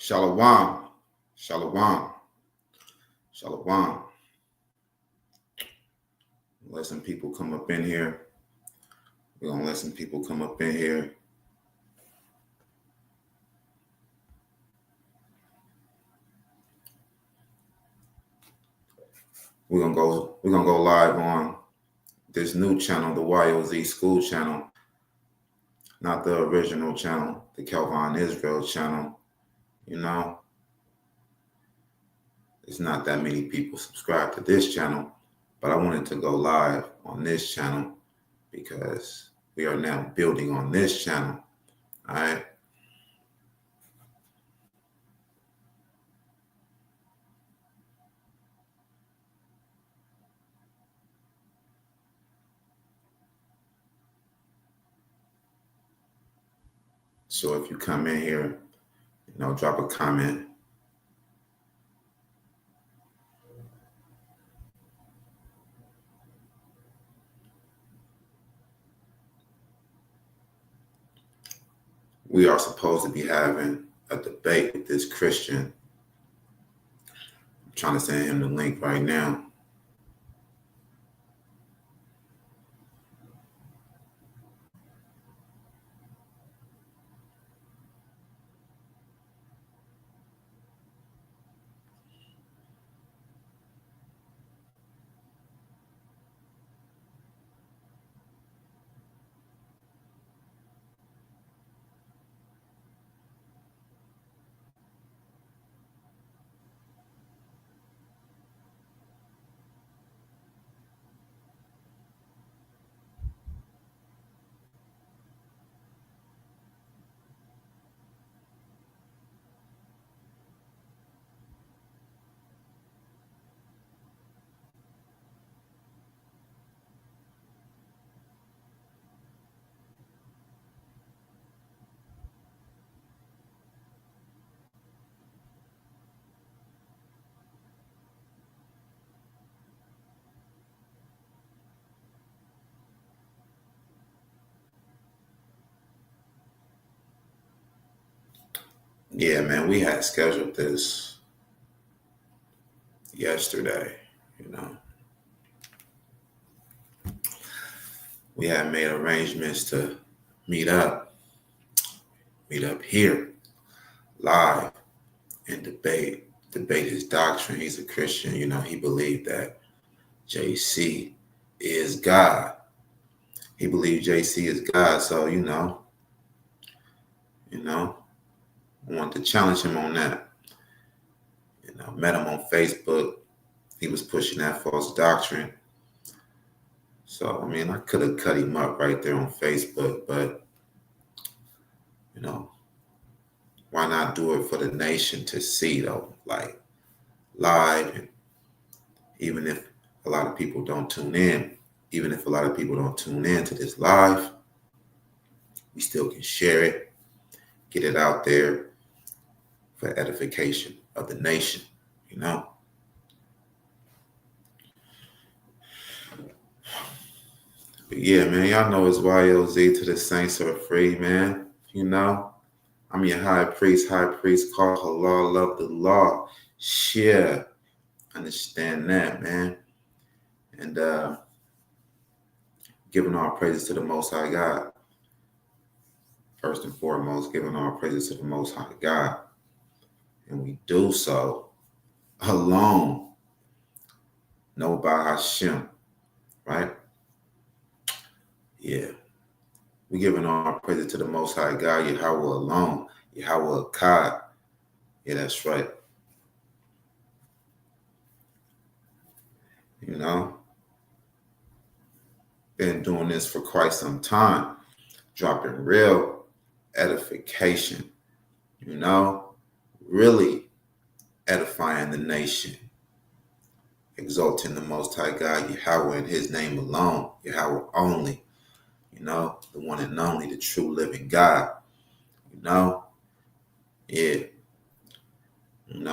Shalom. Shalom. Shalom. Let some people come up in here. We're going to let some people come up in here. We're gonna go live on this new channel, the YOZ School channel, not the original channel, the Kelvin Israel channel. You know, it's not that many people subscribe to this channel, but I wanted to go live on this channel because we are now building on this channel. All right. So if you come in here, drop a comment. We are supposed to be having a debate with this Christian. I'm trying to send him the link right now. Yeah, man, we had scheduled this yesterday, We had made arrangements to meet up here, live, and debate his doctrine. He's a Christian, he believed that JC is God. He believed JC is God, so, I wanted to challenge him on that. Met him on Facebook. He was pushing that false doctrine. So, I could have cut him up right there on Facebook, but, why not do it for the nation to see, though, like live? And even if a lot of people don't tune in, to this live, we still can share it, get it out there for edification of the nation, But yeah, man, y'all know it's YOZ to the saints are free, man. I'm your high priest, called halal, love the law. Share. Understand that, man. And giving all praises to the Most High God. First and foremost, giving all praises to the Most High God. And we do so alone. No by Hashem, right? Yeah. We're giving all praises to the Most High God, Yahweh alone, Yahweh Akkad. Yeah, that's right. Been doing this for quite some time, dropping real edification, really edifying the nation, exalting the Most High God, Yahweh, in his name alone, Yahweh only, the one and only, the true living God, yeah, and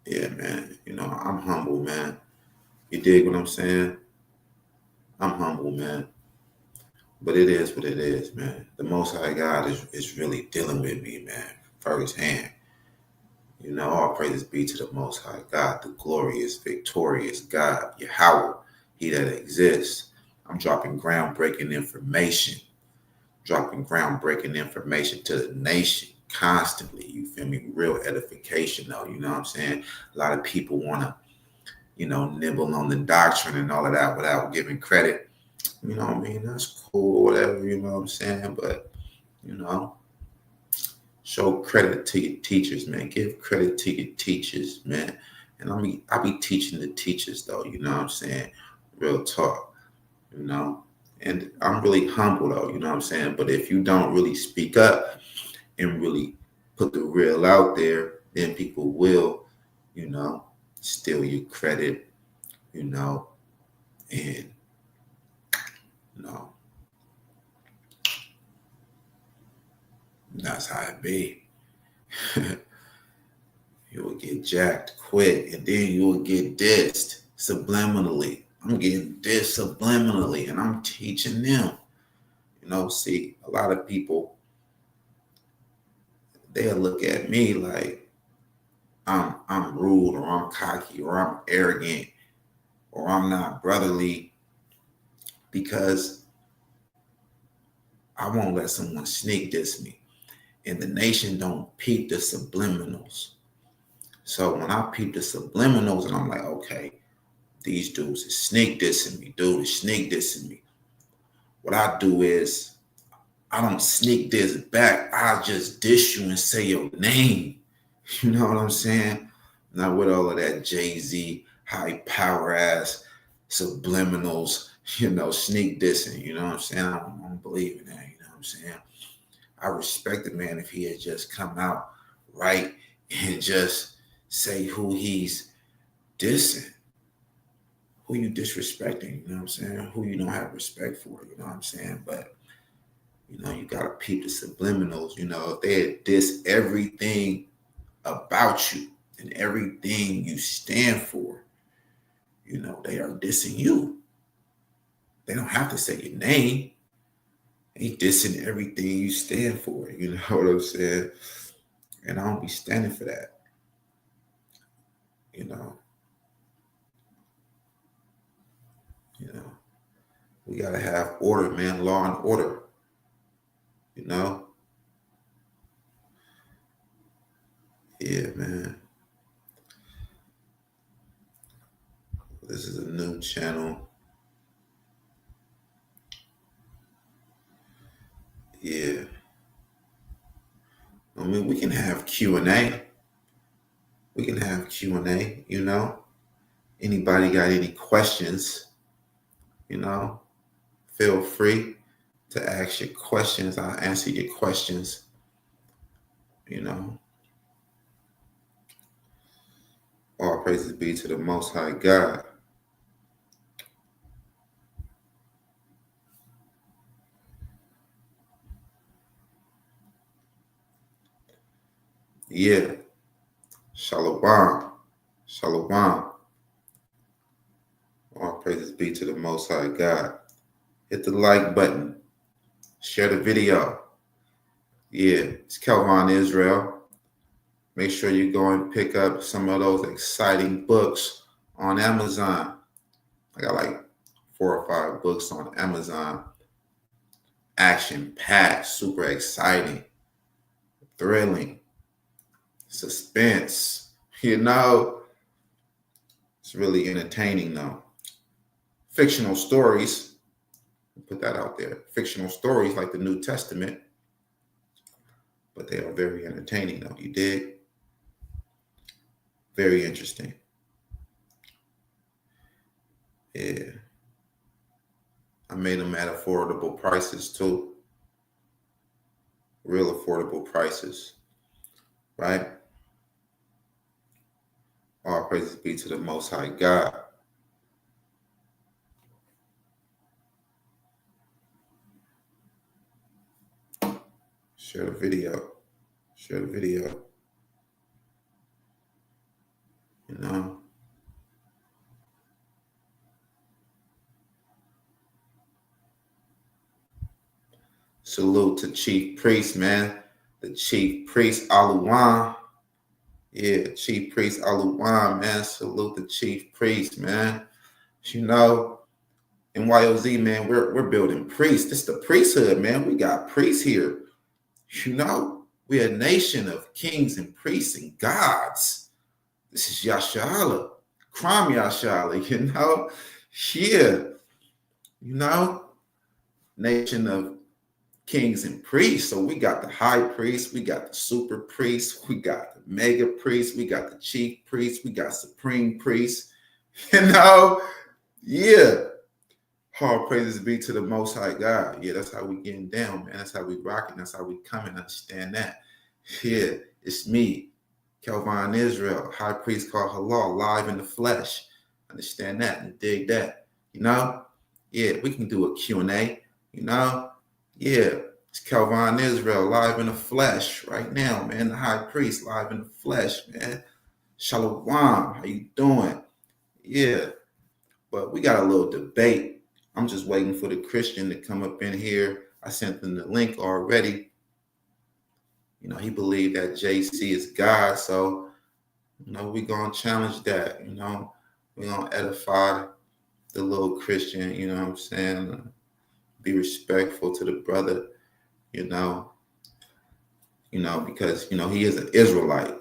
yeah, man, I'm humble, man. You dig what I'm saying? I'm humble, man. But it is what it is, man. The Most High God is really dealing with me, man. firsthand. You know, all praises be to the Most High God, the glorious, victorious God, Yahweh, He that exists. I'm dropping groundbreaking information to the nation constantly. You feel me? Real edification, though. You know what I'm saying? A lot of people want to, nibble on the doctrine and all of that without giving credit. You know what I mean? That's cool, whatever. You know what I'm saying? But, you know, show credit to your teachers, man. Give credit to your teachers, man. And I be teaching the teachers, though. You know what I'm saying? Real talk, you know. And I'm really humble, though. You know what I'm saying? But if you don't really speak up and really put the real out there, then people will, steal your credit, and, that's how it be. You will get jacked quick, and then you will get dissed subliminally. I'm getting dissed subliminally, and I'm teaching them. See, a lot of people, they'll look at me like I'm rude, or I'm cocky, or I'm arrogant, or I'm not brotherly, because I won't let someone sneak diss me. And the nation don't peep the subliminals. So when I peep the subliminals, and I'm like, okay, these dudes is sneak dissing me, sneak dissing me. What I do is, I don't sneak diss back. I just diss you and say your name. You know what I'm saying? Not with all of that Jay-Z high power ass subliminals, sneak dissing. You know what I'm saying? I don't believe in that. You know what I'm saying? I respect the man if he had just come out right and just say who he's dissing, who you disrespecting. You know what I'm saying? Who you don't have respect for. You know what I'm saying? But you gotta peep the subliminals. If they diss everything about you and everything you stand for, they are dissing you. They don't have to say your name. They dissing everything you stand for. You know what I'm saying? And I don't be standing for that. You know. We gotta have order, man, law and order. Yeah, man. This is a new channel. Yeah. I mean, we can have Q&A. We can have Q&A, Anybody got any questions, feel free to ask your questions. I'll answer your questions, All praises be to the Most High God. Yeah. Shalom. Shalom. All praises be to the Most High God. Hit the like button. Share the video. Yeah, it's Kelvin Israel. Make sure you go and pick up some of those exciting books on Amazon. I got like 4 or 5 books on Amazon. Action-packed, super exciting, thrilling, suspense. It's really entertaining though. Fictional stories, put that out there. Fictional stories like the New Testament, but they are very entertaining though. You dig? Very interesting. Yeah. I made them at affordable prices too. Real affordable prices. Right? All praises be to the Most High God. Share the video. Share the video. Salute to Chief Priest, man. the chief priest Aluwan. Yeah, chief priest Aluwan, man. Salute the chief priest, man. You know, in YOZ, man, we're building priests. This is the priesthood, man. We got priests here. You know, we're a nation of kings and priests and gods. This is Yashala, Kram Yashala, you know? Yeah, you know, nation of kings and priests. So we got the high priest, we got the super priest, we got the mega priest, we got the chief priest, we got supreme priest, you know? Yeah. All praises be to the Most High God. Yeah, that's how we getting down, man. That's how we rocking. That's how we coming. Understand that. Yeah, it's me, Kelvin Israel, high priest called Halal, live in the flesh. Understand that and dig that. You know? Yeah, we can do a Q&A. You know? Yeah, it's Kelvin Israel, live in the flesh right now, man. The high priest, live in the flesh, man. Shalom, how you doing? Yeah, but we got a little debate. I'm just waiting for the Christian to come up in here. I sent them the link already. You know, he believed that JC is God. So, you know, we're going to challenge that. You know, we're going to edify the little Christian, you know what I'm saying? Be respectful to the brother, you know, because, you know, he is an Israelite.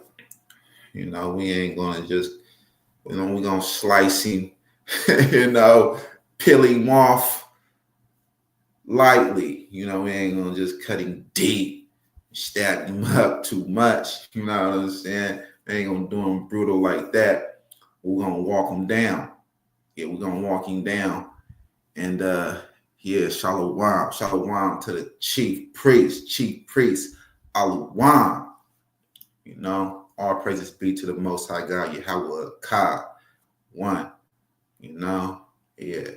You know, we ain't going to just, you know, we're going to slice him, you know, peel him off lightly. You know, we ain't gonna just cut him deep, stab him up too much. You know what I'm saying? We ain't gonna do him brutal like that. We're gonna walk him down. Yeah, we're gonna walk him down. And yeah, shalom to the chief priest, Aluwan. You know, all praises be to the Most High God, Yahweh Ka, one. You know, yeah,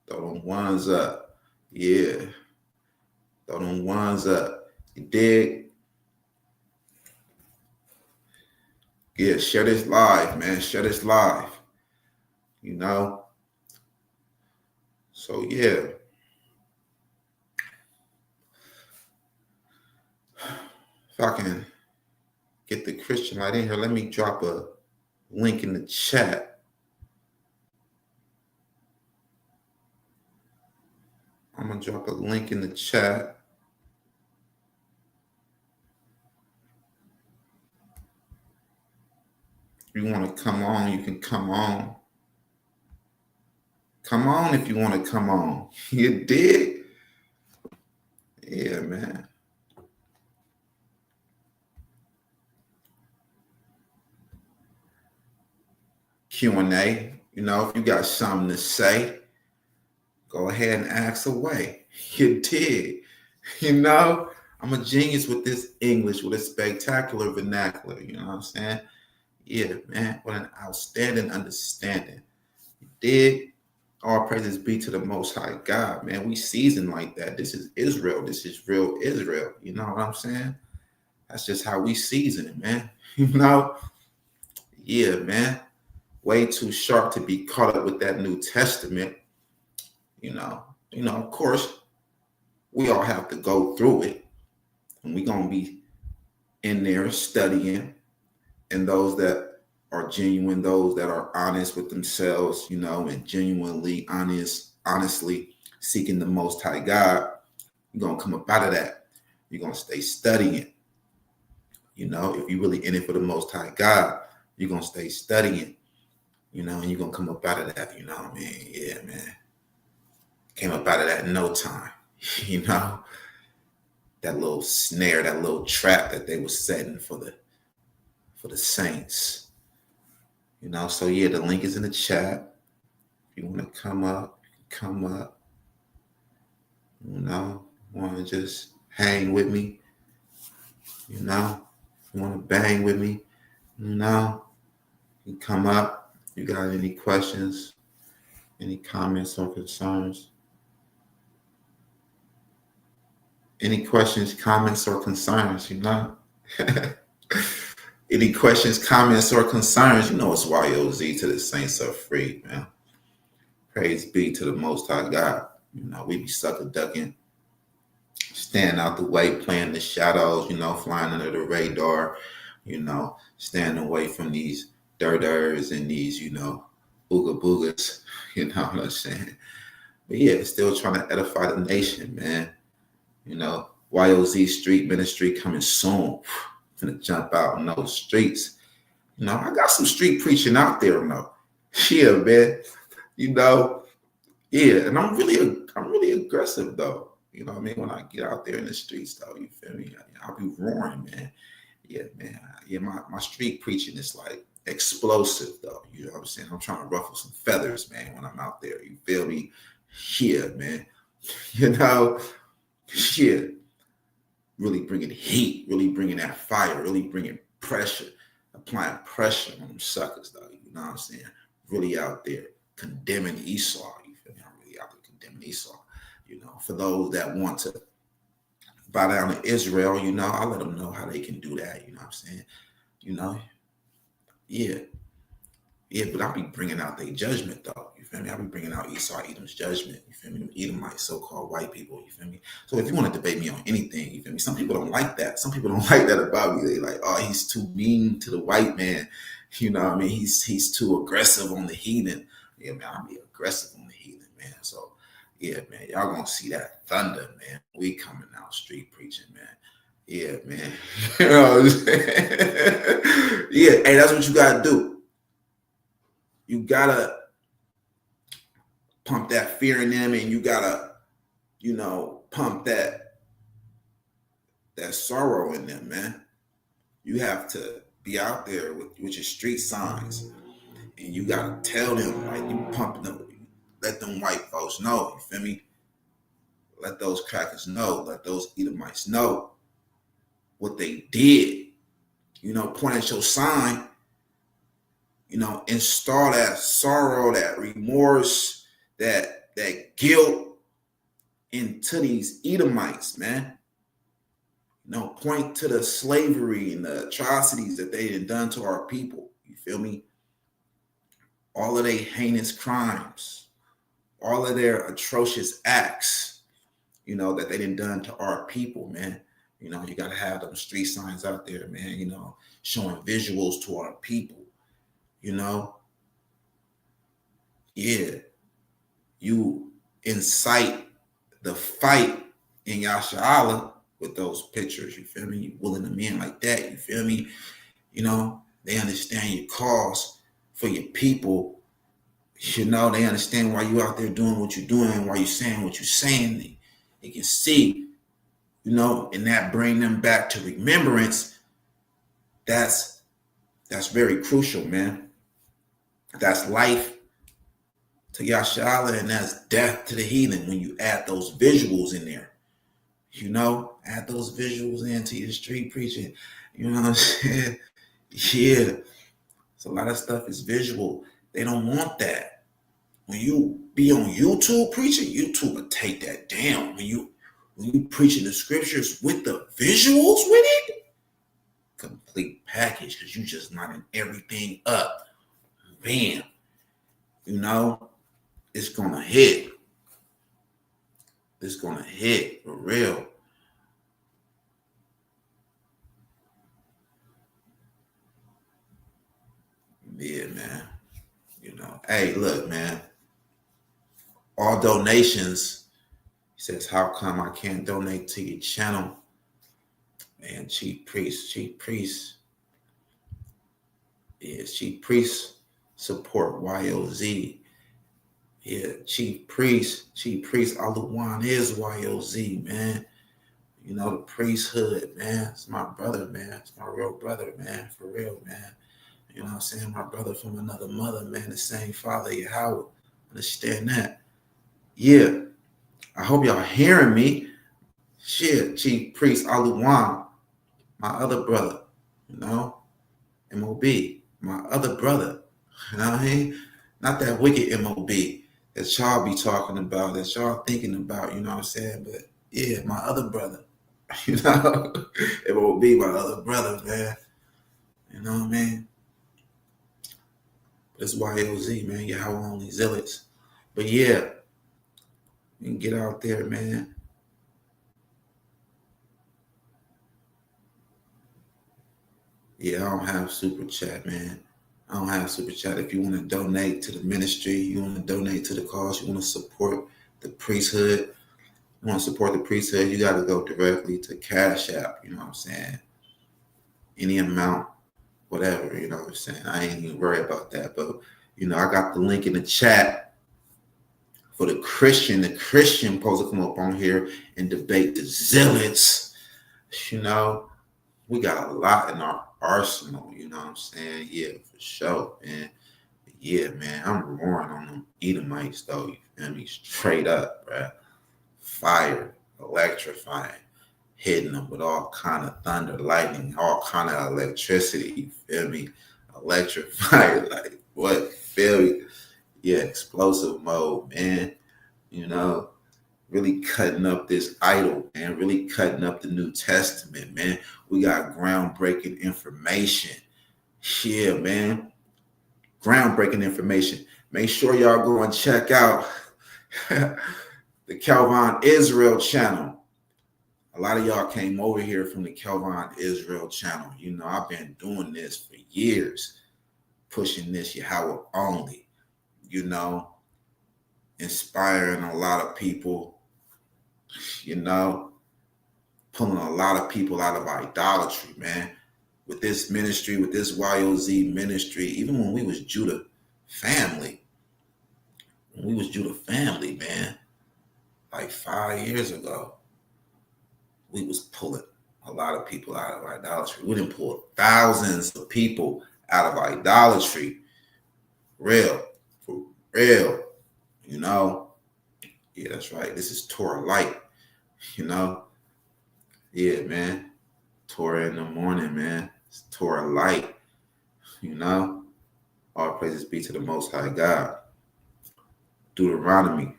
throw them ones up. Yeah, throw them ones up. You dig? Yeah, share this live, man. Share this live. You know? So, yeah. If I can get the Christian right in here, let me drop a link in the chat. I'm going to drop a link in the chat. If you want to come on, you can come on. Come on if you want to come on. You dig? Yeah, man. Q&A. You know, if you got something to say, go ahead and ask away. You dig? You know, I'm a genius with this English, with a spectacular vernacular. You know what I'm saying? Yeah, man. What an outstanding understanding. You dig? All praises be to the Most High God, man. We season like that. This is Israel. This is real Israel. You know what I'm saying? That's just how we season it, man. You know? Yeah, man. Way too sharp to be caught up with that New Testament. You know, of course, we all have to go through it. And we're going to be in there studying. And those that are genuine, those that are honest with themselves, you know, and genuinely honestly seeking the Most High God, you're going to come up out of that. You're going to stay studying. You know, if you're really in it for the Most High God, you're going to stay studying, you know, and you're going to come up out of that, you know what I mean? Yeah, man. Came up out of that in no time, you know? That little snare, that little trap that they were setting for the saints. You know, so yeah, the link is in the chat. If you want to come up, come up. You know, want to just hang with me. You know, you want to bang with me. You know, you come up. You got any questions, any comments or concerns? Any questions, comments, or concerns, you know? Any questions, comments, or concerns? You know it's YOZ to the saints are free, man. Praise be to the Most High God. You know, we be sucker ducking, staying out the way, playing the shadows, flying under the radar, staying away from these dirters and these, ooga boogas, you know what I'm saying? But yeah, still trying to edify the nation, man. YOZ Street Ministry coming soon. Gonna jump out in those streets. I got some street preaching out there now. Yeah, man. You know, yeah, and I'm really aggressive though. You know what I mean? When I get out there in the streets though, you feel me? I'll be roaring, man. Yeah, man. Yeah, my street preaching is like explosive though. You know what I'm saying? I'm trying to ruffle some feathers, man, when I'm out there. You feel me? Yeah, man. You know, yeah. Really bringing heat, really bringing that fire, really bringing pressure, applying pressure on them suckers though. You know what I'm saying? Really out there condemning Esau. You feel me? I'm really out there condemning Esau. For those that want to bow down to Israel, I let them know how they can do that. You know what I'm saying? Yeah. Yeah, but I'll be bringing out their judgment, though. You feel me? I'll be bringing out Esau, Edom's judgment. You feel me? Edomites, so-called white people. You feel me? So if you want to debate me on anything, you feel me? Some people don't like that. Some people don't like that about me. They like, oh, he's too mean to the white man. You know what I mean? He's too aggressive on the heathen. Yeah, man, I'll be aggressive on the heathen, man. So, yeah, man, y'all gonna see that thunder, man. We coming out street preaching, man. Yeah, man. You know what I'm saying? Yeah, hey, that's what you gotta do. You gotta pump that fear in them, and you gotta, pump that sorrow in them, man. You have to be out there with your street signs, and you gotta tell them, like, you pumping them, let them white folks know, you feel me? Let those crackers know, let those Edomites know what they did. Point at your sign. Install that sorrow, that remorse, that guilt into these Edomites, man. Point to the slavery and the atrocities that they had done to our people. You feel me? All of their heinous crimes, all of their atrocious acts, that they done done to our people, man. You got to have them street signs out there, man, showing visuals to our people. Yeah, you incite the fight in Yasharala with those pictures, you feel me? You willing them in like that, you feel me? They understand your cause for your people. They understand why you out there doing what you're doing, why you're saying what you're saying. They can see, and that bring them back to remembrance. That's very crucial, man. That's life to Yashala, and that's death to the heathen when you add those visuals in there. Add those visuals into your street preaching. You know what I'm saying? Yeah. So a lot of stuff is visual. They don't want that. When you be on YouTube preaching, YouTube will take that down. When you preaching the scriptures with the visuals with it, complete package, because you just lining everything up. Bam. It's gonna hit. It's gonna hit for real. Yeah, man. Hey, look, man. All donations. He says, how come I can't donate to your channel? Man, Chief Priest. Yeah, Chief Priest support YOZ. Yeah, Chief Priest Aluwan is YOZ, man. The priesthood, man. It's my brother, man. It's my real brother, man. For real, man. You know what I'm saying? My brother from another mother, man. The same father, Yahweh. Understand that? Yeah. I hope y'all hearing me. Shit, Chief Priest Aluwan, my other brother, MOB, my other brother. You know what I mean? Not that wicked MOB that y'all be talking about, that y'all thinking about, you know what I'm saying? But yeah, my other brother. It will be my other brother, man. You know what I mean? But it's YOZ, man. Yahweh only Zealots. But yeah, you can get out there, man. Yeah, I don't have super chat, man. I don't have super chat. If you want to donate to the ministry, you want to donate to the cause, you want to support the priesthood, you want to support the priesthood, you got to go directly to Cash App. You know what I'm saying? Any amount, whatever. You know what I'm saying? I ain't even worried about that. But I got the link in the chat for the Christian. The Christian supposed to come up on here and debate the zealots. We got a lot in our arsenal, you know what I'm saying? Yeah, for sure, man. Yeah, man, I'm roaring on them Edomites, though, you feel me? Straight up, bruh. Fire, electrifying, hitting them with all kind of thunder, lightning, all kind of electricity, you feel me? Electrifying, like, what? Feel me? Yeah, explosive mode, man. You know? Really cutting up this idol, man. Really cutting up the New Testament, man. We got groundbreaking information. Yeah, man. Groundbreaking information. Make sure y'all go and check out the Calvin Israel channel. A lot of y'all came over here from the Calvin Israel channel. I've been doing this for years, pushing this Yahweh only, inspiring a lot of people, pulling a lot of people out of idolatry, man. With this ministry, with this YOZ ministry, even when we was Judah family, man, like 5 years ago, we was pulling a lot of people out of idolatry. We didn't pull thousands of people out of idolatry. Real, for real, Yeah, that's right. This is Torah light, Yeah, man. Torah in the morning, man. It's Torah light, All praises be to the Most High God. Deuteronomy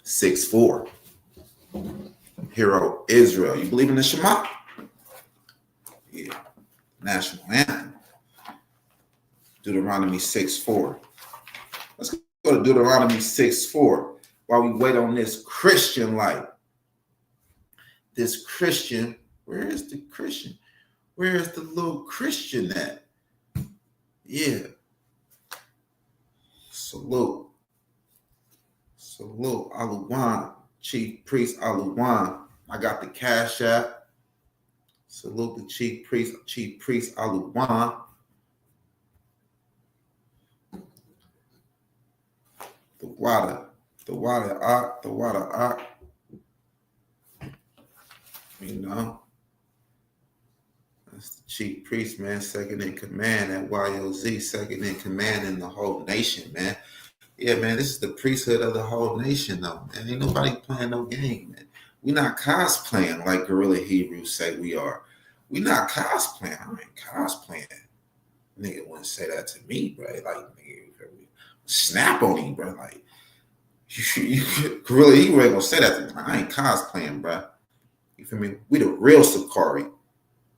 6:4. Hero Israel. You believe in the Shema? Yeah. National anthem. Deuteronomy 6:4. Let's go to Deuteronomy 6:4 while we wait on this Christian light. This Christian, where is the Christian? Where is the little Christian at? Yeah. Salute. Aluwan, Chief Priest Aluwan. I got the Cash App. Salute the Chief Priest Aluwan. The water out. That's the Chief Priest, man, second in command at YOZ, second in command in the whole nation, man. Yeah, man, this is the priesthood of the whole nation, though, man. Ain't nobody playing no game, man. We not cosplaying like Guerrilla Hebrews say we are. We not cosplaying. I ain't cosplaying. Nigga wouldn't say that to me, bro. Like, nigga, snap on him, bro. Like, Guerrilla Hebrews ain't gonna say that to me. I ain't cosplaying, bro. You feel me? We the real Sakari.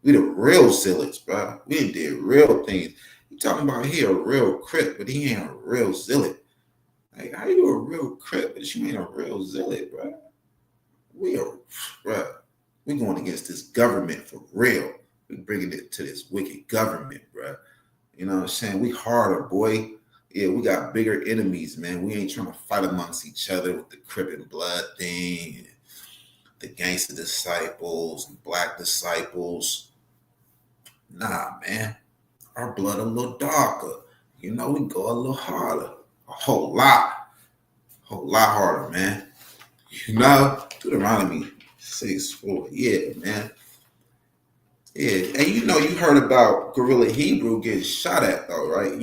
We the real Zealots, bro. We did real things. You talking about he a real Crip, but he ain't a real Zealot. Like, how you a real Crip, but you ain't a real Zealot, bro? We going against this government for real. We bringing it to this wicked government, bro. You know what I'm saying? We harder, boy. Yeah, we got bigger enemies, man. We ain't trying to fight amongst each other with the Crip and blood thing, the gangster disciples, and black disciples. Nah, man. Our blood a little darker. We go a little harder. A whole lot harder, man. Deuteronomy 6:4. Yeah, man. Yeah. And you heard about Guerrilla Hebrew getting shot at, though, right?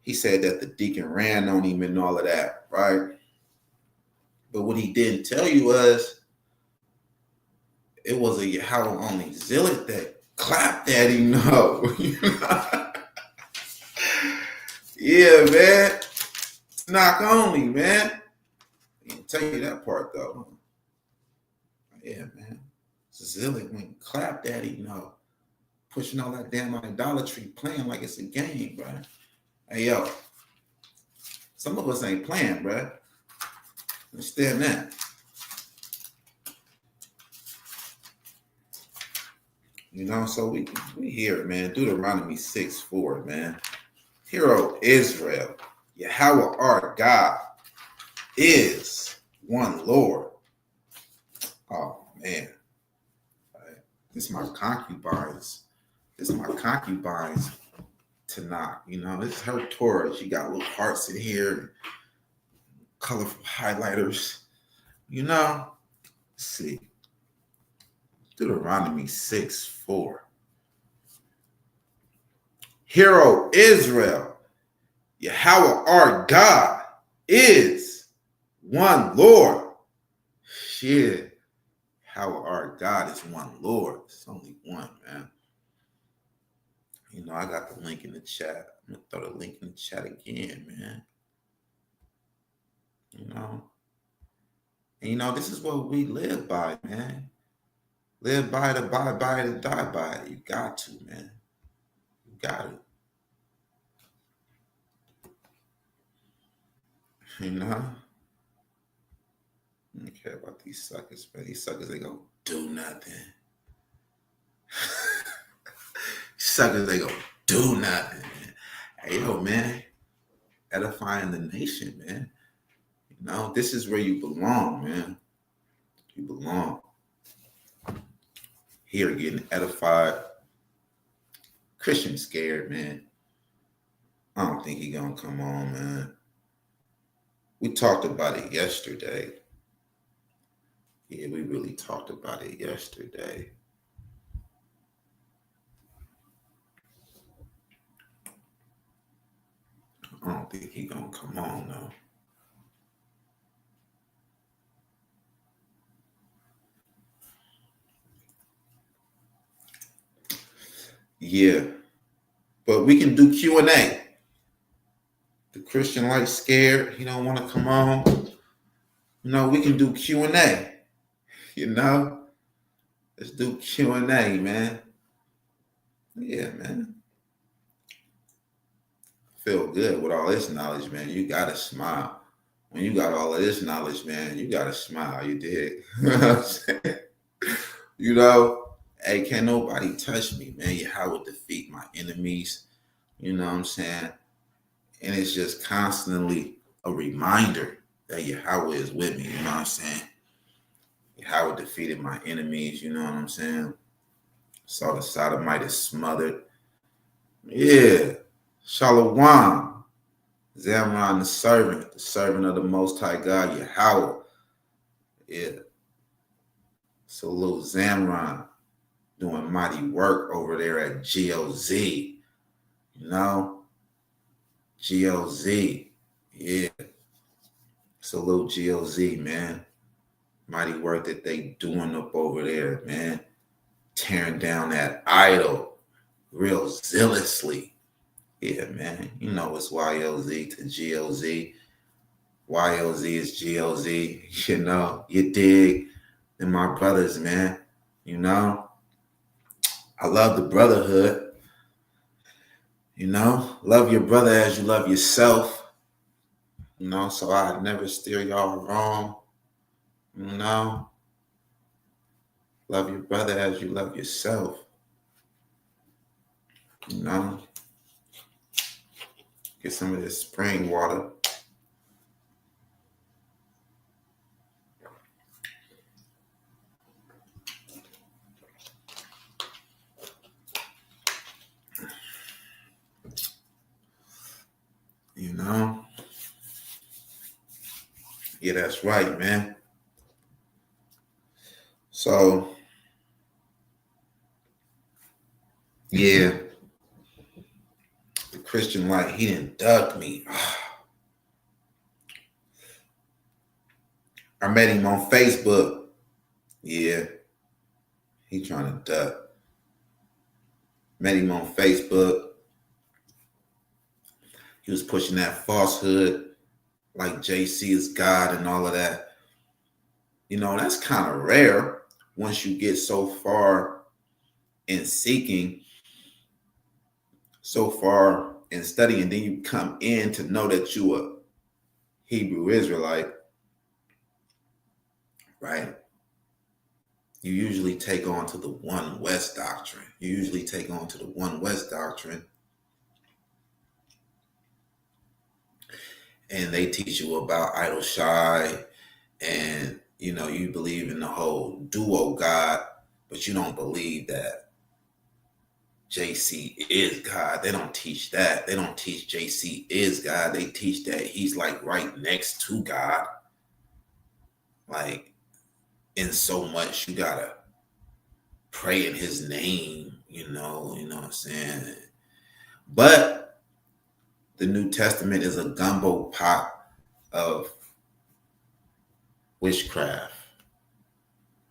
He said that the deacon ran on him and all of that, right? But what he didn't tell you was it was a Yahweh only zealot that clapped at him, no. Yeah, man. Knock only, man. I didn't tell you that part, though. Yeah, man. Zealot went and clapped at him, no. Pushing all that damn idolatry, playing like it's a game, bro. Hey, yo. Some of us ain't playing, bro. Understand that. So we hear it, man. Deuteronomy 6:4, man. Hear, O Israel, Yahweh our God is one Lord. Oh man, right. This is my concubines. This is my concubines tonight. It's her Torah. She got little hearts in here, colorful highlighters. Let's see. Deuteronomy 6:4. Hear, O Israel, Yahweh our God is one Lord. Shit. Yahweh our God is one Lord. It's only one, man. I got the link in the chat. I'm going to throw the link in the chat again, man. And this is what we live by, man. Live by it, abide by it, and die by it. You got to, man. You got it. I don't care about these suckers, man. These suckers ain't gonna do nothing. Suckers ain't gonna do nothing, man. Hey, yo, man. Edifying the nation, man. This is where you belong, man. You belong. Here getting edified. Christian scared, man. I don't think he gonna come on, man. We talked about it yesterday. Yeah, we really talked about it yesterday. I don't think he gonna come on, though. Yeah, but we can do Q&A. The Christian light scared. He don't want to come on. We can do Q&A. Let's do Q&A, man. Yeah, man. Feel good with all this knowledge, man. You gotta smile. When you got all of this knowledge, man, you gotta smile. You did. You know what I'm saying? Hey, can't nobody touch me, man. Yahweh defeat my enemies. You know what I'm saying? And it's just constantly a reminder that Yahweh is with me. You know what I'm saying? Yahweh defeated my enemies. You know what I'm saying? Saw the sodomites smothered. Yeah. Shalom. Zamron, the servant of the Most High God, Yahweh. Yeah. Salute Zamron, doing mighty work over there at GOZ. GOZ. Yeah. Salute GOZ, man. Mighty work that they doing up over there, man. Tearing down that idol real zealously. Yeah, man. It's YLZ to GOZ. YLZ is GOZ. You dig? And my brothers, man. I love the brotherhood. Love your brother as you love yourself. So I never steer y'all wrong. Love your brother as you love yourself. Get some of this spring water. Yeah, that's right, man. So, yeah, the Christian light, he didn't duck me. I met him on Facebook. Yeah, he trying to duck. Met him on Facebook. He was pushing that falsehood, like JC is God and all of that. That's kind of rare once you get so far in seeking, so far in studying, then you come in to know that you a Hebrew Israelite, right? you usually take on to the One West doctrine. And they teach you about idol shy, and you believe in the whole duo God, but you don't believe that JC is God. They don't teach that. They don't teach JC is God. They teach that he's like right next to God. Like, in so much you gotta pray in his name, you know what I'm saying? But the New Testament is a gumbo pot of witchcraft,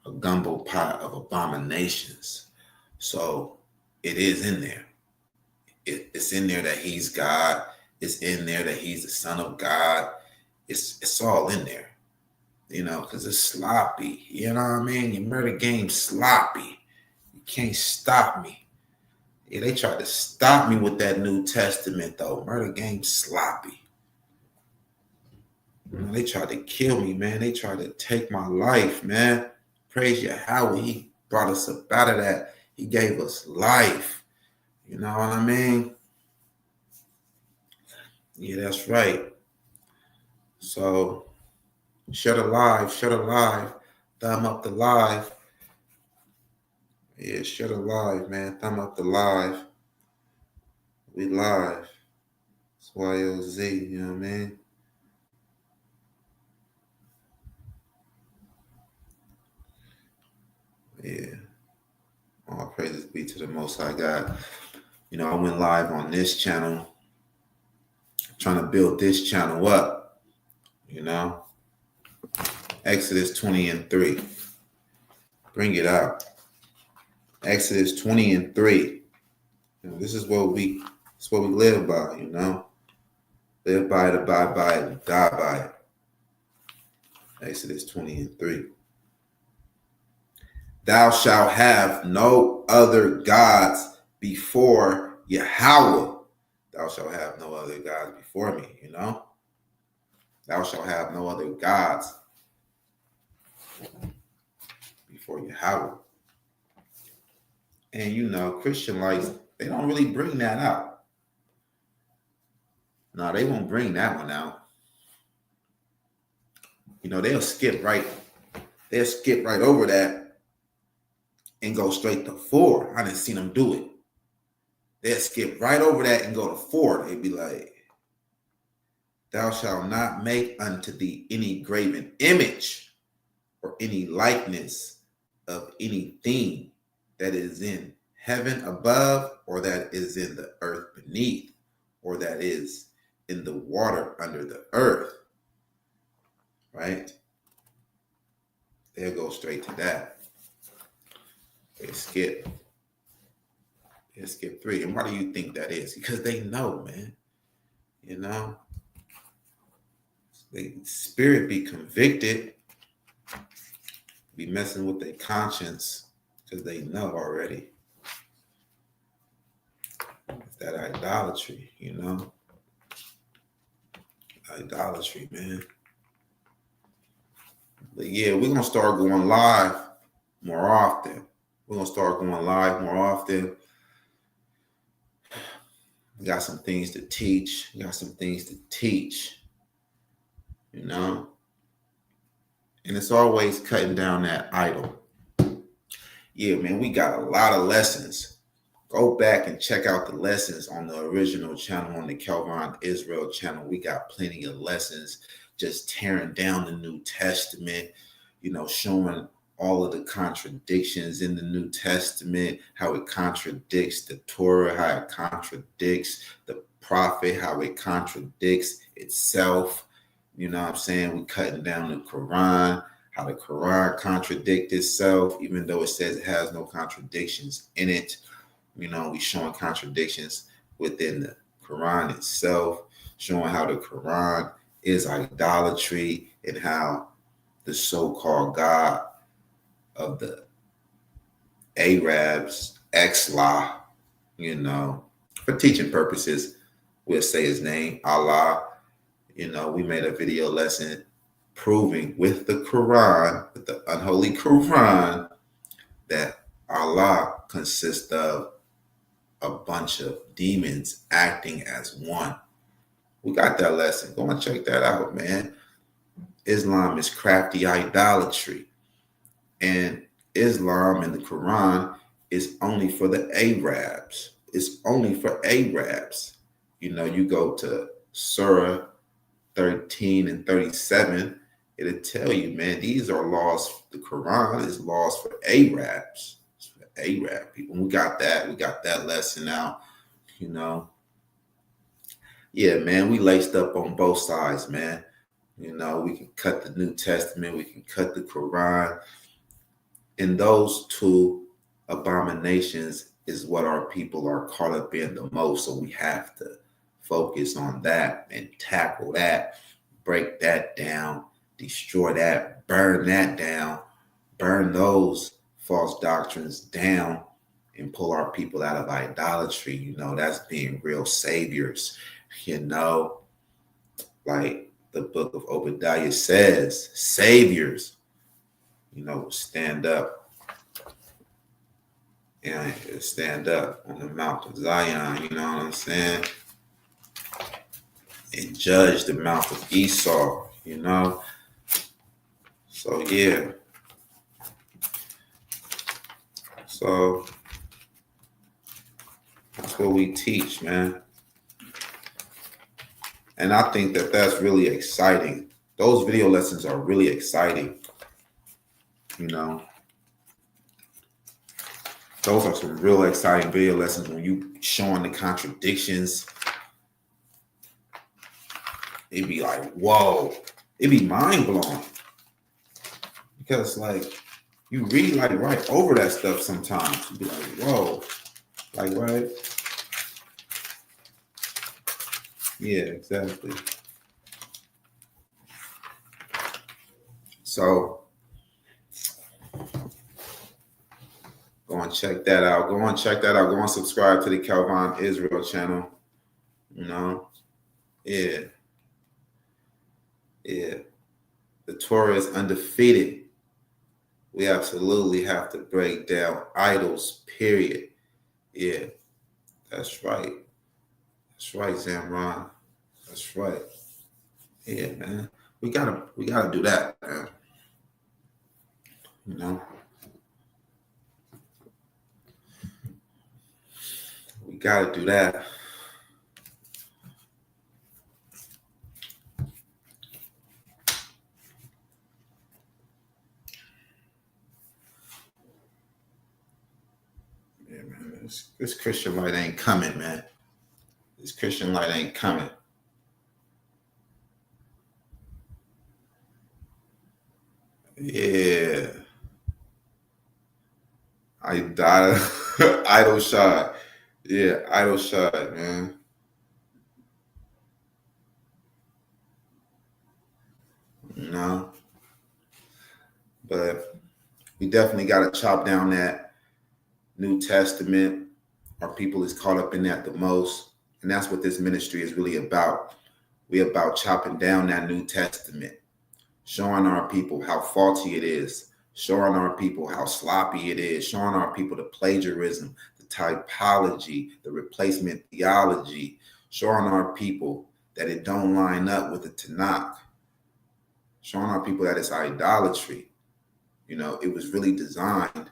a gumbo pot of abominations. So it is in there. It's in there that he's God. It's in there that he's the Son of God. It's all in there, because it's sloppy. You know what I mean? Your murder game's sloppy. You can't stop me. Yeah, they tried to stop me with that New Testament, though. Murder game's sloppy. They tried to kill me, man. They tried to take my life, man. Praise Yahweh. He brought us up out of that. He gave us life. You know what I mean? Yeah, that's right. So, shut a live. Thumb up the live. Yeah, shut a live, man. Thumb up the live. We live. It's YOZ, you know what I mean? Yeah. All praises be to the Most High God. I went live on this channel, trying to build this channel up, Exodus 20:3. Bring it out. Exodus 20:3. This is what we live by, Live by it, abide by it, and die by it. Exodus 20:3. Thou shalt have no other gods before Yahweh. Thou shalt have no other gods before me, Thou shalt have no other gods before Yahweh. And Christian lights, they don't really bring that out. No, they won't bring that one out. They'll skip right over that and go straight to 4. I didn't see them do it. They'll skip right over that and go to 4. They'd be like, thou shalt not make unto thee any graven image or any likeness of anything that is in heaven above, or that is in the earth beneath, or that is in the water under the earth. Right? They'll go straight to that. They skip 3. And why do you think that is? Because they know, man. The spirit be convicted, be messing with their conscience, because they know already. It's that idolatry, Idolatry, man. But yeah, we're going to start going live more often. We got some things to teach. And it's always cutting down that idol. Yeah, man, we got a lot of lessons. Go back and check out the lessons on the original channel, on the Kelvin Israel channel. We got plenty of lessons just tearing down the New Testament, showing all of the contradictions in the New Testament, how it contradicts the Torah, how it contradicts the prophet, how it contradicts itself. You know what I'm saying? We cutting down the Quran, how the Quran contradicts itself, even though it says it has no contradictions in it. We showing contradictions within the Quran itself, showing how the Quran is idolatry and how the so-called God of the Arabs, Xla, for teaching purposes, we'll say his name, Allah. We made a video lesson proving with the Quran, with the unholy Quran, that Allah consists of a bunch of demons acting as one. We got that lesson. Go and check that out, man. Islam is crafty idolatry. And Islam and the Quran is only for the Arabs. It's only for Arabs. You know, you go to Surah 13 and 37, it'll tell you, man, these are laws. The Quran is laws for Arabs. It's for Arab people. We got that. We got that lesson now, you know. Yeah, man, we laced up on both sides, man. You know, we can cut the New Testament, we can cut the Quran. And those two abominations is what our people are caught up in the most. So we have to focus on that and tackle that, break that down, destroy that, burn that down, burn those false doctrines down, and pull our people out of idolatry. You know, that's being real saviors. You know, like the book of Obadiah says, saviors, you know, stand up and stand up on the Mount of Zion, you know what I'm saying? And judge the mouth of Esau, you know? So, yeah. So, that's what we teach, man. And I think that that's really exciting. Those video lessons are really exciting, you know? Those are some real exciting video lessons when you showing the contradictions. It'd be like, whoa. It'd be mind blowing. Because like you read like right over that stuff sometimes. You'd be like, whoa. Like, right? Yeah, exactly. So go and check that out. Go and check that out. Go and subscribe to the Calvin Israel channel. You know? Yeah. Yeah. The Torah is undefeated. We absolutely have to break down idols, period. Yeah. That's right. That's right, Zamron. That's right. Yeah, man. We gotta do that, man. You know? We gotta do that. Yeah, man. This Christian light ain't coming, man. This Christian light ain't coming. Yeah. I died. Idle shot. Yeah, idle shot, man. You know? But we definitely got to chop down that New Testament. Our people is caught up in that the most. And that's what this ministry is really about. We're about chopping down that New Testament, showing our people how faulty it is, showing our people how sloppy it is, showing our people the plagiarism, the typology, the replacement theology, showing our people that it don't line up with the Tanakh, showing our people that it's idolatry. You know, it was really designed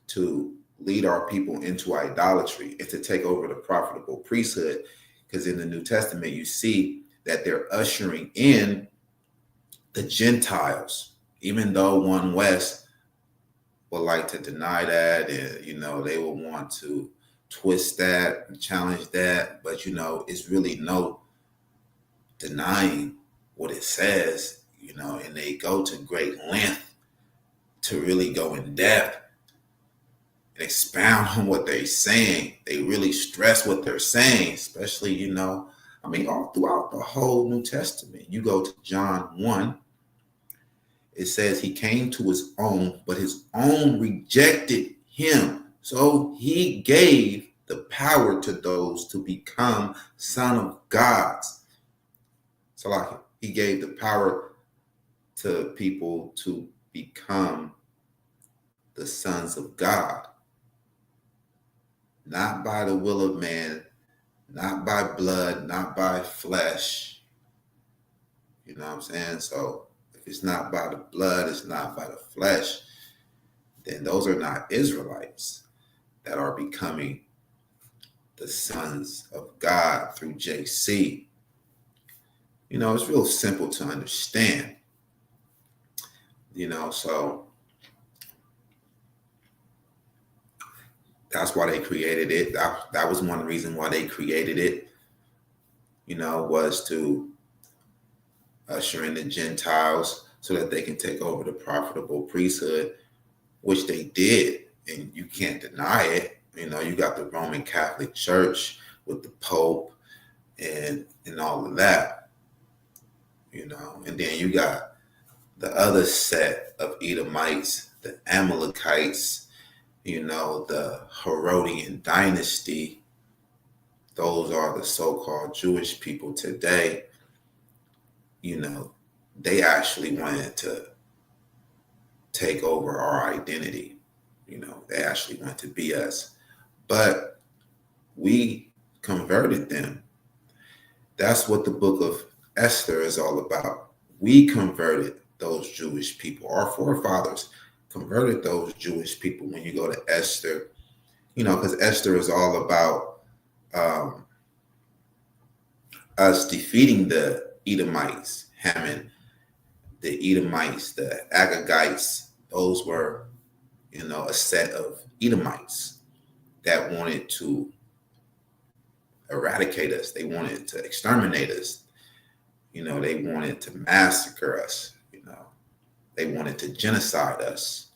to lead our people into idolatry and to take over the profitable priesthood. Because in the New Testament, you see that they're ushering in the Gentiles, even though One West would like to deny that, and you know they will want to twist that and challenge that, but you know it's really no denying what it says, you know, and they go to great length to really go in depth and expound on what they're saying. They really stress what they're saying, especially, you know, I mean, all throughout the whole New Testament. You go to John 1, it says he came to his own, but his own rejected him. So he gave the power to those to become son of gods. So like he gave the power to people to become the sons of God, not by the will of man, not by blood, not by flesh. You know what I'm saying? So if it's not by the blood, it's not by the flesh, then those are not Israelites that are becoming the sons of God through JC. You know, it's real simple to understand. You know, so that's why they created it. That was one reason why they created it, you know, was to usher in the Gentiles so that they can take over the profitable priesthood, which they did. And you can't deny it. You know, you got the Roman Catholic Church with the Pope and all of that, you know. And then you got the other set of Edomites, the Amalekites, you know, the Herodian dynasty. Those are the so-called Jewish people today. You know, they actually wanted to take over our identity. You know, they actually want to be us. But we converted them. That's what the book of Esther is all about. We converted those Jewish people. Our forefathers converted those Jewish people. When you go to Esther, you know, because Esther is all about us defeating the Edomites, Haman, the Edomites, the Agagites. Those were, you know, a set of Edomites that wanted to eradicate us. They wanted to exterminate us. You know, they wanted to massacre us. You know, they wanted to genocide us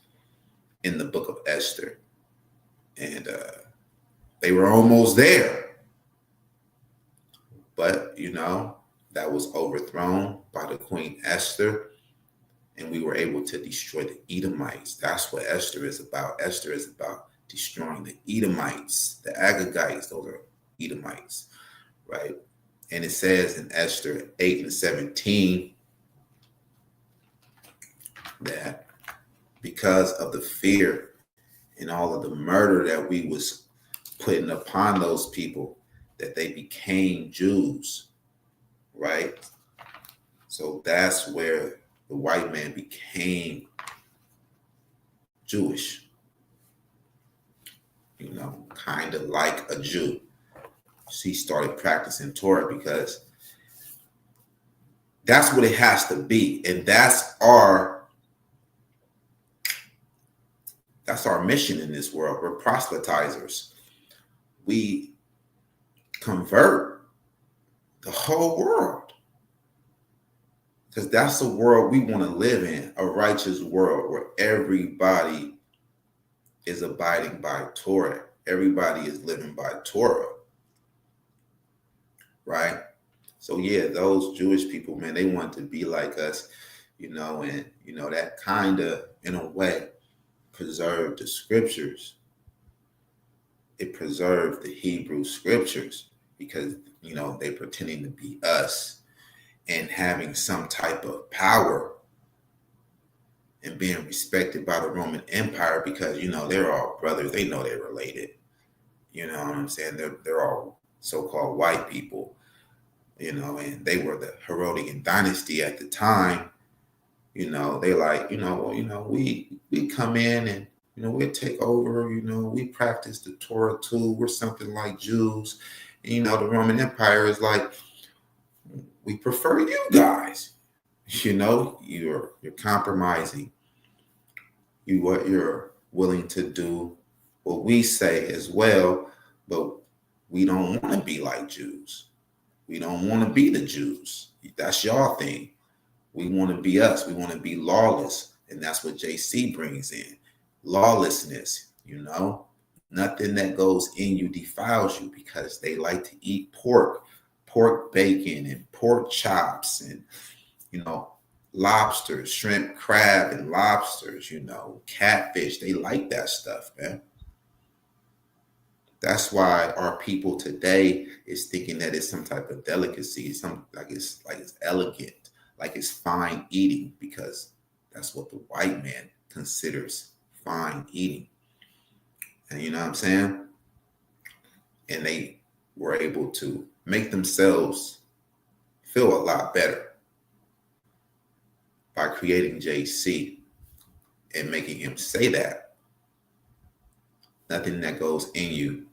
in the book of Esther. And they were almost there. But, you know, that was overthrown by the Queen Esther. And we were able to destroy the Edomites. That's what Esther is about. Esther is about destroying the Edomites, the Agagites. Those are Edomites, right? And it says in Esther 8:17 that because of the fear and all of the murder that we was putting upon those people, that they became Jews, right? So that's where the white man became Jewish, you know, kind of like a Jew. He started practicing Torah because that's what it has to be. And that's our mission in this world. We're proselytizers. We convert the whole world because that's the world we want to live in, a righteous world where everybody is abiding by Torah. Everybody is living by Torah, right? So yeah, those Jewish people, man, they want to be like us, you know, and, you know, that kind of, in a way, preserved the scriptures. It preserved the Hebrew scriptures because, you know, they pretending to be us and having some type of power and being respected by the Roman Empire because, you know, they're all brothers. They know they're related. You know what I'm saying? They're all so-called white people, you know, and they were the Herodian dynasty at the time. You know, they like, you know, well, you know, we come in and, you know, we take over, you know, we practice the Torah too. We're something like Jews. And, you know, the Roman Empire is like, we prefer you guys. You know, you're compromising. What you're willing to do what we say as well, but we don't want to be like Jews. We don't want to be the Jews. That's y'all thing. We want to be us. We want to be lawless. And that's what JC brings in. Lawlessness, you know. Nothing that goes in you defiles you because they like to eat pork bacon and pork chops and, you know, lobsters, shrimp, crab, and lobsters, you know, catfish. They like that stuff, man. That's why our people today is thinking that it's some type of delicacy, some like it's elegant, like it's fine eating, because that's what the white man considers fine eating. And you know what I'm saying? And they were able to make themselves feel a lot better by creating JC and making him say that nothing that goes in you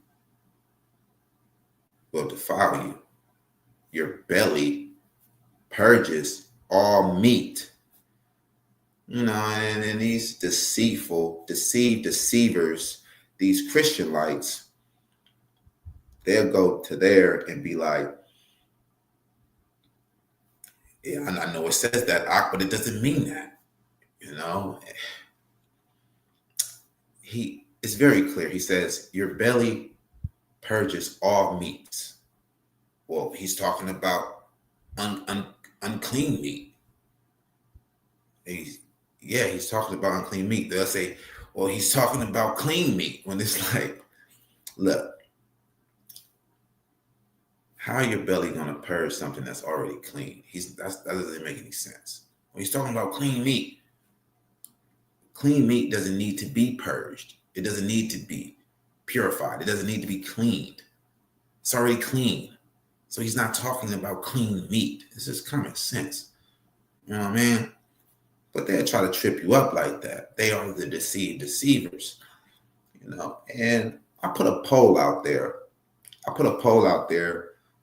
will defile you. Your belly purges all meat. You know, and these deceivers, these Christianites, they'll go to there and be like, yeah, I know it says that, but it doesn't mean that. You know, it's very clear. He says, your belly purges all meats. Well, he's talking about unclean meat. He's talking about unclean meat. They'll say, well, he's talking about clean meat. When it's like, look, how are your belly going to purge something that's already clean? That doesn't make any sense. When he's talking about clean meat doesn't need to be purged. It doesn't need to be purified. It doesn't need to be cleaned. It's already clean. So he's not talking about clean meat. It's just common sense. You know what I mean? But they'll try to trip you up like that. They are the deceivers. You know, and I put a poll out there.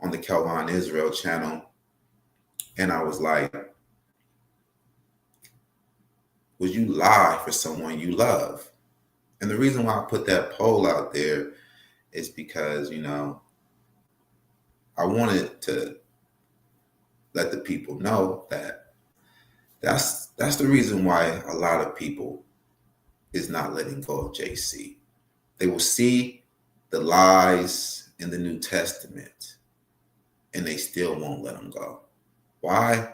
On the Kelvin Israel channel. And I was like, would you lie for someone you love? And the reason why I put that poll out there is because, you know, I wanted to let the people know that that's the reason why a lot of people is not letting go of JC. They will see the lies in the New Testament and they still won't let him go. Why?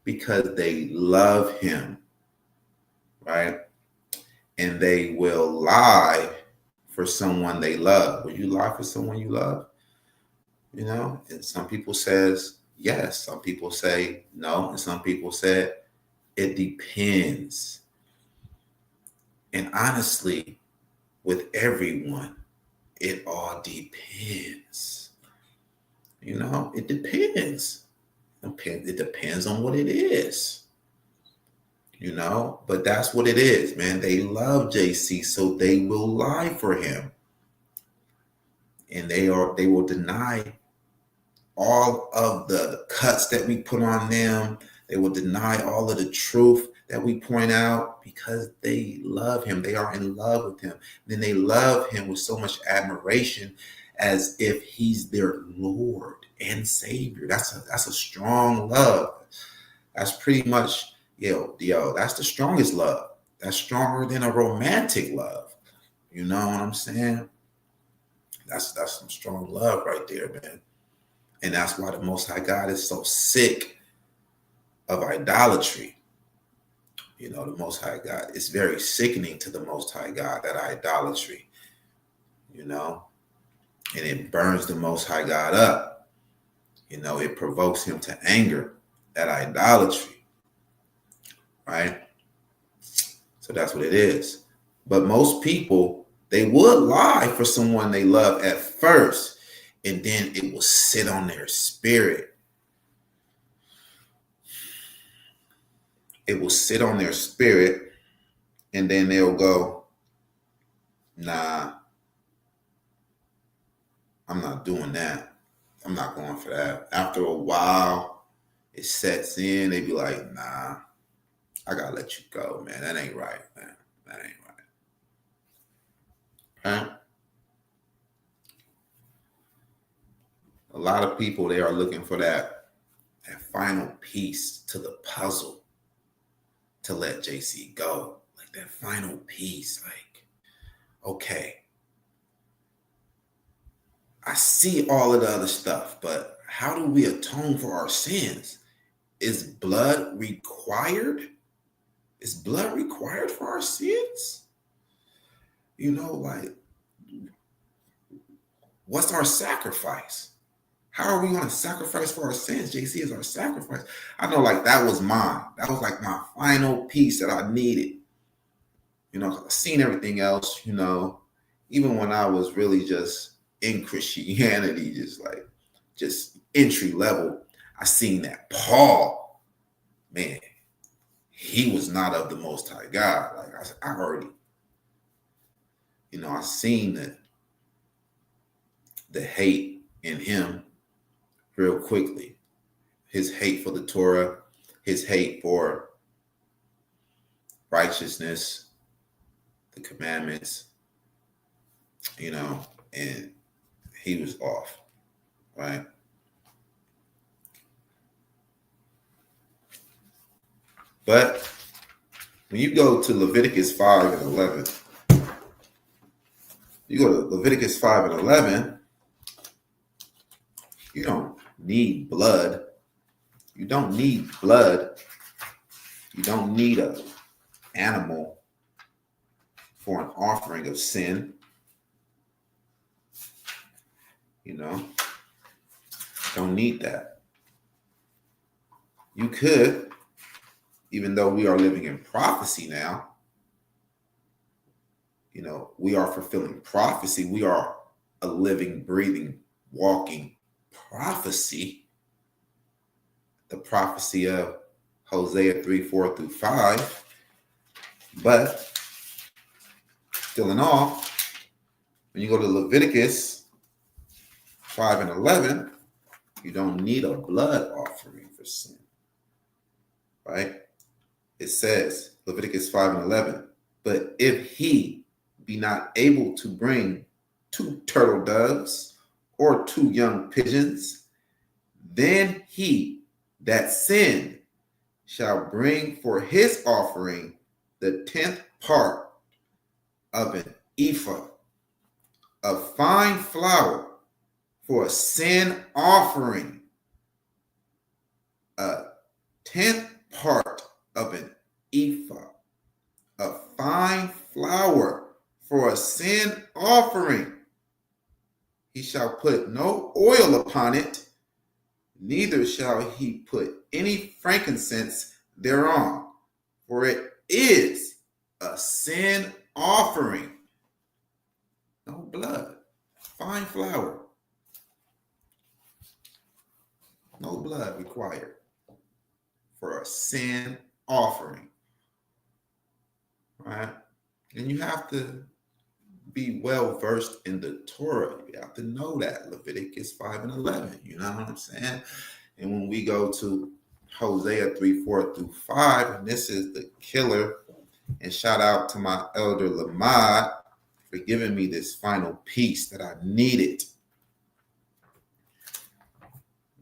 Because they love him, right? And they will lie for someone they love. Will you lie for someone you love? You know, and some people says yes. Some people say no. And some people say it depends. And honestly, with everyone, it all depends. You know, it depends. It depends on what it is. You know, but that's what it is, man. They love JC, so they will lie for him. And they will deny all of the cuts that we put on them. They will deny all of the truth that we point out because they love him. They are in love with him. Then they love him with so much admiration as if he's their Lord and Savior. That's a strong love. That's pretty much, that's the strongest love. That's stronger than a romantic love. You know what I'm saying? That's some strong love right there, man. And that's why the Most High God is so sick of idolatry. You know, the Most High God, it's very sickening to the Most High God, that idolatry, you know, and it burns the Most High God up. You know, it provokes him to anger, that idolatry, right? So that's what it is. But most people, they would lie for someone they love at first, and then it will sit on their spirit. It will sit on their spirit, and then they'll go, nah, I'm not doing that. I'm not going for that. After a while, it sets in. They be like, nah, I gotta let you go, man. That ain't right, man. That ain't right. Right? A lot of people, they are looking for that final piece to the puzzle to let JC go. Like that final piece. Like, okay, I see all of the other stuff, but how do we atone for our sins? Is blood required? Is blood required for our sins? You know, like, what's our sacrifice? How are we going to sacrifice for our sins? JC is our sacrifice. I know, like, that was mine. That was like my final piece that I needed. I've seen everything else, even when I was really just in Christianity, just entry level, I seen that Paul, man, he was not of the Most High God. Like I already, I seen the hate in him real quickly. His hate for the Torah, his hate for righteousness, the commandments, and he was off, right? But when you go to Leviticus 5 and 11, you go to Leviticus 5 and 11, you don't need blood. You don't need blood. You don't need an animal for an offering of sin. Don't need that. You could, even though we are living in prophecy now, we are fulfilling prophecy. We are a living, breathing, walking prophecy. The prophecy of Hosea 3:4-5. But still in all, when you go to Leviticus 5 and 11, you don't need a blood offering for sin, right? It says, Leviticus 5 and 11, but if he be not able to bring 2 turtle doves or 2 young pigeons, then he that sinned shall bring for his offering the 10th part of an ephah of fine flour for a sin offering. A 10th part of an ephah of fine flour for a sin offering. He shall put no oil upon it, neither shall he put any frankincense thereon, for it is a sin offering. No blood, fine flour. No blood required for a sin offering. Right? And you have to be well versed in the Torah. You have to know that Leviticus 5 and 11. You know what I'm saying? And when we go to Hosea 3:4-5, and this is the killer. And shout out to my elder Lamad for giving me this final piece that I needed.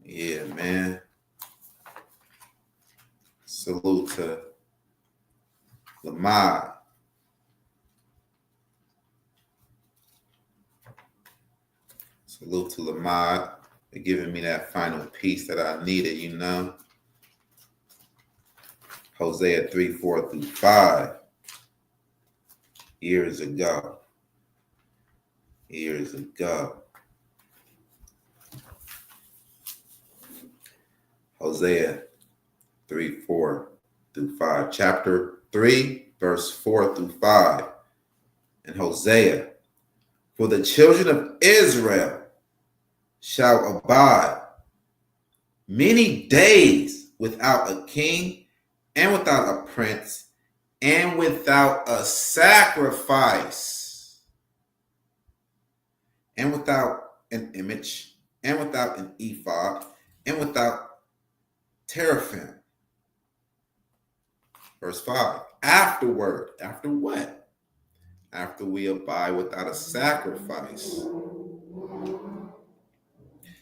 Yeah, man. Salute to Lamad. Salute to Lamad for giving me that final piece that I needed, Hosea 3:4-5. Years ago. Hosea 3:4-5. Chapter 3, verse 4-5. And Hosea, for the children of Israel shall abide many days without a king and without a prince and without a sacrifice and without an image and without an ephod and without teraphim. Verse 5. Afterward, after what? After we abide without a sacrifice,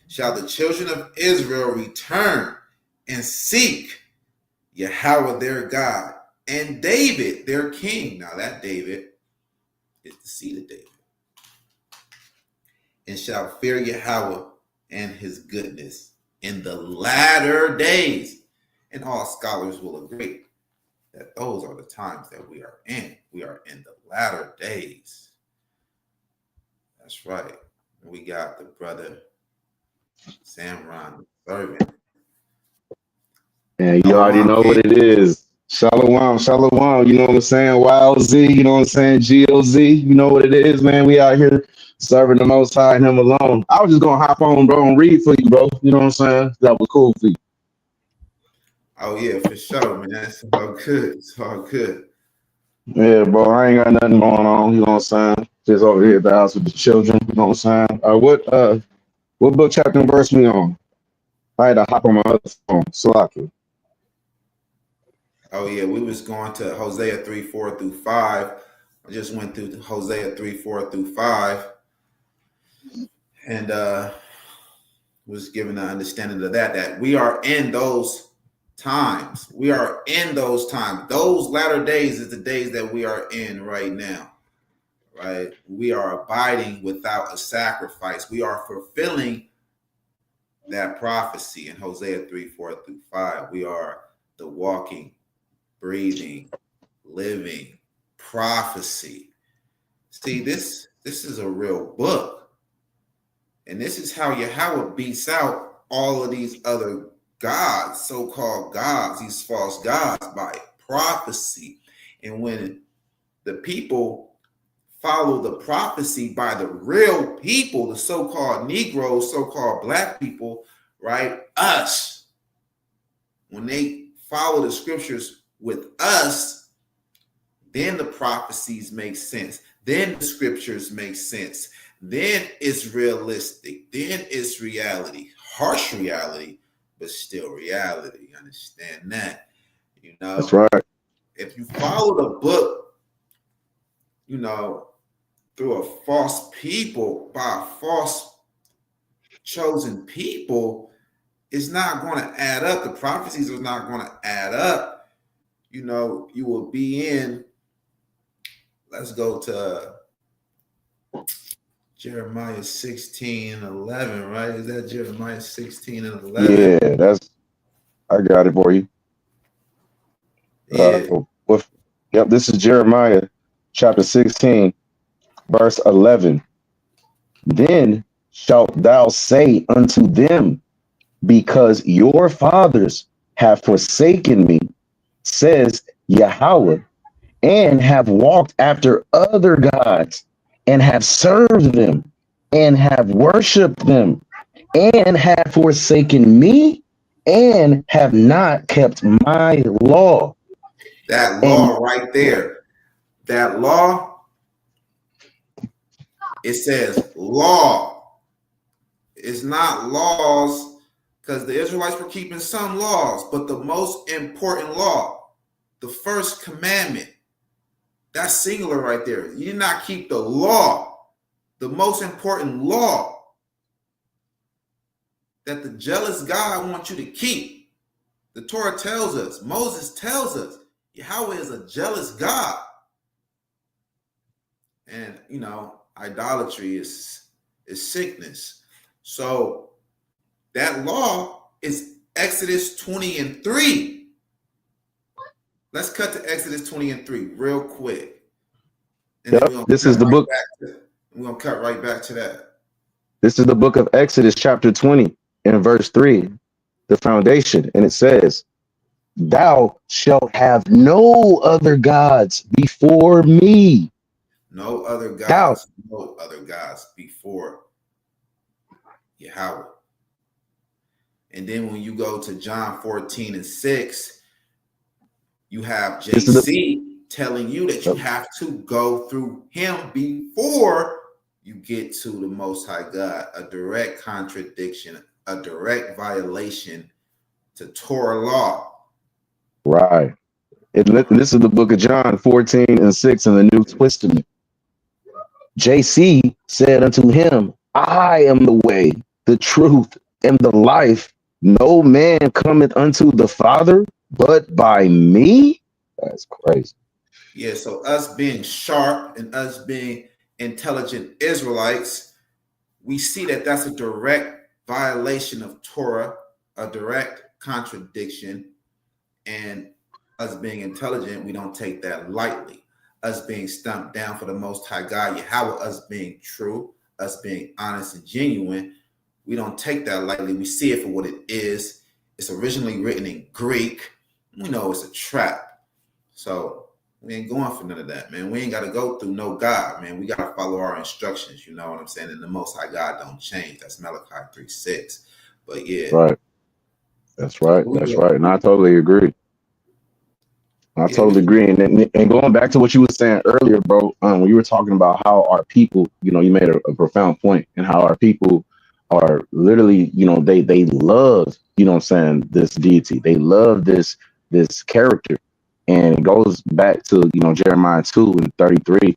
shall the children of Israel return and seek Yahweh their God and David their king. Now that David is the seed of David. And shall fear Yahweh and his goodness in the latter days. And all scholars will agree that those are the times that we are in. We are in the latter days. That's right. We got the brother Sam Ron, servant. And you already know what it is. Shalom, shalom, you know what I'm saying? YLZ, you know what I'm saying? GOZ, you know what it is, man. We out here serving the Most High and Him alone. I was just gonna hop on, bro, and read for you, bro. You know what I'm saying? That was cool for you. Oh yeah, for sure, man. It's all good. It's all good. Yeah, bro, I ain't got nothing going on, you know what I'm saying? Just over here at the house with the children, you know what I'm saying? What book, chapter, and verse we on? I had to hop on my other phone. Salaki. Oh yeah, we was going to Hosea 3:4-5. I just went through Hosea 3:4-5, and was given an understanding of that we are in those times. We are in those times. Those latter days is the days that we are in right now. Right? We are abiding without a sacrifice. We are fulfilling that prophecy in Hosea 3:4-5. We are the walking, breathing, living prophecy. See, this is a real book. And this is how Yahweh beats out all of these other gods, so-called gods, these false gods, by prophecy. And when the people follow the prophecy by the real people, the so-called Negroes, so-called black people, right? Us, when they follow the scriptures with us, then the prophecies make sense. Then the scriptures make sense. Then it's realistic. Then it's reality. Harsh reality, but still reality. Understand that? You That's know, right. if you follow the book, you know, through a false people, by a false chosen people, it's not going to add up. The prophecies are not going to add up. You know, you will be in, let's go to Jeremiah 16:11, right? Is that Jeremiah 16:11? Yeah, I got it for you. Yeah. With, yep, this is Jeremiah chapter 16, verse 11. Then shalt thou say unto them, because your fathers have forsaken me, says Yahweh, and have walked after other gods, and have served them, and have worshipped them, and have forsaken me, and have not kept my law. That And law right there, that law, it says law. It's not laws, because the Israelites were keeping some laws, but the most important law, the first commandment, that's singular right there. You did not keep the law, the most important law that the jealous God wants you to keep. The Torah tells us, Moses tells us, Yahweh is a jealous God. And, you know, idolatry is sickness. So that law is Exodus 20:3. Let's cut to Exodus 20:3 real quick. And then yep, this is the book. we're gonna cut right back to that. This is the book of Exodus, chapter 20, and verse 3, the foundation. And it says, thou shalt have no other gods before me. No other Thou, gods before Yahweh. And then when you go to John 14:6, you have JC telling you that you have to go through him before you get to the Most High God. A direct contradiction, a direct violation to Torah law. right. This is the book of John 14:6 in the New Testament. JC said unto him, I am the way, the truth, and the life. No man cometh unto the Father but by me. That's crazy. Yeah, so us being sharp and us being intelligent Israelites, we see that that's a direct violation of Torah, a direct contradiction. And us being intelligent, we don't take that lightly. Us being stumped down for the Most High God, Yahweh, us being true, us being honest and genuine, we don't take that lightly. We see it for what it is. It's originally written in Greek. We know it's a trap. So we ain't going for none of that, man. We ain't got to go through no God, man. We got to follow our instructions. You know what I'm saying? And the Most High God don't change. That's Malachi 3:6. But yeah, Right. That's right. we That's will. right. And I totally agree. I Yeah, we totally agree. And going back to what you were saying earlier, bro, when you were talking about how our people, you made a profound point, and how our people are literally, they love, what I'm saying, this deity. They love this character. And it goes back to, Jeremiah 2:33,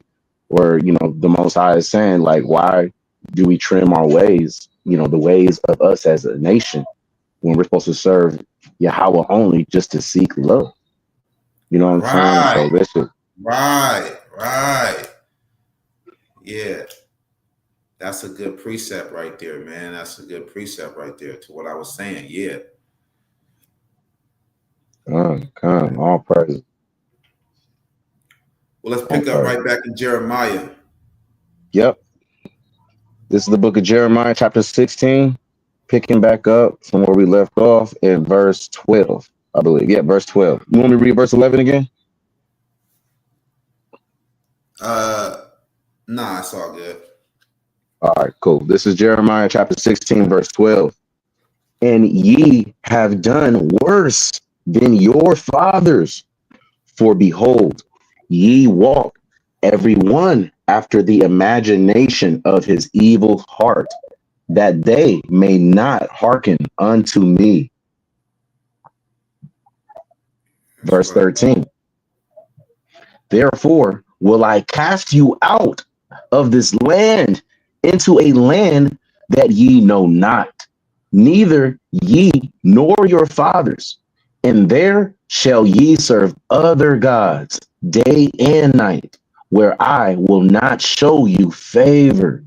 where, the Most High is saying, like, why do we trim our ways, the ways of us as a nation, when we're supposed to serve Yahweh only, just to seek love? You know what I'm saying? right, So this is right. Yeah, that's a good precept right there, man. That's a good precept right there to what I was saying. Yeah. all praise, Well, let's all pick up praise. right back in Jeremiah. Yep. This is the book of Jeremiah, chapter 16, picking back up from where we left off in verse 12, I believe. Yeah, verse 12. You want me to read verse 11 again? Nah, it's all good. All right, cool. This is Jeremiah chapter 16, verse 12. And ye have done worse than your fathers. For behold, ye walk every one after the imagination of his evil heart, that they may not hearken unto me. That's Verse right. 13. Therefore will I cast you out of this land into a land that ye know not, neither ye nor your fathers, and there shall ye serve other gods day and night, where I will not show you favor.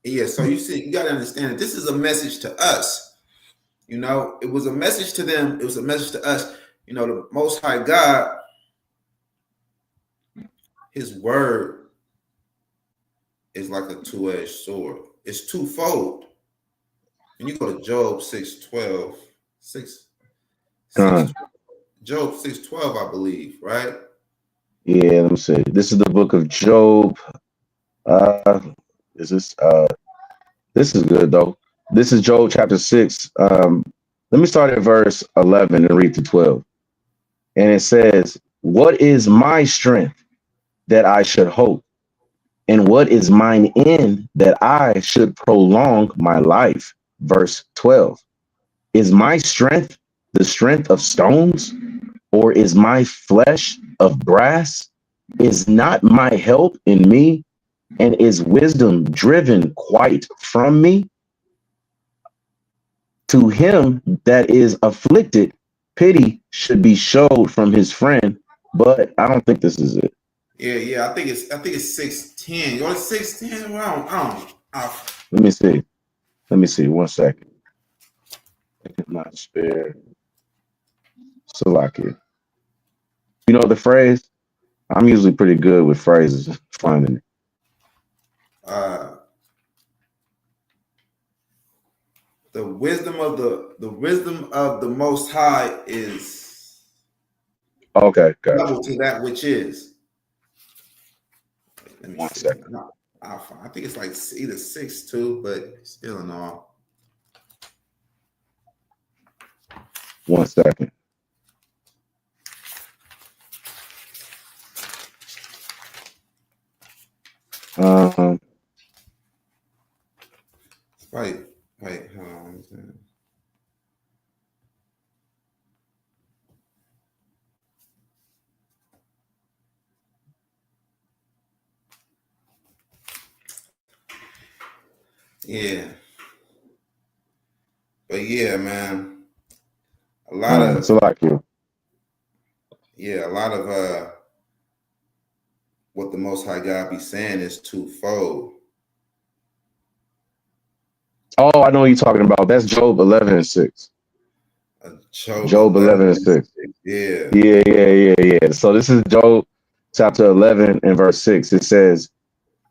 Yeah, so you see, you got to understand that this is a message to us. It was a message to them. It was a message to us. The Most High God, His word is like a two-edged sword. It's twofold. When you go to Job 6:12, 6, Uh, 6, Job 6:12, I believe, right? yeah, let me see. This is the book of Job. Uh, is this is good though. This is Job chapter 6. Let me start at verse 11 and read to 12. And it says, what is my strength that I should hope? And what is mine end that I should prolong my life? Verse 12. Is my strength the strength of stones, or is my flesh of brass? Is not my help in me, and is wisdom driven quite from me? To him that is afflicted, pity should be showed from his friend, but I don't think this is it. Yeah. I think it's 6:10. You want 6:10? Well, I don't. Let me see. Let me see. 1 second. I cannot spare Salakia. You know the phrase? I'm usually pretty good with phrases, finding it. Uh, the wisdom of the Most High is Okay, gotcha. double to that which is. Let me One see. second. No, I think it's like either 6:2, but still in all. 1 second. Um, Wait, hold on. Yeah, but yeah, man, a lot of Salakia. yeah, a lot of what the Most High God be saying is twofold. Oh, I know what you're talking about. That's Job 11 and 6. Job Job 11 and 11, 6. yeah, Yeah. So this is Job chapter 11 and verse 6. It says,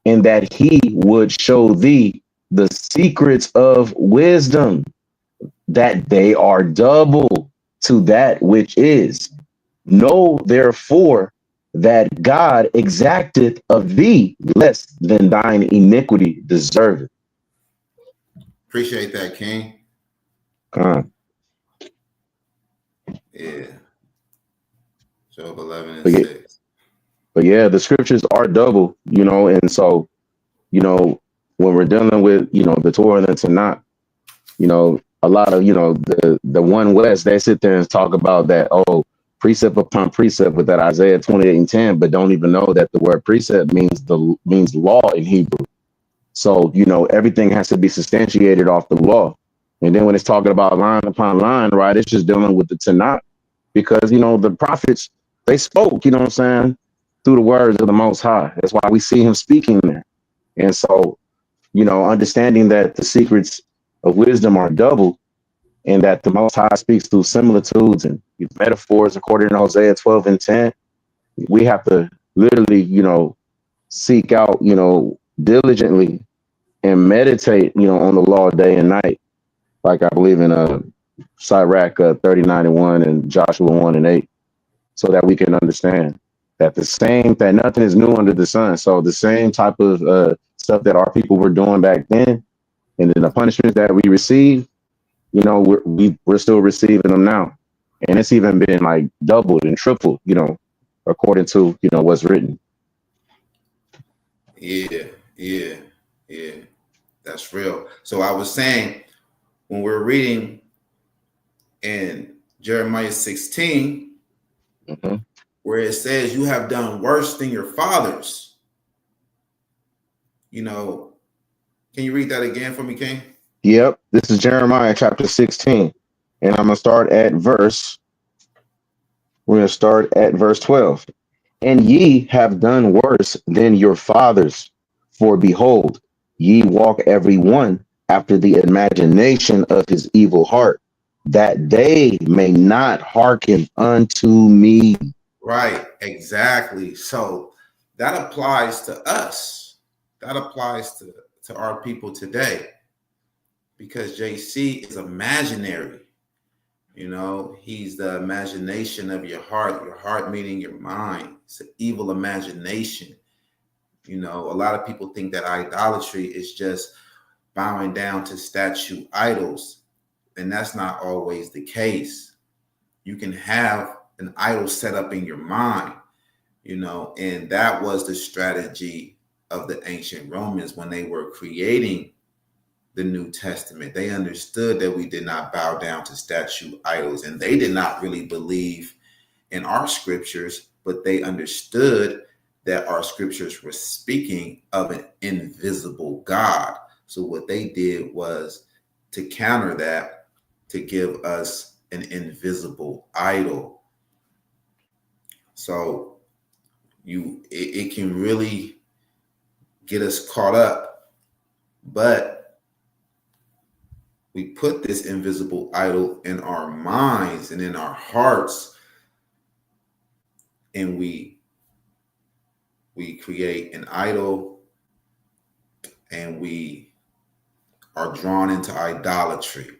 and that he would show thee the secrets of wisdom, that they are double to that which is, Know therefore that God exacteth of thee less than thine iniquity deserveth. Appreciate that, King. Uh, Yeah. Job 11 and but, yeah, 6. but yeah, the scriptures are double, and so, when we're dealing with, the Torah and the Tanakh, a lot of, the one West, they sit there and talk about that, oh, precept upon precept with that Isaiah 28:10, but don't even know that the word precept means law in Hebrew. So, everything has to be substantiated off the law. And then when it's talking about line upon line, right, it's just dealing with the Tanakh because, the prophets, they spoke, what I'm saying, through the words of the Most High. That's why we see him speaking there. And so, understanding that the secrets of wisdom are double and that the Most High speaks through similitudes and metaphors according to Hosea 12:10, we have to literally, seek out, diligently and meditate, on the law day and night, like I believe in Sirach 39:1 and Joshua 1:8, so that we can understand that that nothing is new under the sun. So the same type of stuff that our people were doing back then, and then the punishments that we receive, we're still receiving them now, and it's even been like doubled and tripled, according to what's written. Yeah, yeah, yeah. That's real. So I was saying, when we're reading in Jeremiah 16, Mm-hmm. where it says, you have done worse than your fathers. Can you read that again for me, King? Yep, this is Jeremiah chapter 16, and I'm gonna start at verse. We're gonna start at verse 12. And ye have done worse than your fathers, for behold, ye walk every one after the imagination of his evil heart, that they may not hearken unto me. Right, exactly. So that applies to us. That applies to our people today, because JC is imaginary. He's the imagination of your heart meaning your mind. It's an evil imagination. A lot of people think that idolatry is just bowing down to statue idols, and that's not always the case. You can have an idol set up in your mind, and that was the strategy of the ancient Romans when they were creating the New Testament. They understood that we did not bow down to statue idols, and they did not really believe in our scriptures, but they understood that our scriptures were speaking of an invisible God. So what they did was to counter that, to give us an invisible idol. So it can really get us caught up, but we put this invisible idol in our minds and in our hearts, and we create an idol, and we are drawn into idolatry,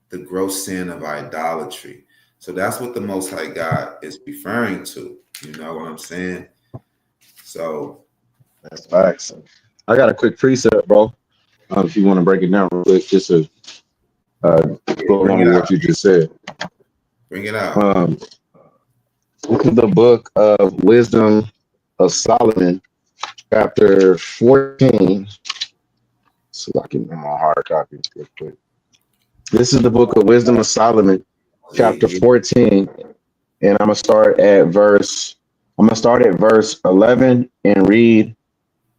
the gross sin of idolatry. So that's what the Most High God is referring to. You know what I'm saying? So That's facts. I got a quick precept, bro. If you want to break it down real quick, just to go bring along it with out. what you just said. Bring it out. Look at the book of Wisdom of Solomon, chapter 14. So I can in my hard copy real quick. This is the book of Wisdom of Solomon, chapter 14, and I'm gonna start at verse 11 and read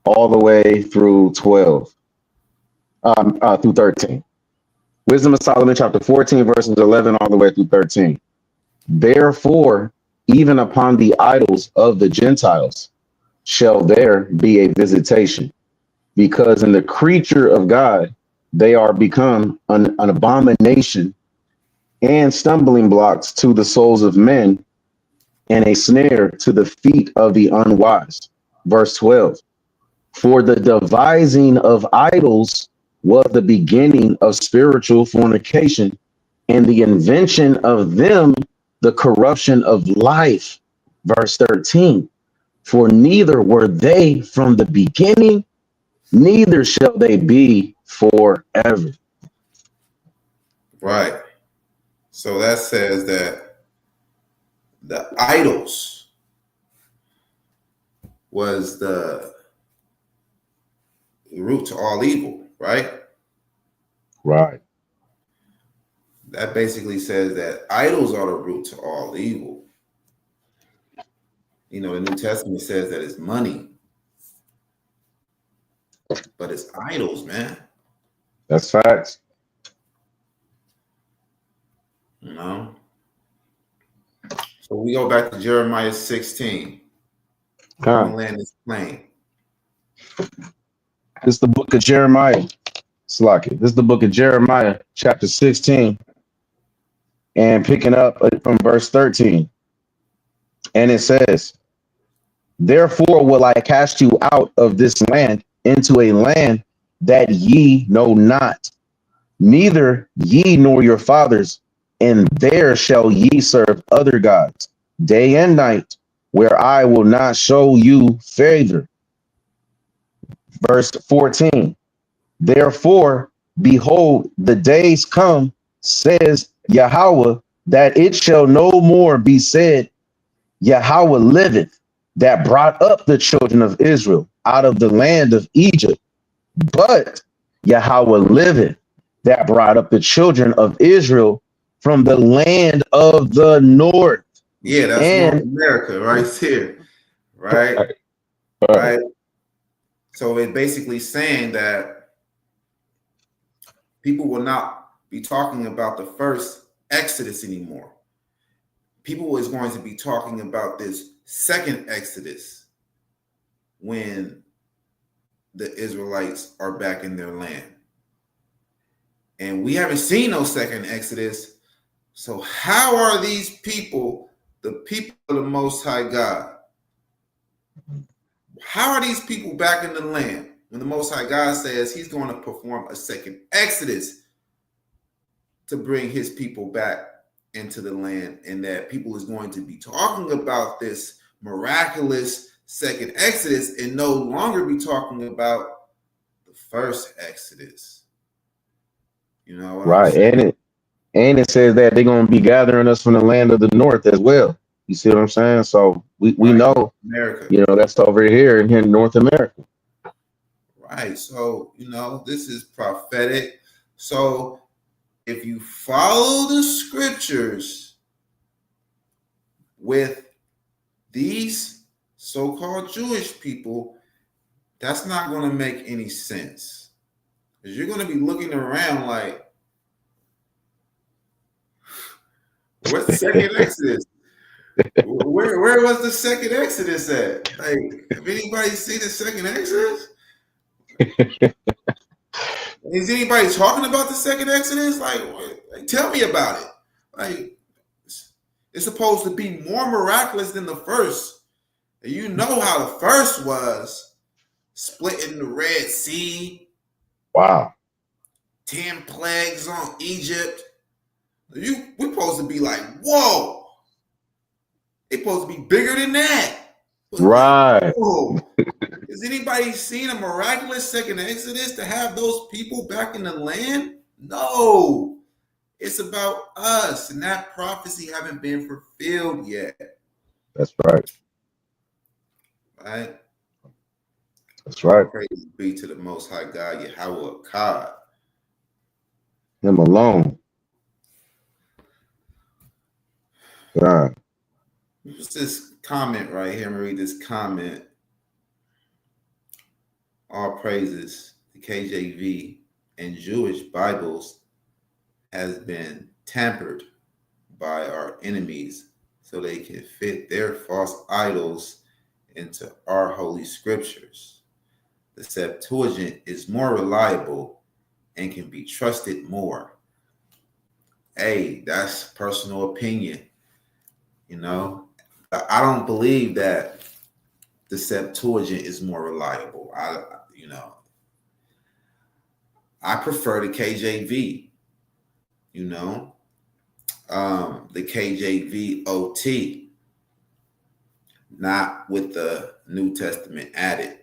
all the way through 12, through 13. Wisdom of Solomon, chapter 14, verses 11 all the way through 13. Therefore, even upon the idols of the Gentiles shall there be a visitation, because in the creature of God they are become an abomination and stumbling blocks to the souls of men, and a snare to the feet of the unwise. Verse 12. For the devising of idols was the beginning of spiritual fornication, and the invention of them the corruption of life. Verse 13. For neither were they from the beginning, neither shall they be forever. Right. So that says that the idols was the root to all evil, right? Right. That basically says that idols are the root to all evil. You know, the New Testament says that it's money, but it's idols, man. That's facts. You know? So we go back to Jeremiah 16. I'm going to land this plane. This is the book of Jeremiah. Slack it. This is the book of Jeremiah, chapter 16, and picking up from verse 13. And it says, therefore will I cast you out of this land into a land that ye know not, neither ye nor your fathers, and there shall ye serve other gods day and night, where I will not show you favor. Verse 14. Therefore, behold, the days come, says Yahweh, that it shall no more be said, Yahweh liveth, that brought up the children of Israel out of the land of Egypt. But Yahweh liveth, that brought up the children of Israel from the land of the north. Yeah, that's North America right here. Right? Right. So it's basically saying that people will not be talking about the first Exodus anymore. People is going to be talking about this second Exodus when the Israelites are back in their land. And we haven't seen no second Exodus. So how are these people the people of the Most High God? How are these people back in the land when the Most High God says he's going to perform a second Exodus to bring his people back into the land, and that people is going to be talking about this miraculous second Exodus and no longer be talking about the first Exodus? You know what right. And it says that they're going to be gathering us from the land of the north as well. You see what I'm saying? So we know, America. You know, that's over here in North America. Right. So, you know, this is prophetic. So if you follow the scriptures with these so-called Jewish people, that's not going to make any sense. Because you're going to be looking around like, where's the second Exodus? Where was the second Exodus at? Like, have anybody seen the second Exodus? Is anybody talking about the second Exodus? Like, tell me about it. Like, it's supposed to be more miraculous than the first. And you know how the first was, splitting the Red Sea. Wow. 10 plagues on Egypt. We're supposed to be like, whoa. It's supposed to be bigger than that. But right. Like, whoa. Has anybody seen a miraculous second Exodus to have those people back in the land? No. It's about us, and that prophecy haven't been fulfilled yet. That's right. Right? That's right. Praise be to the Most High God, Yahweh God. Him alone. God. What's this comment right here? I'm going to read this comment. All praises, the KJV and Jewish Bibles has been tampered by our enemies so they can fit their false idols into our holy scriptures. The Septuagint is more reliable and can be trusted more. Hey, that's personal opinion. You know, I don't believe that the Septuagint is more reliable. I prefer the KJV. You know, the KJVOT, not with the New Testament added.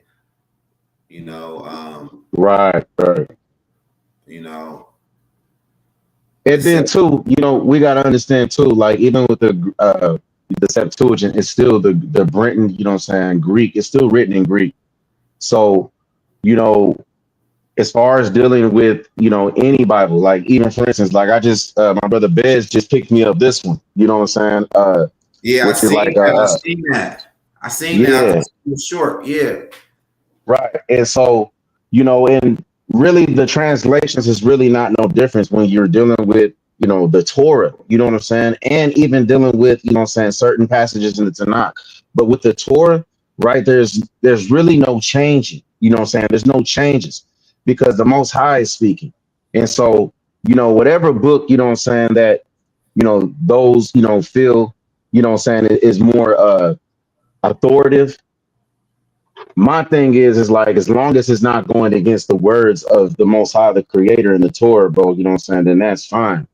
You know, Right. you know, it And then says, too, we gotta understand too, like even with the Septuagint, it's still the Brenton, you know what I'm saying, Greek, it's still written in Greek. So, you know, as far as dealing with, any Bible, like even for instance, like I just my brother Bez just picked me up this one, you know what I'm saying? yeah, Which is like I seen that. I seen that. I thought yeah, it was short. Yeah, right. And so, and really the translations is really not no difference when you're dealing with, the Torah, you know what I'm saying? And even dealing with, what I'm saying, certain passages in the Tanakh. But with the Torah, right, there's really no changing, you know what I'm saying? There's no changes because the Most High is speaking. And so, whatever book, you know what I'm saying, that, those, feel, what I'm saying, is more authoritative. My thing is like as long as it's not going against the words of the Most High, the Creator, in the Torah, bro, you know what I'm saying, then that's fine.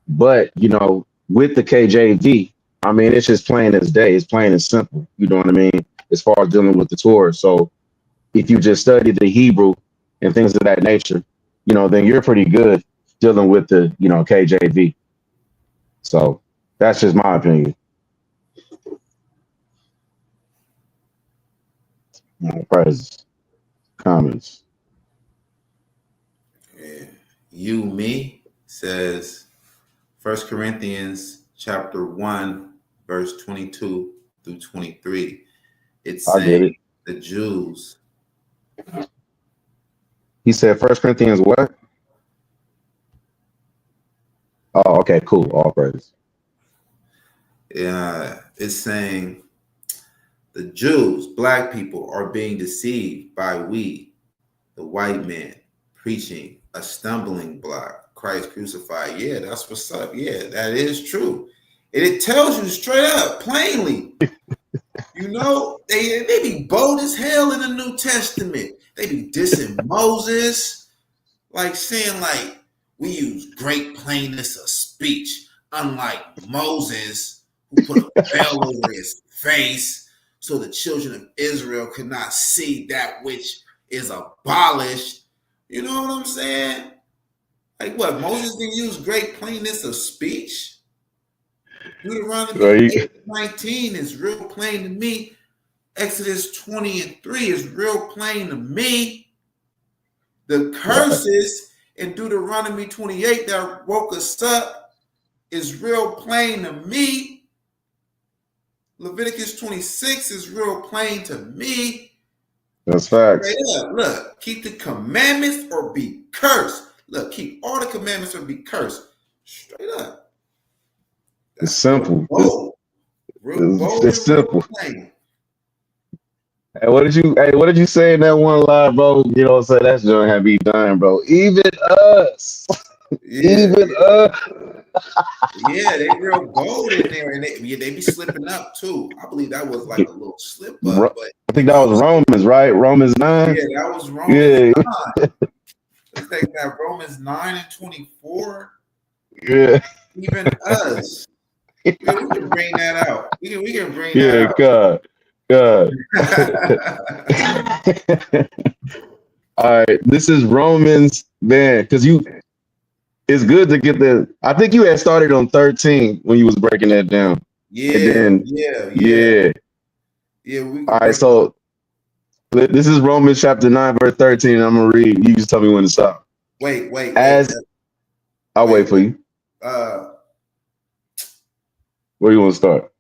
But with the KJV, I mean, it's just plain as day. It's plain and simple. You know what I mean? As far as dealing with the Torah. So if you just study the Hebrew and things of that nature, then you're pretty good dealing with the KJV. So that's just my opinion. Prizes, comments. yeah. You me says First Corinthians chapter 1, verse 22 through 23. It's I get saying it. the Jews. He said First Corinthians what? Oh, okay, cool. All praise. It's saying the Jews, black people, are being deceived by we, the white man, preaching a stumbling block, Christ crucified. Yeah, that's what's up. Yeah, that is true. And it tells you straight up, plainly. They be bold as hell in the New Testament. They be dissing Moses, like saying like we use great plainness of speech, unlike Moses, who put a veil over his face so the children of Israel could not see that which is abolished. You know what I'm saying? Like what? Moses didn't use great plainness of speech? Deuteronomy Right. 8:19 is real plain to me. Exodus 20:3 is real plain to me. The Right. curses in Deuteronomy 28 that woke us up is real plain to me. Leviticus 26 is real plain to me. That's Straight facts. up, look, keep the commandments or be cursed. Look, keep all the commandments or be cursed. Straight up. It's That's real simple. bold. Real bold It's and real simple. plain. Hey, what did you say in that one line, bro? You know what I'm saying? That's gonna have me done, bro. Even us. Yeah, Even us. yeah, they real bold in there, and they be slipping up too. I believe that was like a little slip up, but I think that was Romans, right? Romans 9. yeah, that was Romans Yeah, 9. Let's take that Romans 9:24. yeah, Even us, yeah, we can bring that out. We can bring that yeah, out. God. All right, this is Romans, man, because it's good to get I think you had started on 13 when you was breaking that down. And Yeah, then, yeah. yeah. We All can right, break it. so this is Romans chapter 9, verse 13. I'm gonna read. You just tell me when to stop. Wait, As I'll wait for wait. you. Uh, Where you want to start?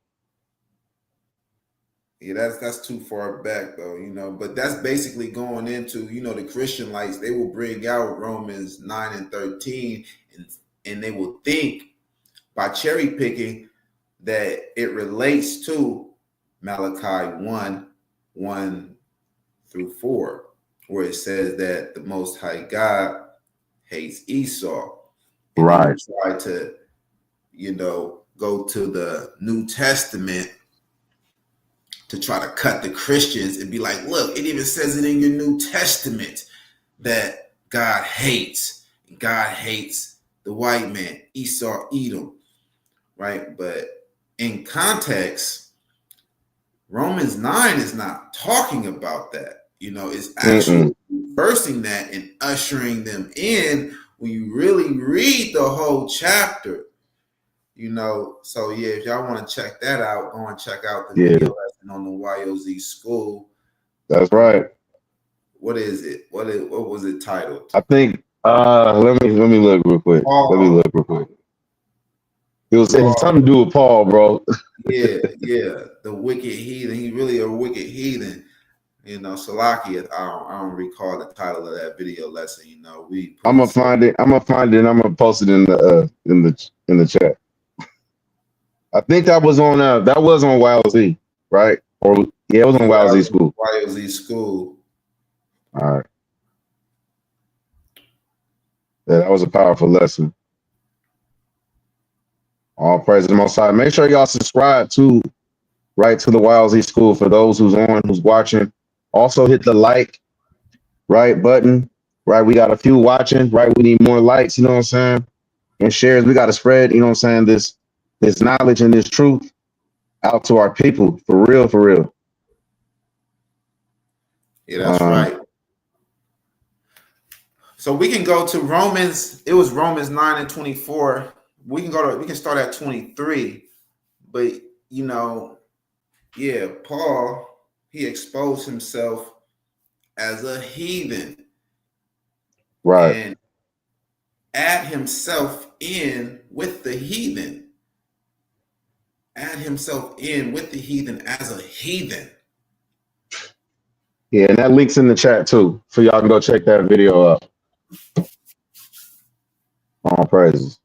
Yeah, that's too far back though, But that's basically going into, the Christian lights. They will bring out Romans 9:13, and they will think by cherry picking that it relates to Malachi 1:1 through 4, where it says that the Most High God hates Esau, and they will Right. try to, go to the New Testament to try to cut the Christians and be like, look, it even says it in your New Testament that God hates the white man, Esau, Edom. right? But in context, Romans 9 is not talking about that. It's actually reversing that and ushering them in when you really read the whole chapter. So yeah, if y'all want to check that out, go and check out the video lesson on the YOZ School. That's right. What is it? What was it titled? I think let me look real quick. Let me look real quick. It was something to do with Paul, bro. yeah, the wicked heathen. He really a wicked heathen. Salaki, I don't recall the title of that video lesson. I'm gonna find it. And I'm gonna post it in the chat. I think that was on YLZ, right? Or yeah, it was on YLZ School. YLZ School. All right. Yeah, that was a powerful lesson. All praise to the Most High. Make sure y'all subscribe to the YLZ School for those who's watching. Also hit the like, button, We got a few watching, We need more likes, you know what I'm saying? And shares. We got to spread, you know what I'm saying, this knowledge and this truth out to our people, for real. Yeah, that's right. So we can go to Romans. It was Romans 9 and 24. We can start at 23. But Paul, he exposed himself as a heathen. Right. And add himself in with the heathen. Add himself in with the heathen as a heathen. Yeah, and that link's in the chat too, so y'all can go check that video out. All praises.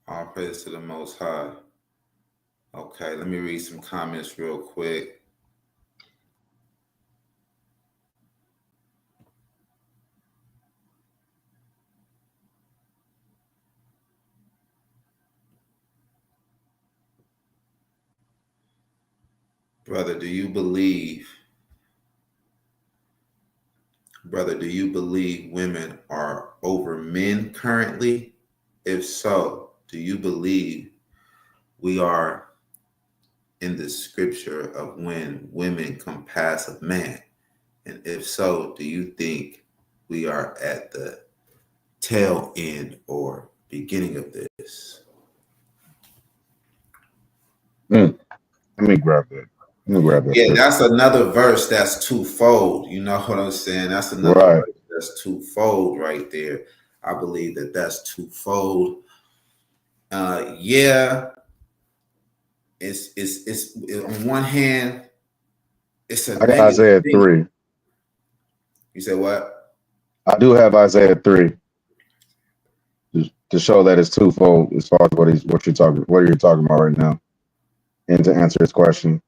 All praise to the Most High. Okay, let me read some comments real quick. Brother, do you believe women are over men currently? If so, do you believe we are in the scripture of when women compass of man? And if so, do you think we are at the tail end or beginning of this? Let me grab that. Yeah, that's another verse that's twofold. You know what I'm saying? That's another verse that's twofold right there. I believe that's twofold. Yeah, it's on one hand, it's a I got Isaiah 3. You said what? I do have Isaiah 3 to show that it's twofold as far as what you're talking about right now, and to answer his question,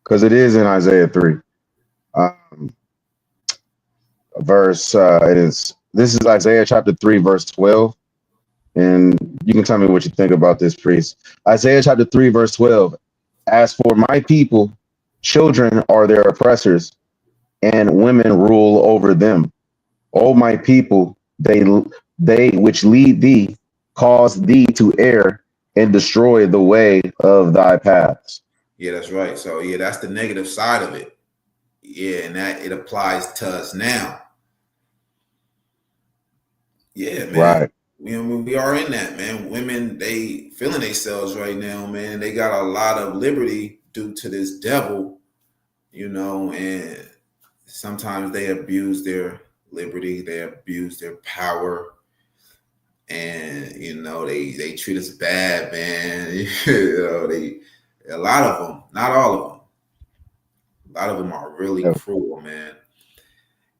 because it is in Isaiah 3. This is Isaiah chapter 3, verse 12. And you can tell me what you think about this, priest. Isaiah chapter 3, verse 12. As for my people, children are their oppressors, and women rule over them. O my people, they which lead thee, cause thee to err, and destroy the way of thy paths. Yeah, that's right. So yeah, that's the negative side of it. Yeah, and that it applies to us now. Yeah, man. Right. We are in that, man. Women, they feeling themselves right now, man. They got a lot of liberty due to this devil, and sometimes they abuse their liberty, they abuse their power, and they treat us bad, man. A lot of them, not all of them. A lot of them are really cruel, man.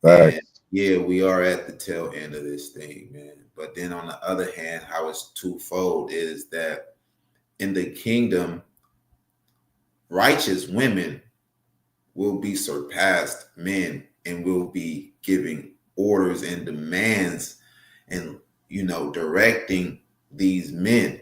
Right. And yeah, we are at the tail end of this thing, man. But then on the other hand, how it's twofold is that in the kingdom, righteous women will be surpassed men and will be giving orders and demands and, directing these men,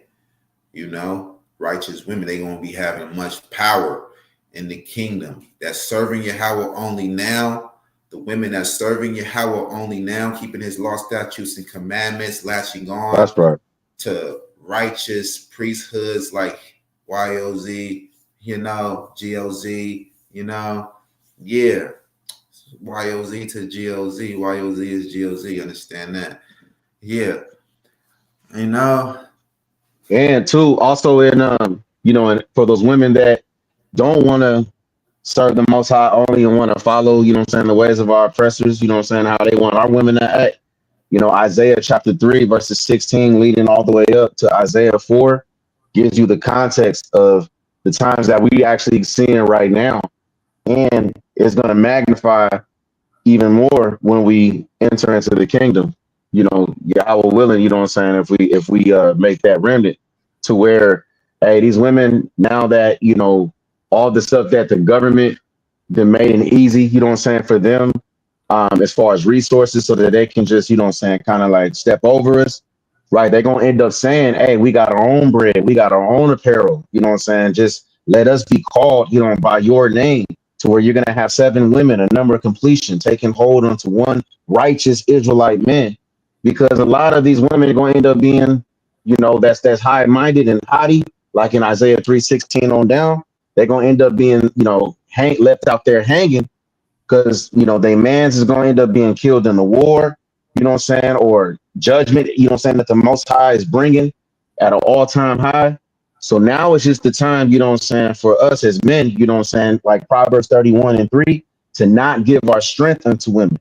righteous women, they're going to be having much power in the kingdom. That's serving Yahweh only now. The women that's serving Yahweh only now, keeping his law, statutes, and commandments, latching on That's right. to righteous priesthoods like YOZ, GOZ, yeah. YOZ to GOZ. YOZ is GOZ. Understand that? Yeah. And too, also and for those women that don't want to serve the Most High only and want to follow, the ways of our oppressors, how they want our women to act. Isaiah chapter 3, verses 16, leading all the way up to Isaiah 4, gives you the context of the times that we actually seeing right now. And it's going to magnify even more when we enter into the kingdom. Yahweh willing, if we make that remnant to where, hey, these women, now that, all the stuff that the government been made it easy, for them, as far as resources, so that they can just, kind of like step over us, right? They're going to end up saying, hey, we got our own bread, we got our own apparel, just let us be called, by your name, to where you're going to have 7 women, a number of completion, taking hold onto one righteous Israelite man, because a lot of these women are going to end up being, that's high-minded and haughty, like in Isaiah 3:16 on down. They're going to end up being, left out there hanging, because they man's is going to end up being killed in the war, or judgment, that the Most High is bringing at an all-time high. So now it's just the time, for us as men, like Proverbs 31:3, to not give our strength unto women.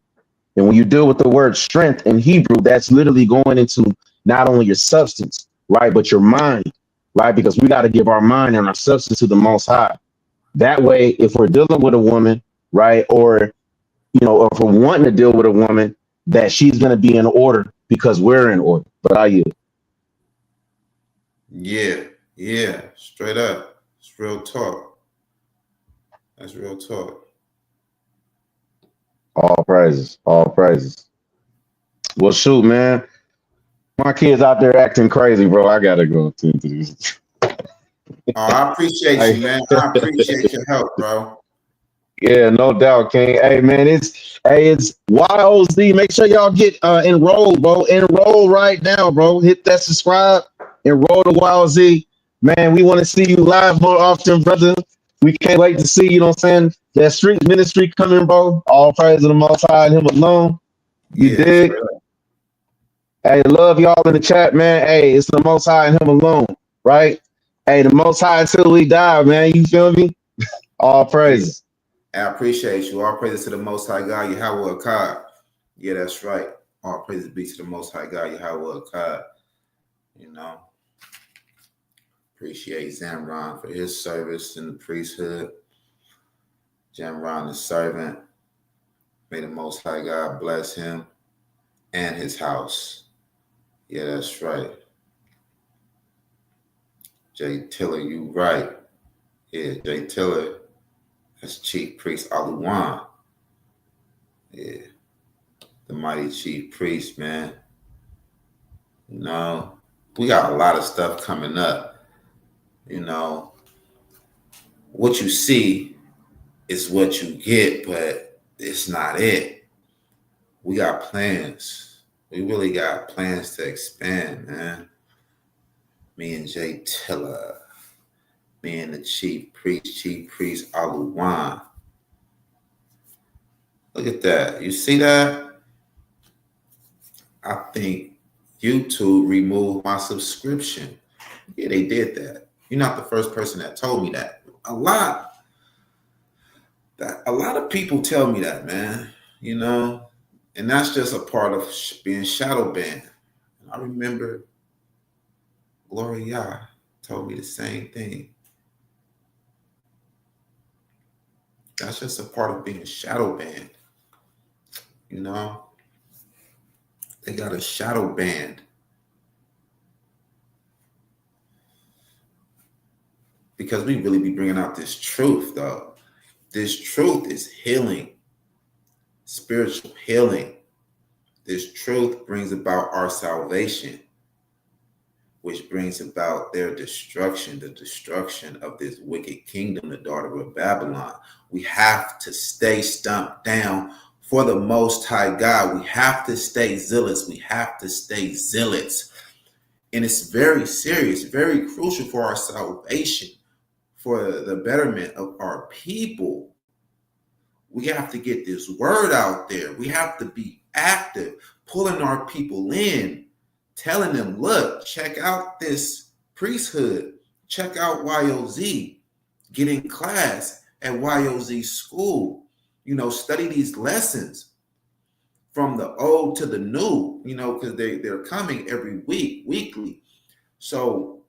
And when you deal with the word strength in Hebrew, that's literally going into not only your substance, right, but your mind, right? Because we got to give our mind and our substance to the Most High. That way, if we're dealing with a woman, right, or if we're wanting to deal with a woman, that she's going to be in order because we're in order. But I yield. Yeah, straight up. It's real talk. That's real talk. All praises. Well, shoot, man. My kids out there acting crazy, bro. I gotta go to this. I appreciate you, man. I appreciate your help, bro. Yeah, no doubt, King. Hey, man, it's YOZ. Make sure y'all get enrolled, bro. Enroll right now, bro. Hit that subscribe. Enroll to YOZ. Man, we want to see you live more often, brother. We can't wait to see, that street ministry coming, bro. All praise to the Most High and Him alone. You dig? Hey, love y'all in the chat, man. Hey, it's the Most High and Him alone, right? Hey, the Most High until we die, man. You feel me? All praises. I appreciate you. All praises to the Most High God, Yahweh Akkad. Yeah, that's right. All praises be to the Most High God, Yahweh Akkad. Appreciate Zamron for his service in the priesthood. Zamron, the servant. May the Most High God bless him and his house. Yeah, that's right. Jay Tiller, you right. Yeah, Jay Tiller. That's Chief Priest Aluwan. Yeah. The mighty Chief Priest, man. We got a lot of stuff coming up. What you see is what you get, but it's not it. We got plans. We really got plans to expand, man. Me and Jay Tiller. Me and the Chief Priest Aluwan. Look at that. You see that? I think YouTube removed my subscription. Yeah, they did that. You're not the first person that told me that. A lot of people tell me that, man. And that's just a part of being shadow banned. I remember Gloria told me the same thing. That's just a part of being shadow banned. They got a shadow banned. Because we really be bringing out this truth, though. This truth is healing, spiritual healing. This truth brings about our salvation, which brings about their destruction, the destruction of this wicked kingdom, the daughter of Babylon. We have to stay stumped down for the Most High God. We have to stay zealots. We have to stay zealots. And it's very serious, very crucial for our salvation, for the betterment of our people. We have to get this word out there. We have to be active, pulling our people in, telling them, look, check out this priesthood, check out YOZ, get in class at YOZ school, study these lessons from the old to the new, because they're coming every week, weekly. So,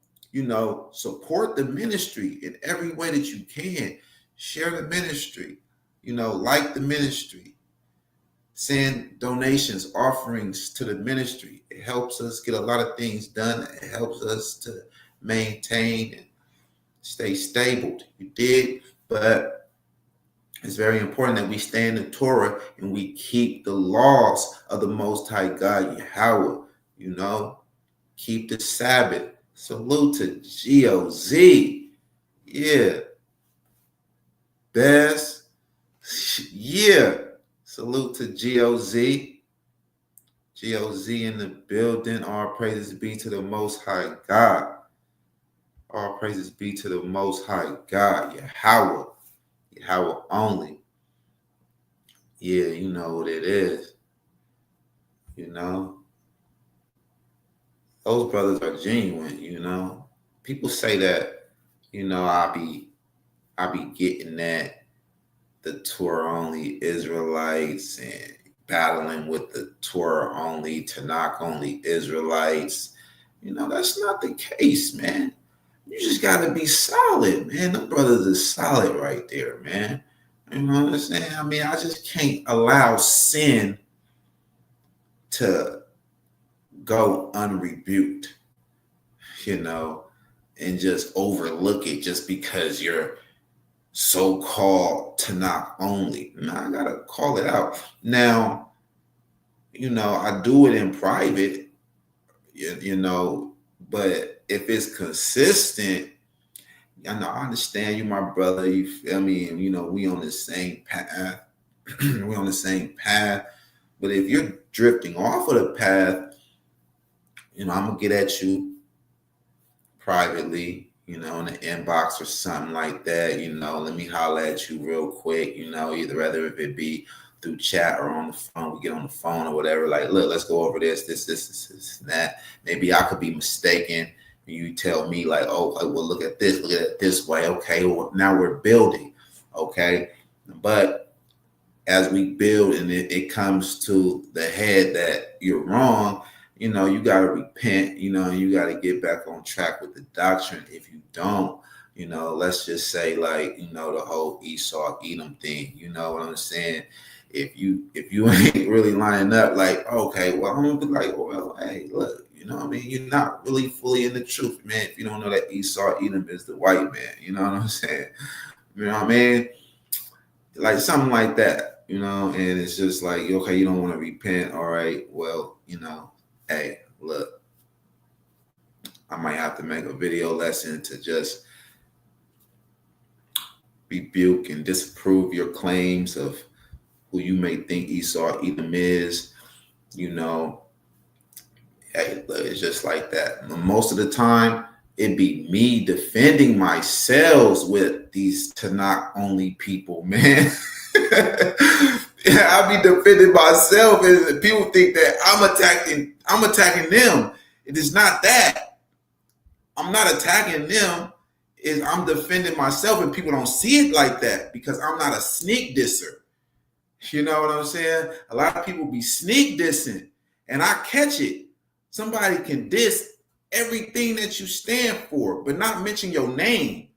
support the ministry in every way that you can. Share the ministry, like the ministry. Send donations, offerings to the ministry. It helps us get a lot of things done. It helps us to maintain and stay stable. You dig? But it's very important that we stay in the Torah and we keep the laws of the Most High God, Yahweh, keep the Sabbath. Salute to GOZ. Yeah. Best. Yeah. Salute to GOZ. GOZ in the building. All praises be to the Most High God. All praises be to the Most High God. Yahweh. Yahweh only. Yeah, you know what it is. Those brothers are genuine, People say that, I be getting that the Torah only Israelites and battling with the Torah only, Tanakh only Israelites. That's not the case, man. You just gotta be solid, man. The brothers are solid right there, man. You know what I'm saying? I mean, I just can't allow sin to go unrebuked, and just overlook it just because you're so-called Tanakh only. No, I gotta call it out. Now, I do it in private, but if it's consistent, I understand you, my brother. You feel me? And we on the same path. We on the same path. But if you're drifting off of the path, I'm gonna get at you privately, in the inbox or something like that. Let me holler at you real quick. Either whether if it be through chat or on the phone, we get on the phone or whatever. Like, look, let's go over this, and that. Maybe I could be mistaken. You tell me like, oh, well, look at it this way. Okay, well, now we're building. Okay, but as we build and it comes to the head that you're wrong, you got to repent, you got to get back on track with the doctrine. If you don't, let's just say like, the whole Esau Edom thing, you know what I'm saying? If you ain't really lining up, like, okay, well, I'm gonna be like, well, hey, look, what I mean? You're not really fully in the truth, man. If you don't know that Esau Edom is the white man, you know what I'm saying? You know what I mean? Like something like that, and it's just like, okay, you don't want to repent. All right, well, hey, look, I might have to make a video lesson to just rebuke and disapprove your claims of who you may think Esau Edom is. Hey, look, it's just like that. Most of the time, it be me defending myself with these Tanakh only people, man. Yeah, I be defending myself, and people think that I'm attacking them. It is not that. I'm not attacking them. I'm defending myself, and people don't see it like that because I'm not a sneak disser. You know what I'm saying? A lot of people be sneak dissing, and I catch it. Somebody can diss everything that you stand for, but not mention your name.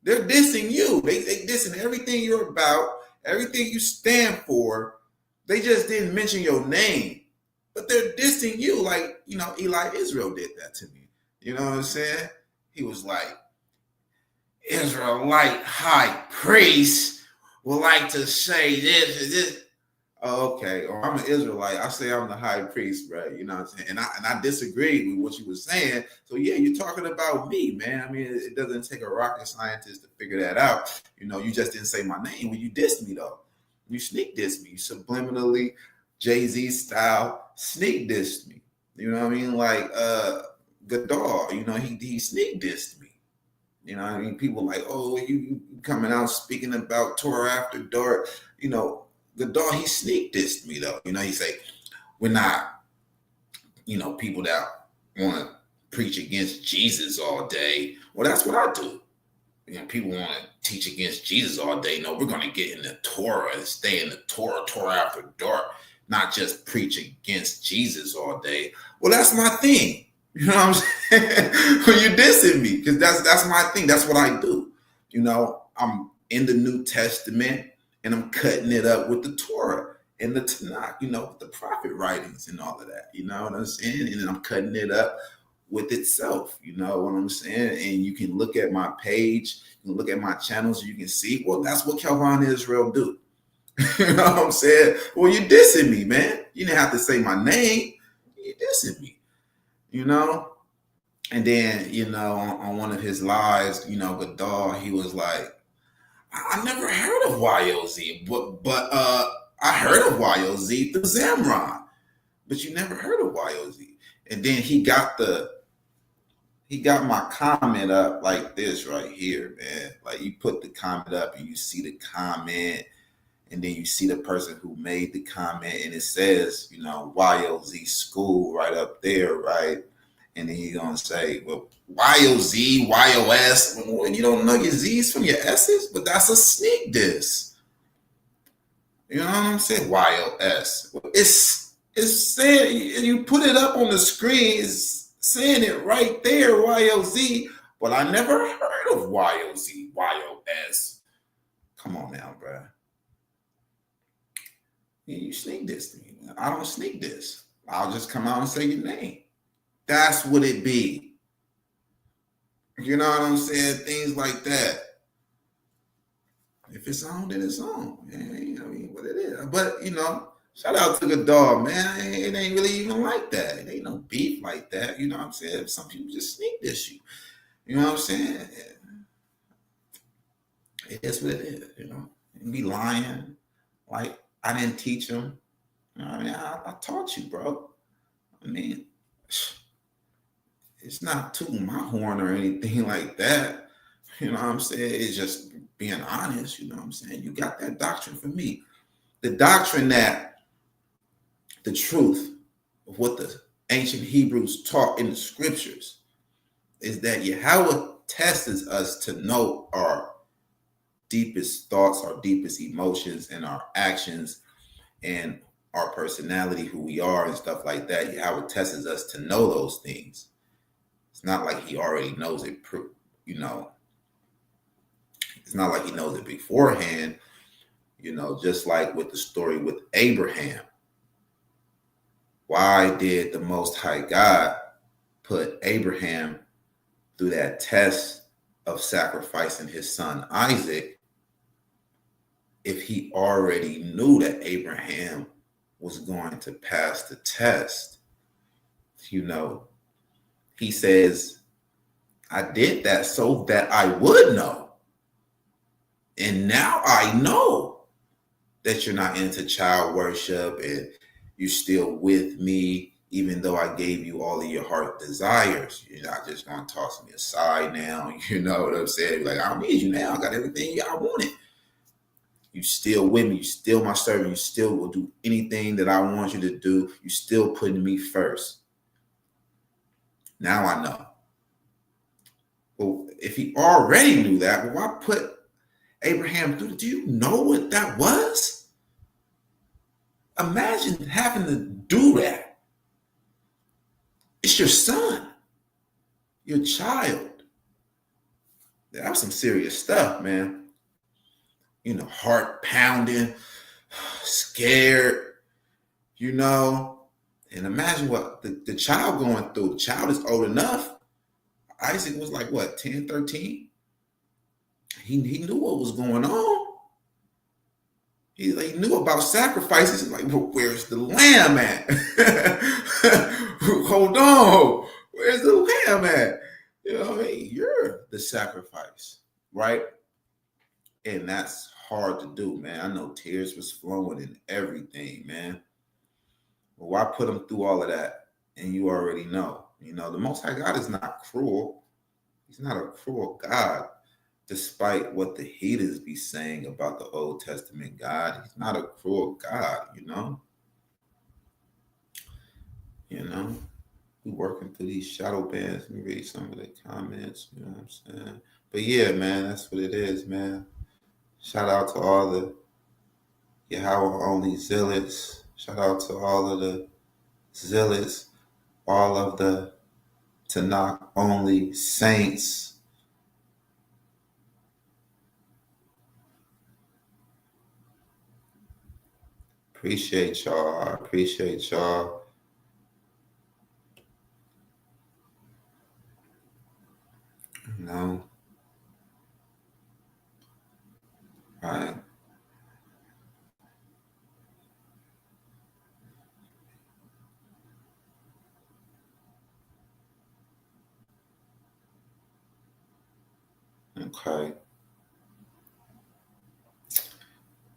They're dissing you. They dissing everything you're about, everything you stand for. They just didn't mention your name, but they're dissing you. Like, Eli Israel did that to me. You know what I'm saying? He was like, Israelite high priest would like to say this and this. Oh, okay. Or I'm an Israelite. I say I'm the high priest, right? You know what I'm saying? And I disagreed with what you were saying. So yeah, you're talking about me, man. I mean, it doesn't take a rocket scientist to figure that out. You just didn't say my name when you dissed me though. You sneak dissed me. You subliminally, Jay-Z style, sneak dissed me. You know what I mean? Like Gadar, he sneak dissed me. You know what I mean? People like, oh, you coming out speaking about Torah after dark. Gadar, he sneak dissed me though. He say, we're not, people that want to preach against Jesus all day. Well, that's what I do. People want to teach against Jesus all day. No, we're going to get in the Torah and stay in the Torah after dark, not just preach against Jesus all day. Well, that's my thing. You know what I'm saying? When you're dissing me, because that's my thing. That's what I do. I'm in the New Testament and I'm cutting it up with the Torah and the Tanakh, with the prophet writings and all of that. You know what I'm saying? And then I'm cutting it up with itself. You know what I'm saying? And you can look at my page, you can look at my channels, you can see, well, that's what Calvin Israel do. You know what I'm saying? Well, you're dissing me, man. You didn't have to say my name. You're dissing me. And then, on one of his lives, Gadar, he was like, I never heard of YOZ, but I heard of YOZ through Zamron, but you never heard of YOZ. And then he got my comment up like this right here, man. Like, you put the comment up and you see the comment, and then you see the person who made the comment, and it says, YOZ school right up there, right? And then you're going to say, well, YOZ, YOS, when you don't know your Z's from your S's, but that's a sneak diss. You know what I'm saying? YOS. It's saying, you put it up on the screen, it's saying it right there, YOZ, but I never heard of YOZ, YOS. Come on now, bro. You sneak diss me. I don't sneak diss. I'll just come out and say your name. That's what it be. You know what I'm saying? Things like that. If it's on, then it's on. Man, what it is. But, shout out to the dog, man. It ain't really even like that. It ain't no beef like that. You know what I'm saying? Some people just sneak diss you. You know what I'm saying? It is what it is, You be lying. Like, I didn't teach them. I taught you, bro. It's not tooting my horn or anything like that. You know what I'm saying? It's just being honest. You know what I'm saying? You got that doctrine for me. The doctrine that the truth of what the ancient Hebrews taught in the scriptures is that Yahweh tests us to know our deepest thoughts, our deepest emotions, and our actions, and our personality, who we are, and stuff like that. Yahweh tests us to know those things. It's not like he already knows it, It's not like he knows it beforehand, just like with the story with Abraham. Why did the Most High God put Abraham through that test of sacrificing his son Isaac if he already knew that Abraham was going to pass the test? He says, I did that so that I would know. And now I know that you're not into child worship and you're still with me, even though I gave you all of your heart desires. You're not just going to toss me aside now. You know what I'm saying? Like, I don't need you now. I got everything I wanted. You still with me. You still my servant. You still will do anything that I want you to do. You still putting me first. Now I know. Well, if he already knew that, well, why put Abraham through? Do you know what that was? Imagine having to do that. It's your son, your child. That was some serious stuff, man. Heart pounding, scared, And imagine what the child going through. The child is old enough. Isaac was like, what, 10, 13? He knew what was going on. He knew about sacrifices. He's like, well, where's the lamb at? Hold on. Where's the lamb at? You're the sacrifice, right? And that's hard to do, man. I know tears was flowing and everything, man. Well, why put them through all of that? And you already know. You know, the Most High God is not cruel. He's not a cruel God, despite what the heathens be saying about the Old Testament God. He's not a cruel God, you know. You know, we working through these shadow bands. Let me read some of the comments. You know what I'm saying? But yeah, man, that's what it is, man. Shout out to all the Yahweh only zealots. Shout out to all of the zealots, all of the Tanakh only saints. Appreciate y'all. I appreciate y'all. You know, right? Okay.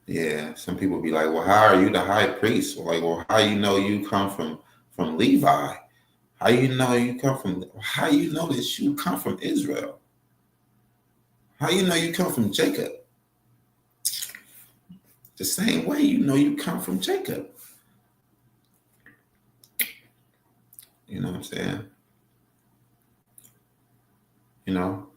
Yeah. Some people be like, "Well, how are you the high priest?" Or like, "Well, how you know you come from Levi? How you know you come from? How you know that you come from Israel? How you know you come from Jacob? The same way you know you come from Jacob." You know what I'm saying? You know,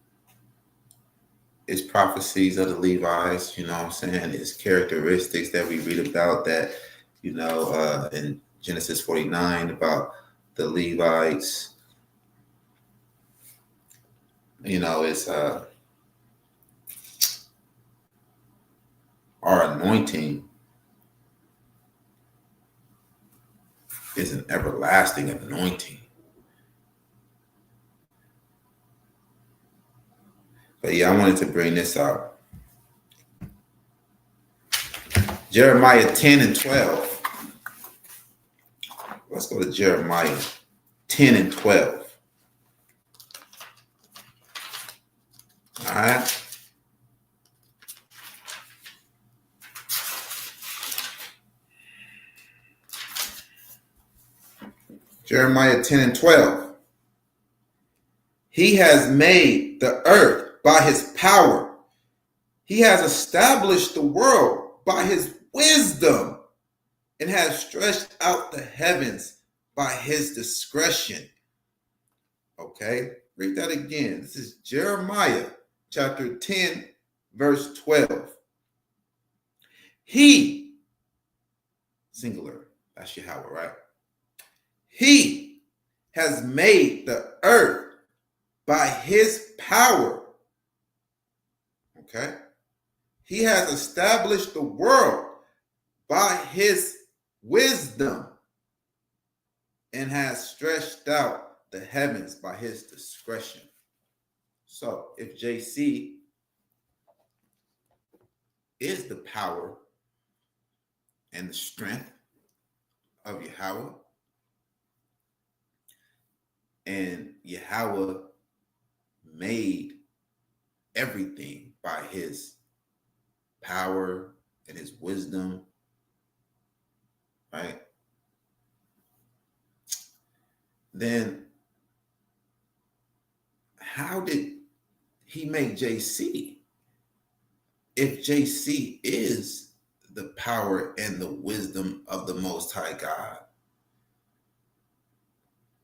it's prophecies of the Levites. You know what I'm saying? It's characteristics that we read about that, you know, in Genesis 49 about the Levites. You know, it's our anointing is an everlasting anointing. But yeah, I wanted to bring this out. Jeremiah 10 and 12. Let's go to Jeremiah 10 and 12. All right. Jeremiah 10 and 12. He has made the earth by his power. He has established the world by his wisdom and has stretched out the heavens by his discretion. Okay, read that again. This is Jeremiah chapter 10, verse 12. He, singular, that's Yahweh, right? He has made the earth by his power. Okay, he has established the world by his wisdom and has stretched out the heavens by his discretion. So if JC is the power and the strength of Yahweh, and Yahweh made everything by his power and his wisdom, right? Then how did he make JC if JC is the power and the wisdom of the Most High God?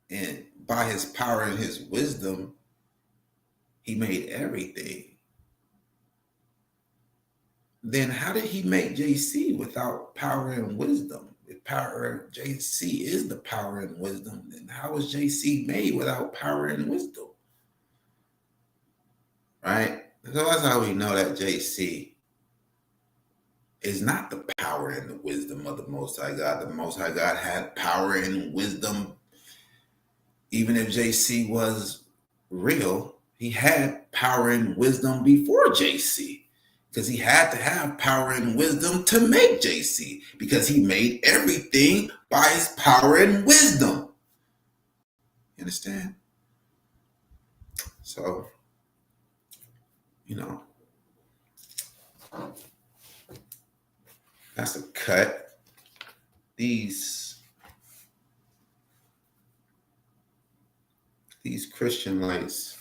And by his power and his wisdom, he made everything. Then how did he make JC without power and wisdom? If power, JC is the power and wisdom, then how was JC made without power and wisdom? Right? So that's how we know that JC is not the power and the wisdom of the Most High God. The Most High God had power and wisdom. Even if JC was real, he had power and wisdom before JC, because he had to have power and wisdom to make JC, because he made everything by his power and wisdom. You understand? So, you know, that's a cut. These these Christian lights,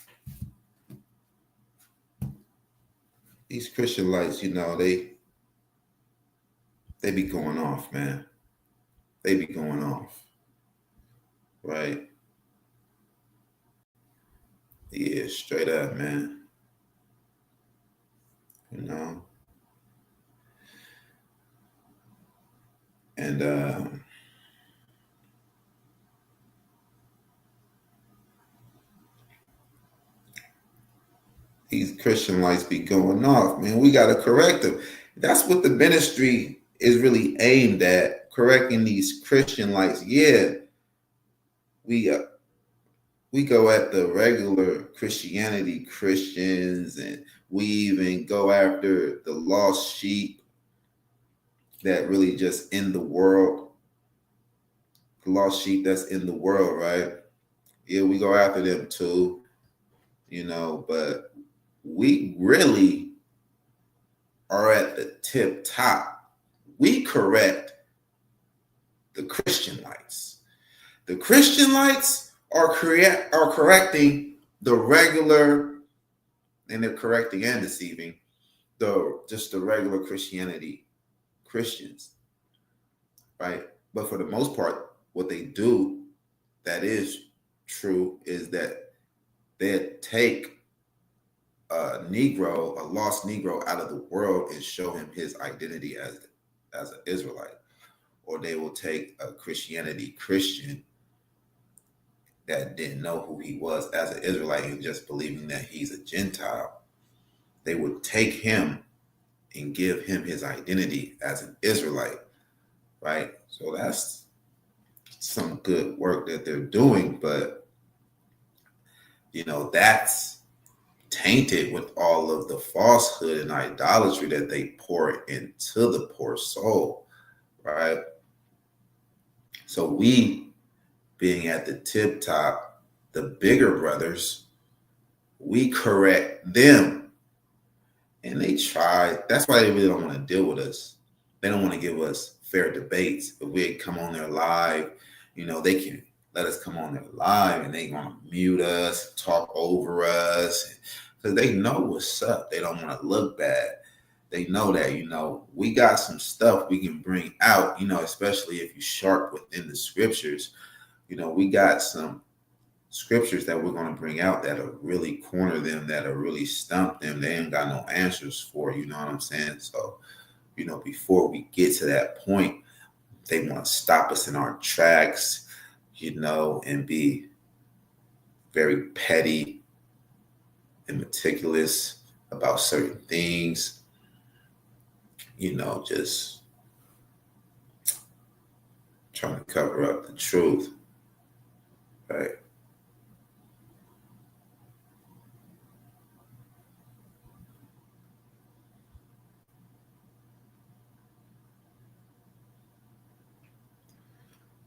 they be going off, man. They be going off, right? Yeah, straight up, man. You know, and these Christian lights be going off, man. We got to correct them. That's what the ministry is really aimed at, correcting these Christian lights. Yeah, we we go at the regular Christianity Christians, and we even go after the lost sheep that really just in the world, the lost sheep that's in the world, right? Yeah, we go after them too, but we really are at the tip top. We correct the Christian lights. The Christian lights are correcting the regular, and they're correcting and deceiving the regular Christianity Christians, right? But for the most part, what they do that is true is that they take a lost Negro out of the world and show him his identity as an Israelite. Or they will take a Christianity Christian that didn't know who he was as an Israelite and just believing that he's a Gentile. They would take him and give him his identity as an Israelite, right? So that's some good work that they're doing, but that's tainted with all of the falsehood and idolatry that they pour into the poor soul, right? So we, being at the tip top, the bigger brothers, we correct them. And they try. That's why they really don't want to deal with us. They don't want to give us fair debates. If we come on there live, they can let us come on there live and they want to mute us, talk over us, because they know what's up. They don't want to look bad. They know that, we got some stuff we can bring out, especially if you're sharp within the scriptures. We got some scriptures that we're going to bring out that'll really corner them, that'll really stump them. They ain't got no answers for, you know what I'm saying? So, before we get to that point, they want to stop us in our tracks, and be very petty and meticulous about certain things, just trying to cover up the truth, right?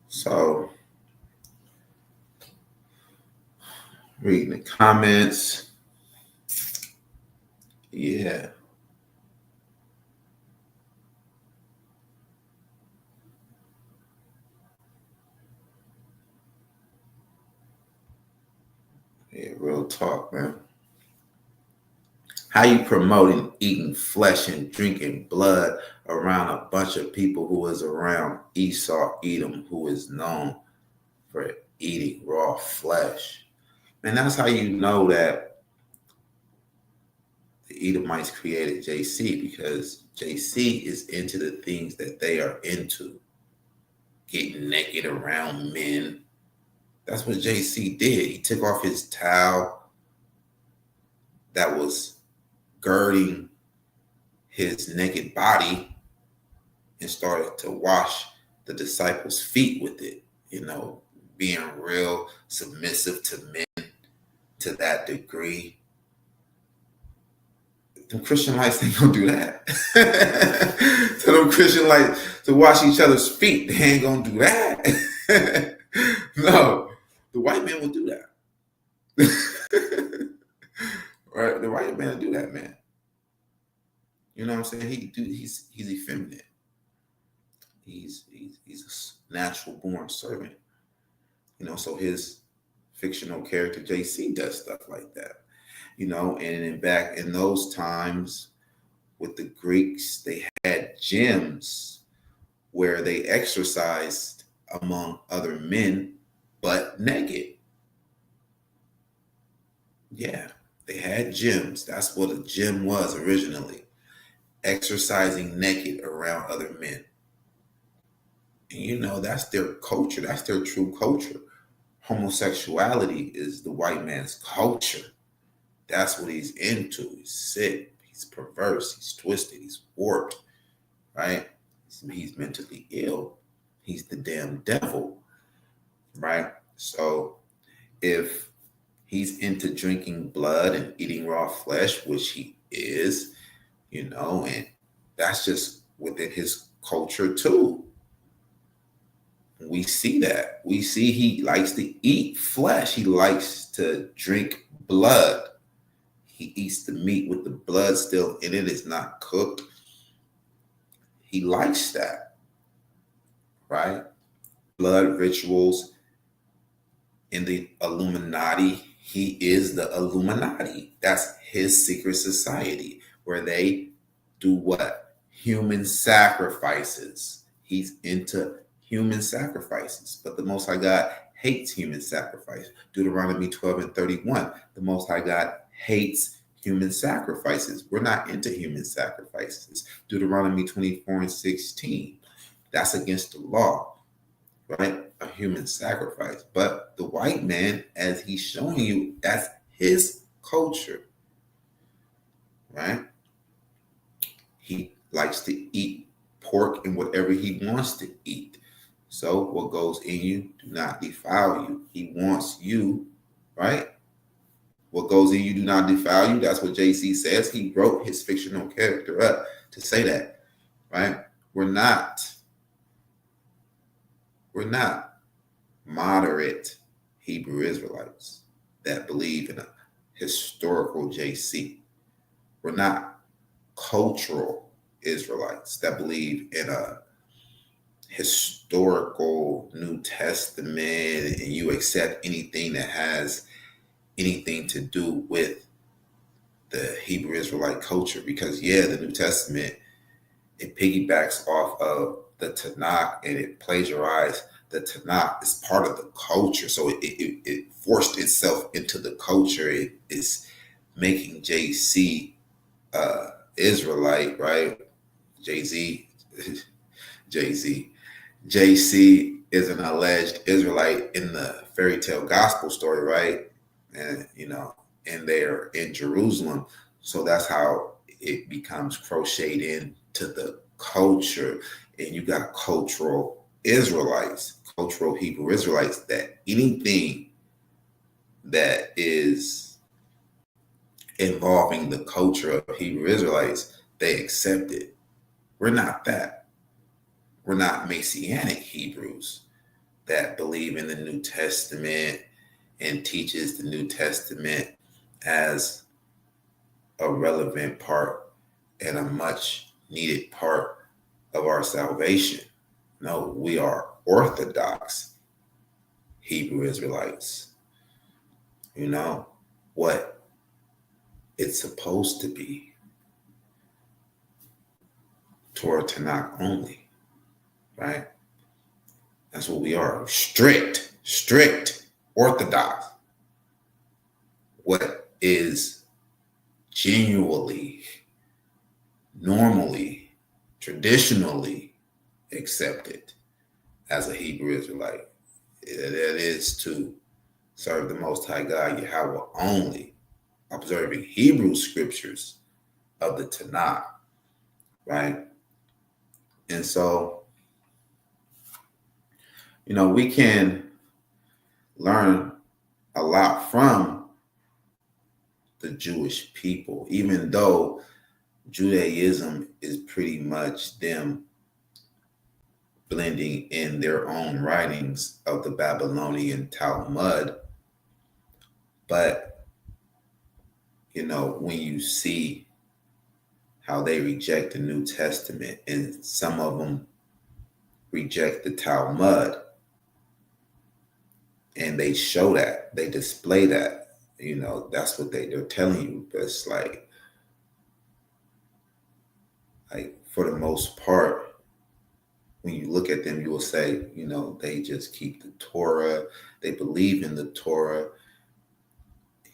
So, reading the comments. Yeah. Yeah, real talk, man. How you promoting eating flesh and drinking blood around a bunch of people who is around Esau, Edom, who is known for eating raw flesh? And that's how you know that the Edomites created JC, because JC is into the things that they are into. Getting naked around men. That's what JC did. He took off his towel that was girding his naked body and started to wash the disciples' feet with it, being real submissive to men to that degree. Them Christian lights ain't gonna do that. So them Christian lights to wash each other's feet, they ain't gonna do that. No, the white man will do that. Right? The white man will do that, man. You know what I'm saying? He's effeminate. He's a natural born servant. So his fictional character JC does stuff like that, and back in those times with the Greeks, they had gyms where they exercised among other men, but naked. Yeah, they had gyms. That's what a gym was originally, exercising naked around other men. And that's their culture. That's their true culture. Homosexuality is the white man's culture. That's what he's into. He's sick. He's perverse. He's twisted. He's warped, right? He's mentally ill. He's the damn devil, right? So if he's into drinking blood and eating raw flesh, which he is, and that's just within his culture too. We see that. We see he likes to eat flesh. He likes to drink blood. He eats the meat with the blood still in it. It's not cooked. He likes that, right? Blood rituals in the Illuminati. He is the Illuminati. That's his secret society where they do what? Human sacrifices. He's into human sacrifices. But the Most High God hates human sacrifice. Deuteronomy 12:31. The Most High God hates human sacrifices. We're not into human sacrifices. Deuteronomy 24:16. That's against the law, right? A human sacrifice. But the white man, as he's showing you, that's his culture, right? He likes to eat pork and whatever he wants to eat. So what goes in you do not defile you. He wants you, right? What goes in you do not defile you. That's what JC says. He wrote his fictional character up to say that, right? We're not moderate Hebrew Israelites that believe in a historical JC. We're not cultural Israelites that believe in a historical New Testament and you accept anything that has anything to do with the Hebrew Israelite culture. Because the New Testament, it piggybacks off of the Tanakh and it plagiarized the Tanakh. It's part of the culture. So it forced itself into the culture. It is making JC Israelite, right? JC JC is an alleged Israelite in the fairy tale gospel story, right? And and they're in Jerusalem. So that's how it becomes crocheted into the culture. And you got cultural Israelites, cultural Hebrew Israelites, that anything that is involving the culture of Hebrew Israelites, they accept it. We're not that. We're not Messianic Hebrews that believe in the New Testament and teaches the New Testament as a relevant part and a much needed part of our salvation. No, we are Orthodox Hebrew Israelites. What it's supposed to be. Torah Tanakh only. Right? That's what we are. Strict, Orthodox. What is genuinely, normally, traditionally accepted as a Hebrew Israelite. That is to serve the Most High God, Yahweh only, observing Hebrew scriptures of the Tanakh, right? And so, we can learn a lot from the Jewish people, even though Judaism is pretty much them blending in their own writings of the Babylonian Talmud. But, when you see how they reject the New Testament and some of them reject the Talmud, and they show that, they display that, that's what they're telling you. But it's like for the most part, when you look at them, you will say, they just keep the Torah, they believe in the Torah,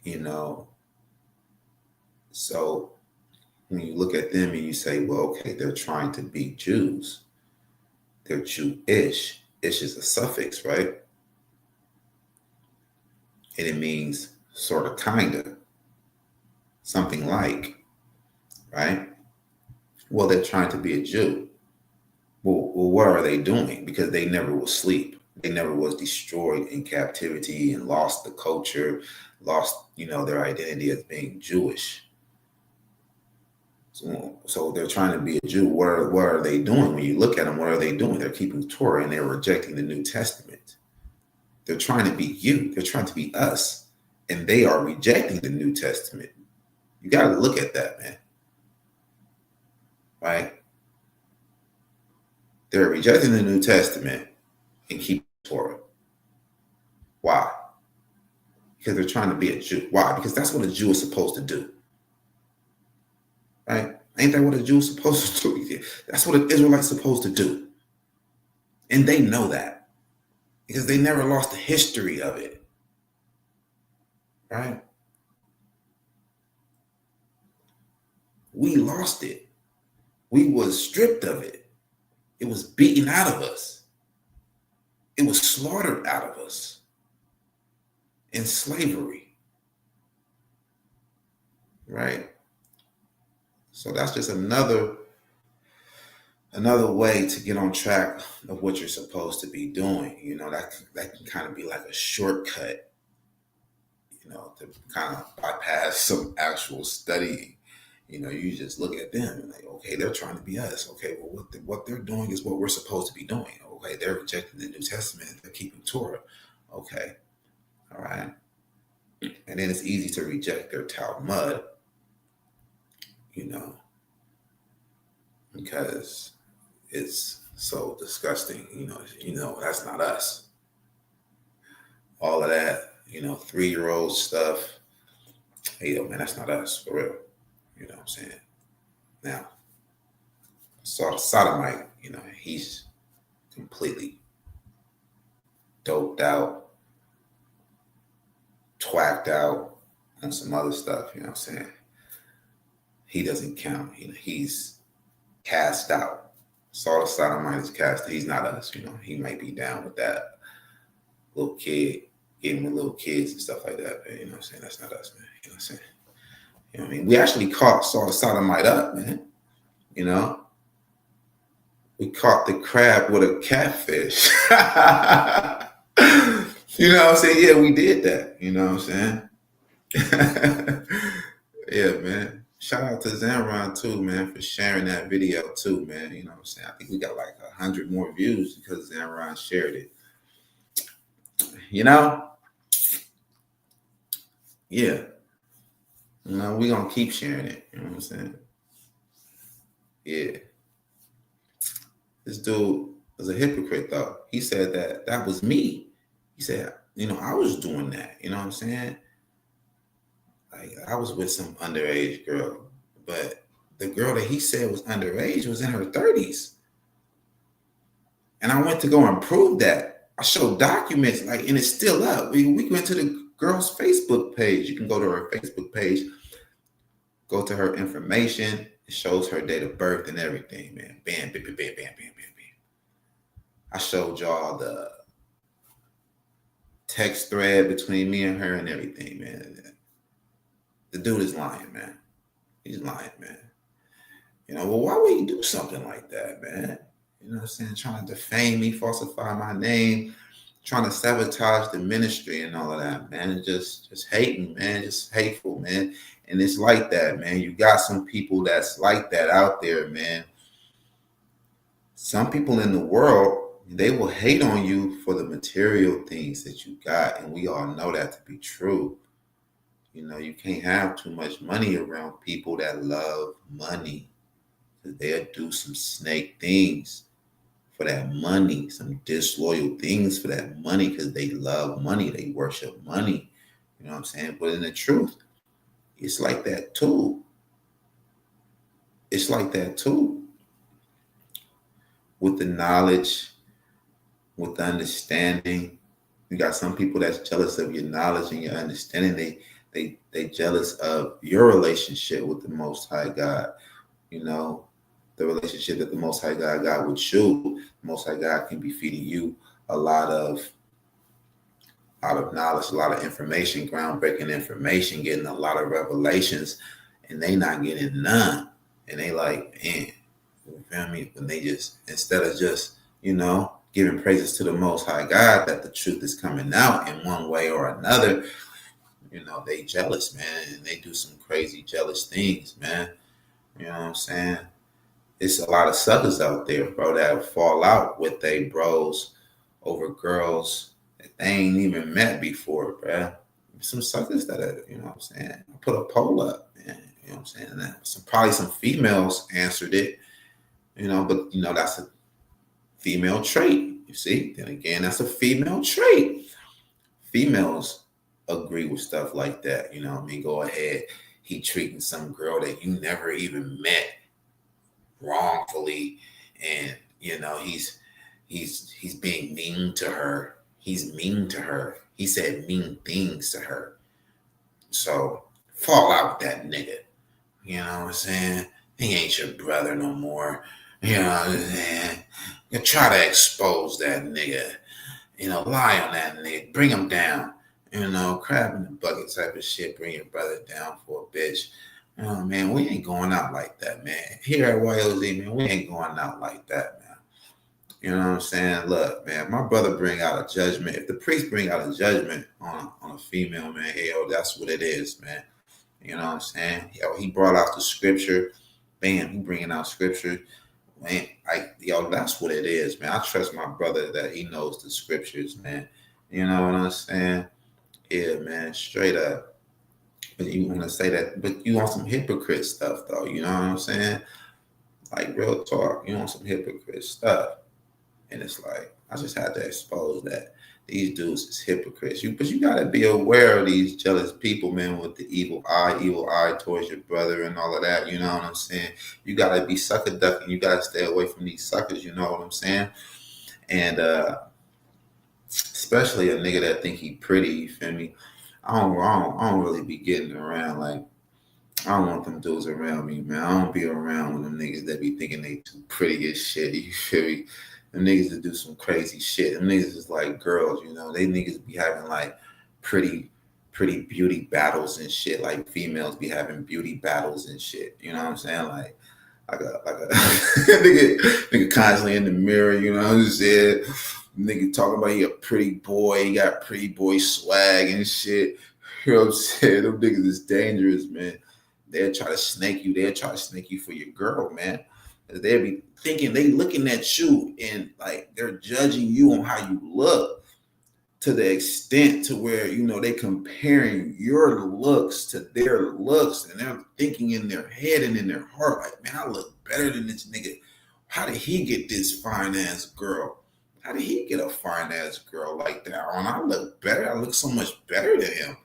you know. So when you look at them and you say, well, okay, they're trying to be Jews, they're Jewish. Ish is a suffix, right? And it means sort of, kind of, something like, right? Well, they're trying to be a Jew. Well, what are they doing? Because they never will sleep. They never was destroyed in captivity and lost the culture, lost, their identity as being Jewish. So they're trying to be a Jew. What are they doing? When you look at them, what are they doing? They're keeping Torah and they're rejecting the New Testament. They're trying to be you. They're trying to be us. And they are rejecting the New Testament. You got to look at that, man. Right? They're rejecting the New Testament and keep Torah. Why? Because they're trying to be a Jew. Why? Because that's what a Jew is supposed to do. Right? Ain't that what a Jew is supposed to do? That's what an Israelite's supposed to do. And they know that. Because they never lost the history of it. Right? We lost it. We was stripped of it. It was beaten out of us. It was slaughtered out of us in slavery. Right? So that's just another way to get on track of what you're supposed to be doing. That can kind of be like a shortcut, to kind of bypass some actual studying. You just look at them and like, okay, they're trying to be us. Okay, well, what they're doing is what we're supposed to be doing. Okay, they're rejecting the New Testament. They're keeping Torah. Okay, all right. And then it's easy to reject their Talmud, because it's so disgusting. That's not us. All of that, 3-year-old stuff. Hey, yo, man, that's not us, for real. You know what I'm saying? Now, Sodomite, he's completely doped out, twacked out on some other stuff, you know what I'm saying? He doesn't count. He's cast out. Saul the Sodomite is cast. He's not us, He might be down with that little kid, getting with little kids and stuff like that, man. You know what I'm saying? That's not us, man. You know what I'm saying? You know what I mean? We actually caught Saul the Sodomite up, man. We caught the crab with a catfish. You know what I'm saying? Yeah, we did that. You know what I'm saying? Yeah, man. Shout out to Zamron too, man, for sharing that video too, man. You know what I'm saying? I think we got like 100 more views because Zamron shared it. Yeah. We're going to keep sharing it. You know what I'm saying? Yeah. This dude was a hypocrite, though. He said that was me. He said, I was doing that. You know what I'm saying? Like, I was with some underage girl, but the girl that he said was underage was in her 30s. And I went to go and prove that. I showed documents, and it's still up. We went to the girl's Facebook page. You can go to her Facebook page, go to her information. It shows her date of birth and everything, man. Bam, bam, bam, bam, bam, bam, bam. I showed y'all the text thread between me and her and everything, man. The dude is lying, man. He's lying, man. Well, why would he do something like that, man? You know what I'm saying? Trying to defame me, falsify my name, trying to sabotage the ministry and all of that, man. Just hating, man. Just hateful, man. And it's like that, man. You got some people that's like that out there, man. Some people in the world, they will hate on you for the material things that you got. And we all know that to be true. You can't have too much money around people that love money. They'll do some snake things for that money, some disloyal things for that money because they love money, they worship money. You know what I'm saying? But in the truth, it's like that too. It's like that too. With the knowledge, with the understanding, you got some people that's jealous of your knowledge and your understanding. They jealous of your relationship with the Most High God. You know, the relationship that the Most High God got with you. The Most High God can be feeding you a lot of knowledge, a lot of information, groundbreaking information, getting a lot of revelations, and they not getting none. And they like, man, you feel me? When they just, instead of just, giving praises to the Most High God that the truth is coming out in one way or another, they jealous, man, and they do some crazy jealous things, man. You know what I'm saying? It's a lot of suckers out there, bro, that fall out with they bros over girls that they ain't even met before, bro. Some suckers that are, you know what I'm saying? I put a poll up, man. You know what I'm saying? And probably some females answered it, but that's a female trait. You see? Then again, that's a female trait. Females agree with stuff like that. You know what I mean? Go ahead. He treating some girl that you never even met wrongfully, and he's being mean to her. He's mean to her. He said mean things to her. So fall out with that nigga. You know what I'm saying? He ain't your brother no more. You know what I'm saying? You try to expose that nigga. Lie on that nigga. Bring him down. Crab in the bucket type of shit. Bring your brother down for a bitch. Oh, man, we ain't going out like that, man. Here at YOZ, man, we ain't going out like that, man. You know what I'm saying? Look, man, my brother bring out a judgment. If the priest bring out a judgment on a female, man, hey, yo, that's what it is, man. You know what I'm saying? Yo, he brought out the scripture. Bam, he bringing out scripture. Man, that's what it is, man. I trust my brother that he knows the scriptures, man. You know what I'm saying? Yeah, man, straight up. But you want to say that, but you want some hypocrite stuff, though. You know what I'm saying? Like, real talk. You want some hypocrite stuff. And it's like, I just had to expose that these dudes is hypocrites. But you got to be aware of these jealous people, man, with the evil eye towards your brother and all of that. You know what I'm saying? You got to be sucker ducking. You got to stay away from these suckers. You know what I'm saying? And especially a nigga that think he pretty, you feel me? I don't really be getting around. Like, I don't want them dudes around me, man. I don't be around with them niggas that be thinking they too pretty as shit. You feel me? Them niggas that do some crazy shit. Them niggas is like girls, They niggas be having like pretty beauty battles and shit. Like females be having beauty battles and shit. You know what I'm saying? Like a nigga constantly in the mirror. You know what I'm saying? Nigga talking about he a pretty boy. He got pretty boy swag and shit. You know what I'm saying? Them niggas is dangerous, man. They'll try to snake you. They'll try to snake you for your girl, man. They'll be thinking they looking at you and like they're judging you on how you look to the extent to where, they comparing your looks to their looks, and they're thinking in their head and in their heart, like, man, I look better than this nigga. How did he get this fine ass girl? How did he get a fine ass girl like that? Oh, I look better. I look so much better than him.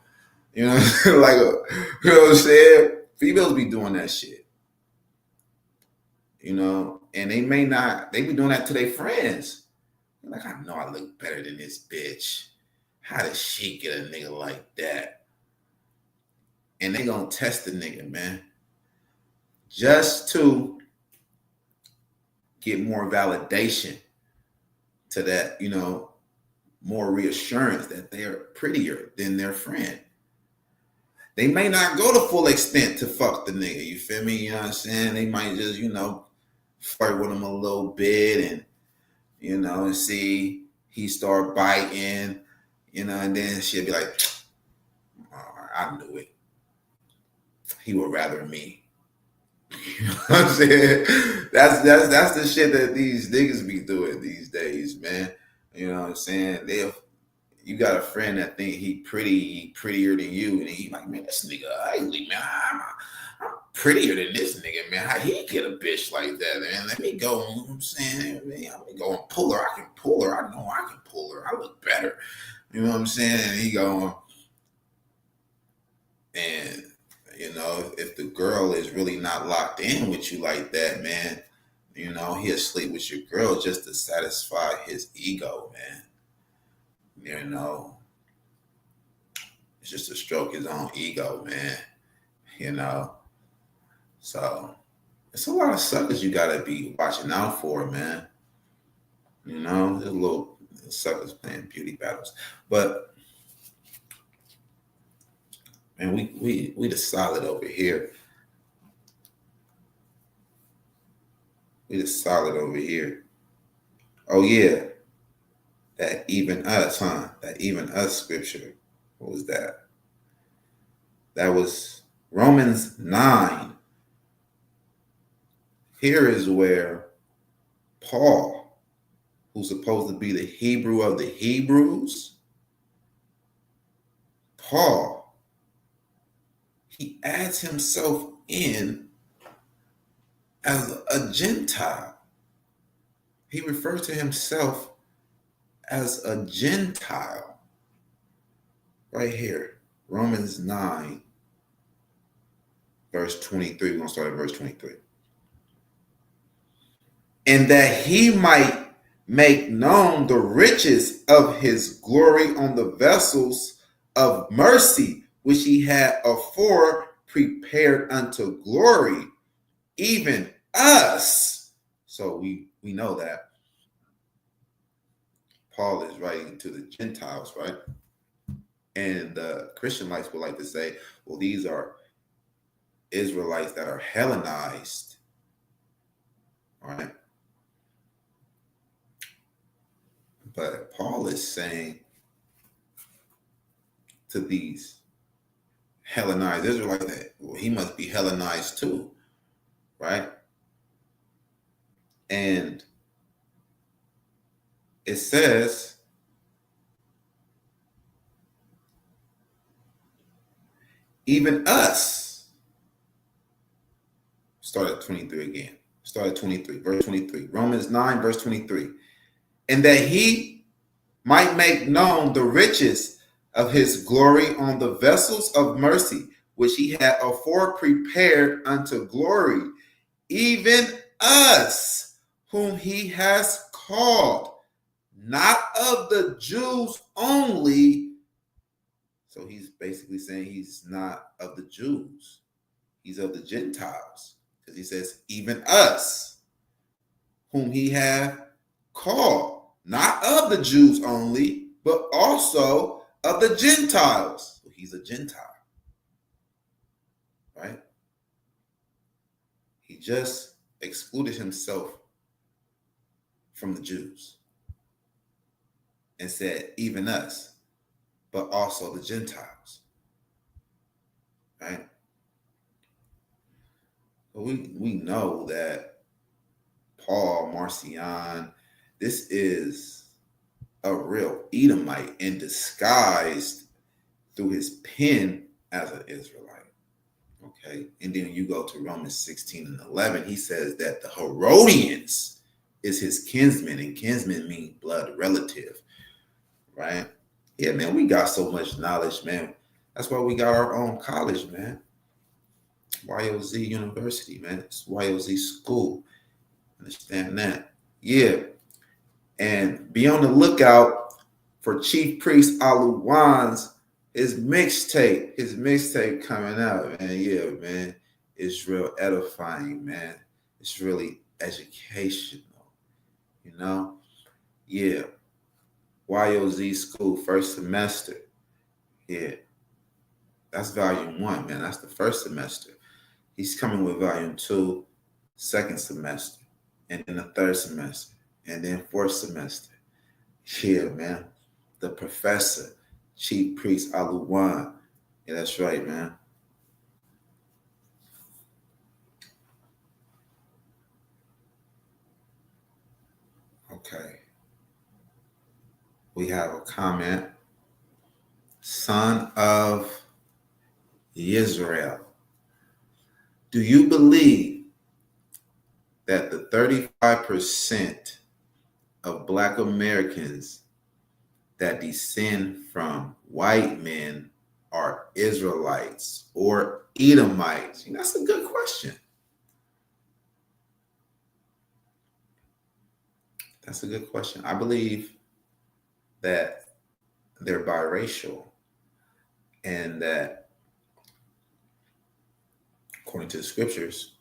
You know, like, you know what I'm saying? Females be doing that shit. And they be doing that to their friends. Like, I know I look better than this bitch. How does she get a nigga like that? And they gonna test the nigga, man. Just to get more validation to that, more reassurance that they're prettier than their friend. They may not go to full extent to fuck the nigga, you feel me? You know what I'm saying? They might just, flirt with him a little bit and, and see he start biting, and then she'll be like, oh, I knew it. He would rather me. You know what I'm saying? That's the shit that these niggas be doing these days, man. You know what I'm saying? You got a friend that think he prettier than you, and he like, man, this nigga ugly, man. prettier than this nigga, man. How he get a bitch like that, man? Let me go. You know what I'm saying, man, I'm gonna go and pull her. I can pull her. I know I can pull her. I look better. You know what I'm saying? And he going, and you know, if the girl is really not locked in with you like that, man, you know, he'll sleep with your girl just to satisfy his ego, man. You know, it's just to stroke his own ego, man. You know, so it's a lot of suckers you gotta be watching out for, man. You know, there's a little suckers playing beauty battles, but man, we the solid over here. We the solid over here. Oh yeah, that even us, huh? That even us scripture. What was that? That was Romans 9. Here is where Paul, who's supposed to be the Hebrew of the Hebrews, Paul, he adds himself in as a Gentile. He refers to himself as a Gentile. Right here, Romans 9, verse 23. We're going to start at verse 23. And that he might make known the riches of his glory on the vessels of mercy, which he had afore prepared unto glory, even us. So we know that Paul is writing to the Gentiles, right? And the Christian lights would like to say, well, these are Israelites that are Hellenized, all right? But Paul is saying to these Hellenized Israelites that, well, he must be Hellenized too, right? And it says, even us, start at 23 again. Start at 23, verse 23. Romans 9, verse 23. And that he might make known the riches of his glory on the vessels of mercy, which he had afore prepared unto glory, even us, whom he has called, not of the Jews only. So he's basically saying he's not of the Jews, he's of the Gentiles, because he says, even us, whom he hath called, not of the Jews only, but also of the Gentiles. So he's a Gentile, right? He just excluded himself from the Jews and said, even us, but also the Gentiles, right? But we know that Paul Marcion, this is a real Edomite in disguised through his pen as an Israelite. Okay. And then you go to Romans 16 and 11, he says that the Herodians is his kinsmen, and kinsmen mean blood relative, right? Yeah, man, we got so much knowledge, man. That's why we got our own college, man. YOZ University, man. It's YOZ school. Understand that? Yeah. And be on the lookout for Chief Priest Aluwan's his mixtape coming out, man. Yeah, man. It's real edifying, man. It's really educational, you know? Yeah. YOZ school, first semester. Yeah. That's volume 1, man. That's the first semester. He's coming with volume 2, second semester, and then the third semester, and then fourth semester. Yeah, man. The professor, Chief Priest Aluwan. Yeah, that's right, man. Okay. We have a comment. Son of Israel. Do you believe that the 35% of Black Americans that descend from white men are Israelites or Edomites? That's a good question. That's a good question. I believe that they're biracial, and that according to the scriptures,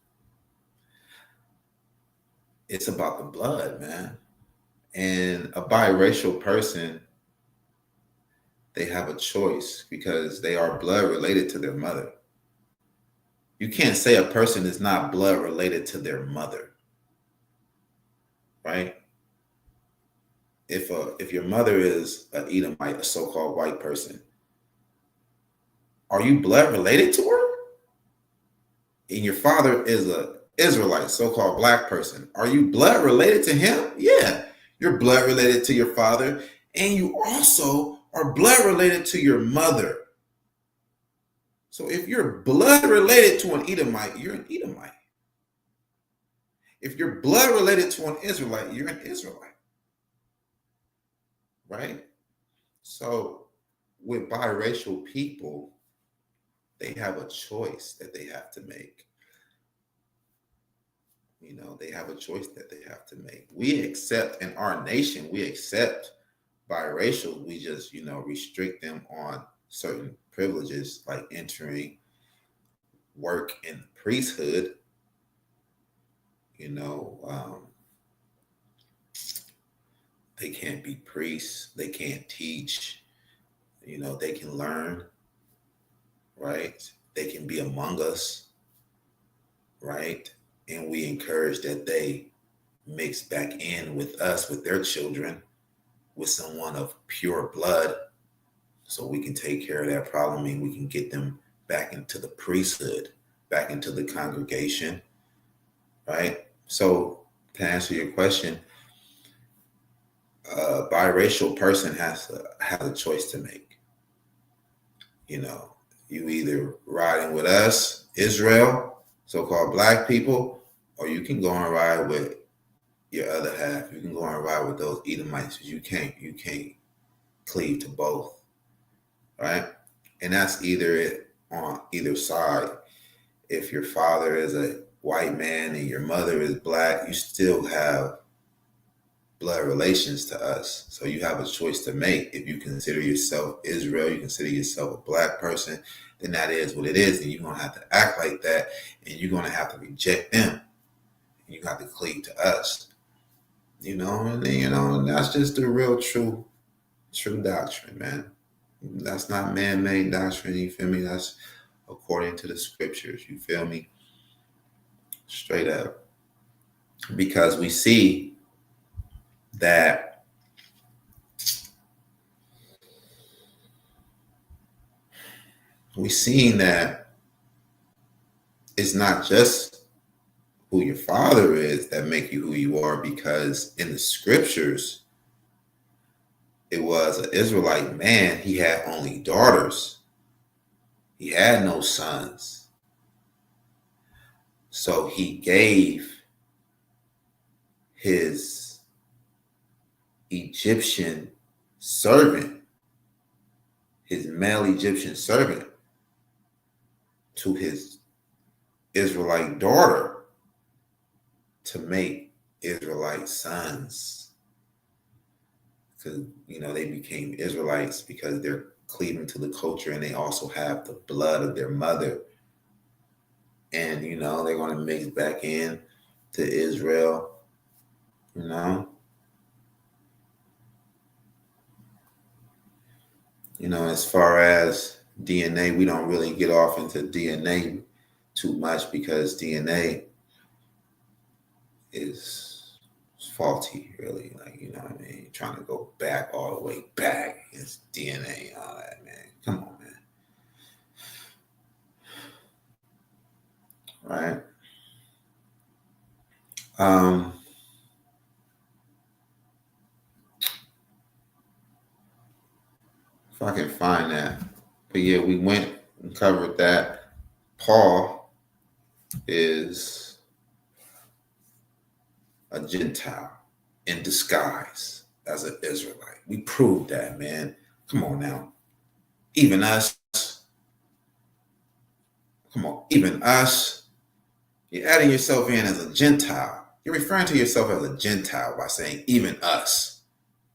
it's about the blood, man. And a biracial person, they have a choice because they are blood related to their mother. You can't say a person is not blood related to their mother, right? If your mother is an Edomite, a so-called white person, are you blood related to her? And your father is a Israelite, so-called Black person, are you blood related to him? Yeah, you're blood related to your father, and you also are blood related to your mother. So if you're blood related to an Edomite, you're an Edomite. If you're blood related to an Israelite, you're an Israelite, right? So with biracial people, they have a choice that they have to make. They have a choice that they have to make. We accept, in our nation, we accept biracial. We just, restrict them on certain privileges, like entering work in the priesthood. They can't be priests. They can't teach. They can learn, right? They can be among us, right? And we encourage that they mix back in with us, with their children, with someone of pure blood, so we can take care of that problem and we can get them back into the priesthood, back into the congregation, right? So to answer your question, a biracial person has a choice to make. You either riding with us, Israel, so-called Black people, or you can go and ride with your other half. You can go and ride with those Edomites. You can't cleave to both, right? And that's either on either side. If your father is a white man and your mother is Black, you still have blood relations to us. So you have a choice to make. If you consider yourself Israel, you consider yourself a Black person, then that is what it is. And you're going to have to act like that, and you're going to have to reject them. And you have to cleave to us. And that's just the real true doctrine, man. That's not man-made doctrine, you feel me? That's according to the scriptures, you feel me? Straight up. Because we see that it's not just who your father is that make you who you are, because in the scriptures, it was an Israelite man. He had only daughters. He had no sons. So he gave his Egyptian servant, his male Egyptian servant, to his Israelite daughter to make Israelite sons. Because, they became Israelites because they're cleaving to the culture, and they also have the blood of their mother. And, they're going to mix back in to Israel, As far as DNA, we don't really get off into DNA too much because DNA is faulty, really. Like, what I mean? Trying to go back all the way back. It's DNA and all that, man. Come on, man. Right? If I can find that. But yeah, we went and covered that. Paul is a Gentile in disguise as an Israelite. We proved that, man. Come on now. Even us. Come on. Even us. You're adding yourself in as a Gentile. You're referring to yourself as a Gentile by saying even us.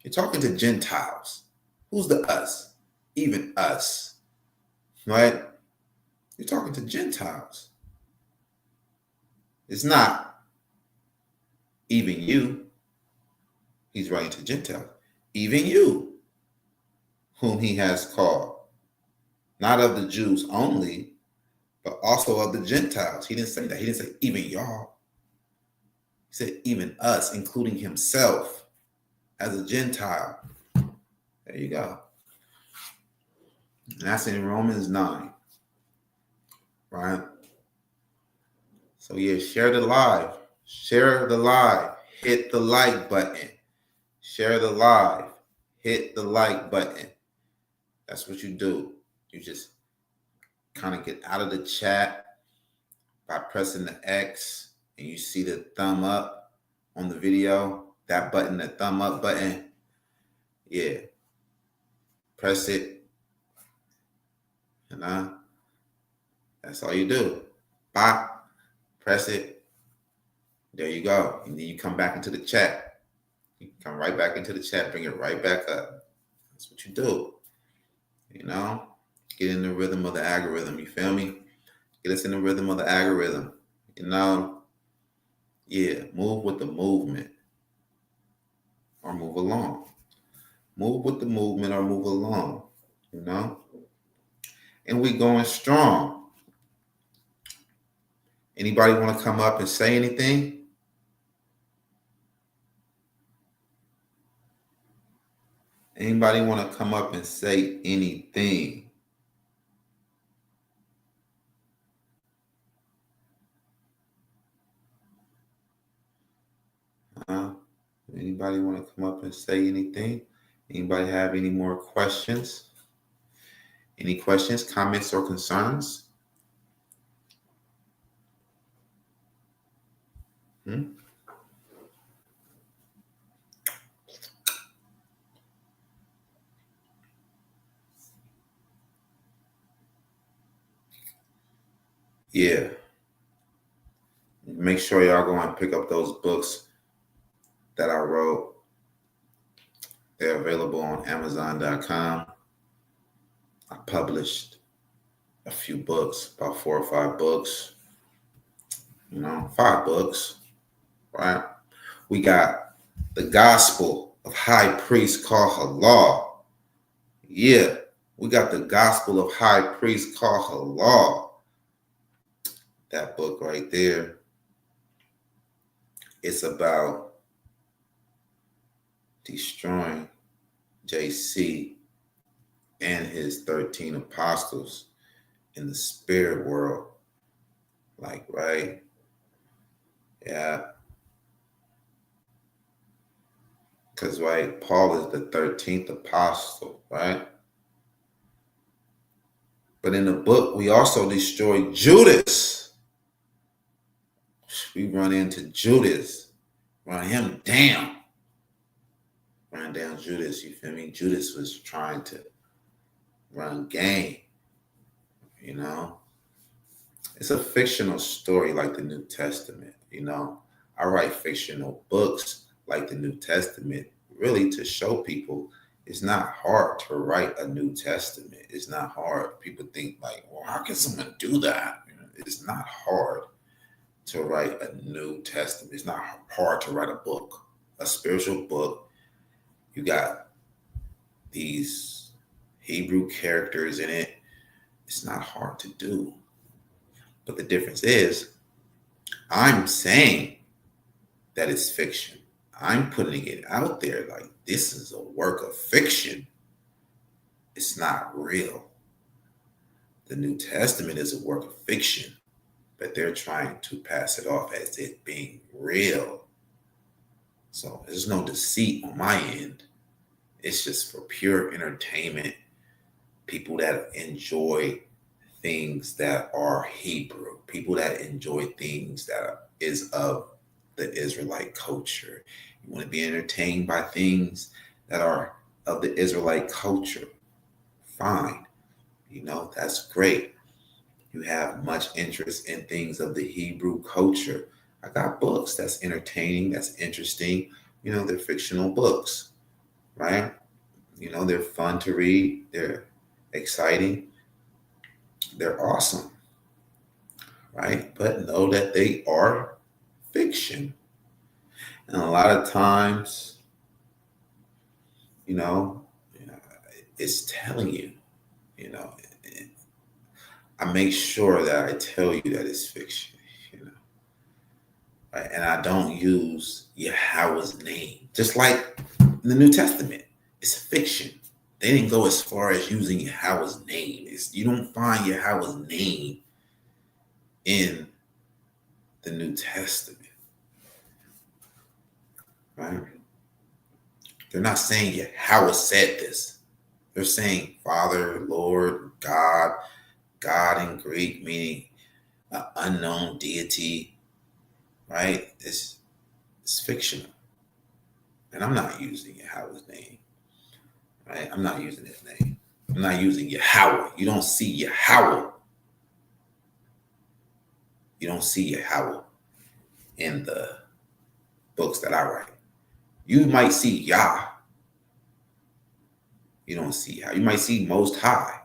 You're talking to Gentiles. Who's the us? Even us. Right? You're talking to Gentiles. It's not even you. He's writing to Gentiles. Even you, whom he has called. Not of the Jews only, but also of the Gentiles. He didn't say that. He didn't say even y'all. He said even us, including himself as a Gentile. There you go. And that's in Romans 9. Right? So yeah, share the live. Share the live. Hit the like button. Share the live. Hit the like button. That's what you do. You just kind of get out of the chat by pressing the X, and you see the thumb up on the video. That button, the thumb up button. Yeah. Press it. And that's all you do. Bop. Press it. There you go. And then you come back into the chat. You come right back into the chat, bring it right back up. That's what you do. You know? Get in the rhythm of the algorithm. You feel me? Get us in the rhythm of the algorithm. You know? Yeah. Move with the movement. Or move along. Move with the movement or move along. You know? And we going strong. Anybody want to come up and say anything? Anybody want to come up and say anything? Anybody want to come up and say anything? Anybody have any more questions? Any questions, comments, or concerns? Yeah. Make sure y'all go and pick up those books that I wrote. They're available on Amazon.com. I published a few books, about 4 or 5 books. 5 books, right? We got the Gospel of High Priest called Halal. Yeah, we got the Gospel of High Priest called Halal. That book right there. It's about destroying JC and his 13 apostles in the spirit world. Like, right? Yeah. Because, right, Paul is the 13th apostle, right? But in the book, we also destroyed Judas. We run into Judas, run him down. Run down Judas, you feel me? Judas was trying to run game, you know? It's a fictional story like the New Testament, you know? I write fictional books like the New Testament, really to show people it's not hard to write a New Testament. It's not hard. People think like, well, how can someone do that? It's not hard to write a New Testament. It's not hard to write a book, a spiritual book. You got these Hebrew characters in it. It's not hard to do. But the difference is, I'm saying that it's fiction. I'm putting it out there like this is a work of fiction. It's not real. The New Testament is a work of fiction, but they're trying to pass it off as it being real. So there's no deceit on my end. It's just for pure entertainment. People that enjoy things that are Hebrew, people that enjoy things that is of the Israelite culture. You want to be entertained by things that are of the Israelite culture. Fine. That's great. You have much interest in things of the Hebrew culture. I got books that's entertaining, that's interesting. They're fictional books, right? They're fun to read, they're exciting, they're awesome, right? But know that they are fiction. And a lot of times, you know, it's telling you, you know, I make sure that I tell you that it's fiction, you know, right? And I don't use Yahweh's name. Just like in the New Testament, it's fiction. They didn't go as far as using Yahweh's name. You don't find Yahweh's name in the New Testament, right? They're not saying Yahweh said this. They're saying Father, Lord, God, God in Greek, meaning an unknown deity, right? It's fictional. And I'm not using Yahweh's name, right? I'm not using his name. I'm not using Yahweh. You don't see Yahweh. You don't see Yahweh in the books that I write. You might see Yah. You don't see Yah. You might see Most High.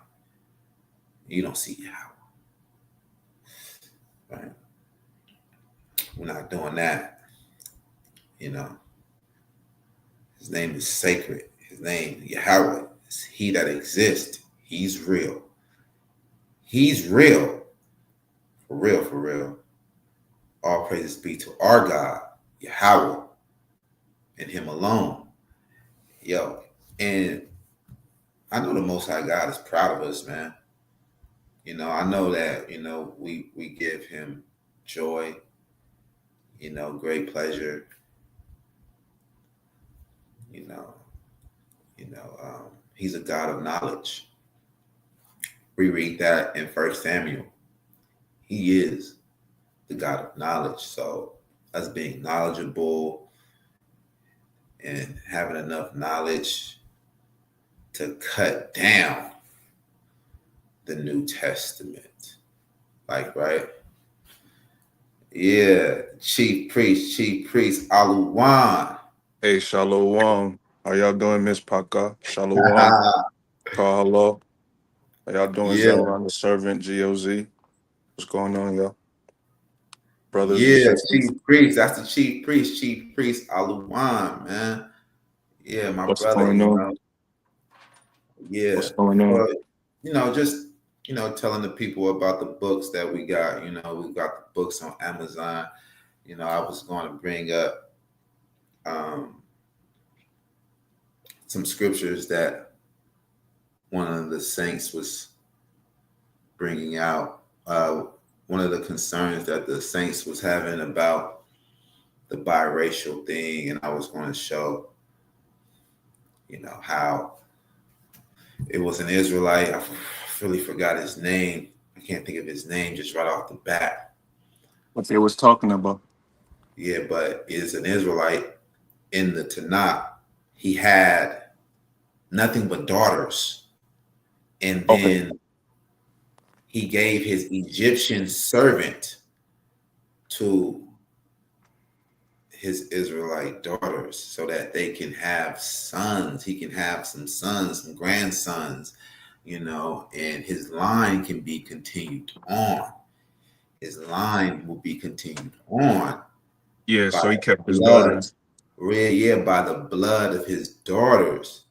You don't see Yahweh, right? We're not doing that, you know. His name is sacred. His name, Yahweh, is he that exists. He's real. He's real. For real, for real. All praises be to our God, Yahweh, and him alone. Yo, and I know the Most High God is proud of us, man. I know that, we give him joy, great pleasure, you know, he's a God of knowledge. We read that in First Samuel. He is the God of knowledge. So us being knowledgeable and having enough knowledge to cut down the New Testament. Like, right? Yeah, Chief Priest Aluwan. Hey, Shalom. How y'all doing, Miss Paka? Shalom. Kahalo. How y'all doing, Yeah, Zimran, the servant, GOZ? What's going on, y'all? Brothers and yeah, sisters. Chief Priest. That's the Chief Priest Aluwan, man. Yeah, my What's brother, going on? Yeah. What's going on? But, just, telling the people about the books that we got. We've got the books on Amazon. I was going to bring up um, some scriptures that one of the saints was bringing out. One of the concerns that the saints was having about the biracial thing, and I was going to show, how it was an Israelite. I really forgot his name. I can't think of his name just right off the bat. What they was talking about? Yeah, but is an Israelite in the Tanakh. He had nothing but daughters, and Okay. then he gave his Egyptian servant to his Israelite daughters so that they can have sons. He can have some sons, some grandsons, and his line can be continued on. His line will be continued on Yeah, by so he kept his blood, daughters. yeah, by the blood of his daughters.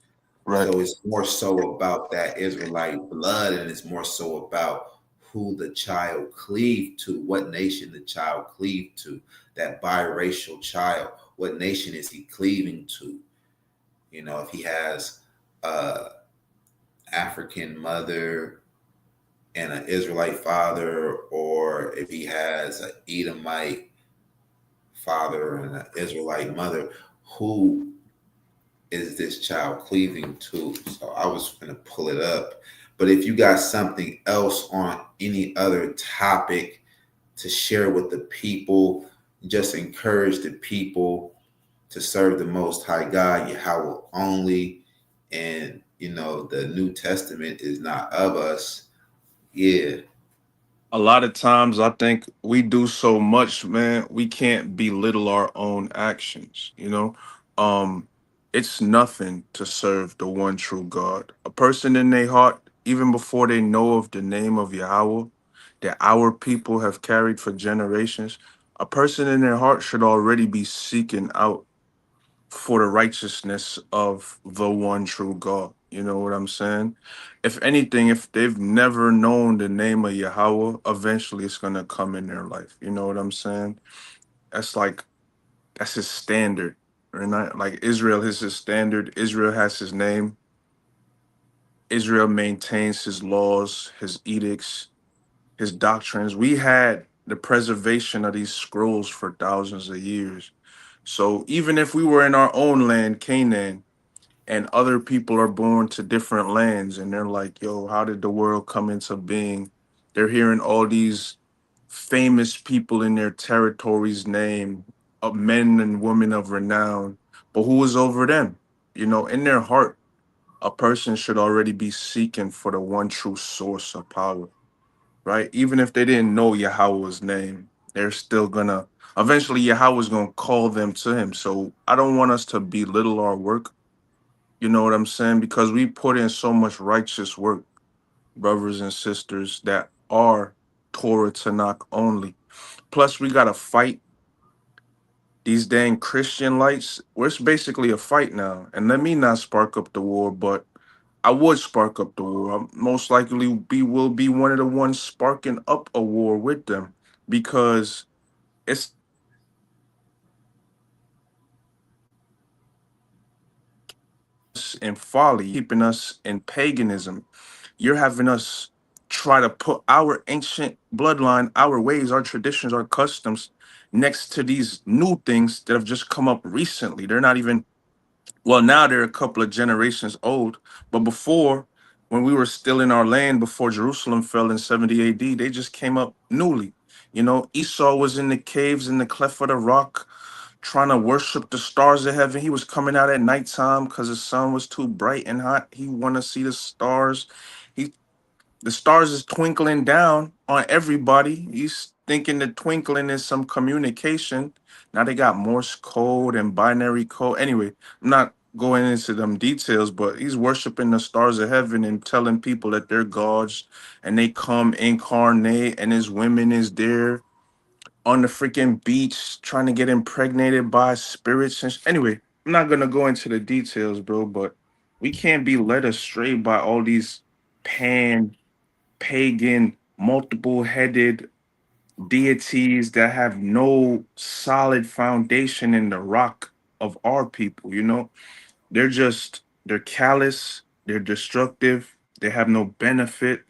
Right. So it's more so about that Israelite blood, and it's more so about who the child cleaved to, what nation the child cleaved to, that biracial child. What nation is he cleaving to? If he has a African mother and an Israelite father, or if he has an Edomite father and an Israelite mother, who is this child cleaving to? So I was going to pull it up. But if you got something else on any other topic to share with the people, just encourage the people to serve the Most High God, Yahweh only. And, the New Testament is not of us. Yeah. A lot of times I think we do so much, man, we can't belittle our own actions, you know? Um, it's nothing to serve the one true God. A person in their heart, even before they know of the name of Yahweh, that our people have carried for generations, a person in their heart should already be seeking out for the righteousness of the one true God. You know what I'm saying? If anything, if they've never known the name of Yahweh, eventually it's gonna come in their life. You know what I'm saying? That's like that's his standard. Or not like Israel is his standard. Israel has his name. Israel maintains his laws, his edicts, his doctrines. We had the preservation of these scrolls for thousands of years. So even if we were in our own land, Canaan, and other people are born to different lands and they're like, yo, how did the world come into being? They're hearing all these famous people in their territories name of men and women of renown, but who is over them? In their heart, a person should already be seeking for the one true source of power, right? Even if they didn't know Yahweh's name, they're still gonna eventually Yahweh's gonna call them to him. So I don't want us to belittle our work. You know what I'm saying? Because we put in so much righteous work, brothers and sisters, that are Torah Tanakh only. Plus, we got to fight these dang Christian lights. Where it's basically a fight now. And let me not spark up the war, but I would spark up the war. I most likely will be one of the ones sparking up a war with them because it's in folly, keeping us in paganism. You're having us try to put our ancient bloodline, our ways, our traditions, our customs next to these new things that have just come up recently. They're not even, well, now they're a couple of generations old, but before, when we were still in our land, before Jerusalem fell in 70 AD, they just came up newly. Esau was in the caves in the cleft of the rock trying to worship the stars of heaven. He was coming out at nighttime because the sun was too bright and hot. He want to see the stars. He the stars is twinkling down on everybody. He's thinking the twinkling is some communication. Now they got Morse code and binary code. Anyway, I'm not going into them details, but he's worshiping the stars of heaven and telling people that they're gods and they come incarnate and his women is there on the freaking beach trying to get impregnated by spirits. Anyway, I'm not gonna go into the details, bro, but we can't be led astray by all these pan pagan, multiple headed deities that have no solid foundation in the rock of our people. They're callous, they're destructive, they have no benefit,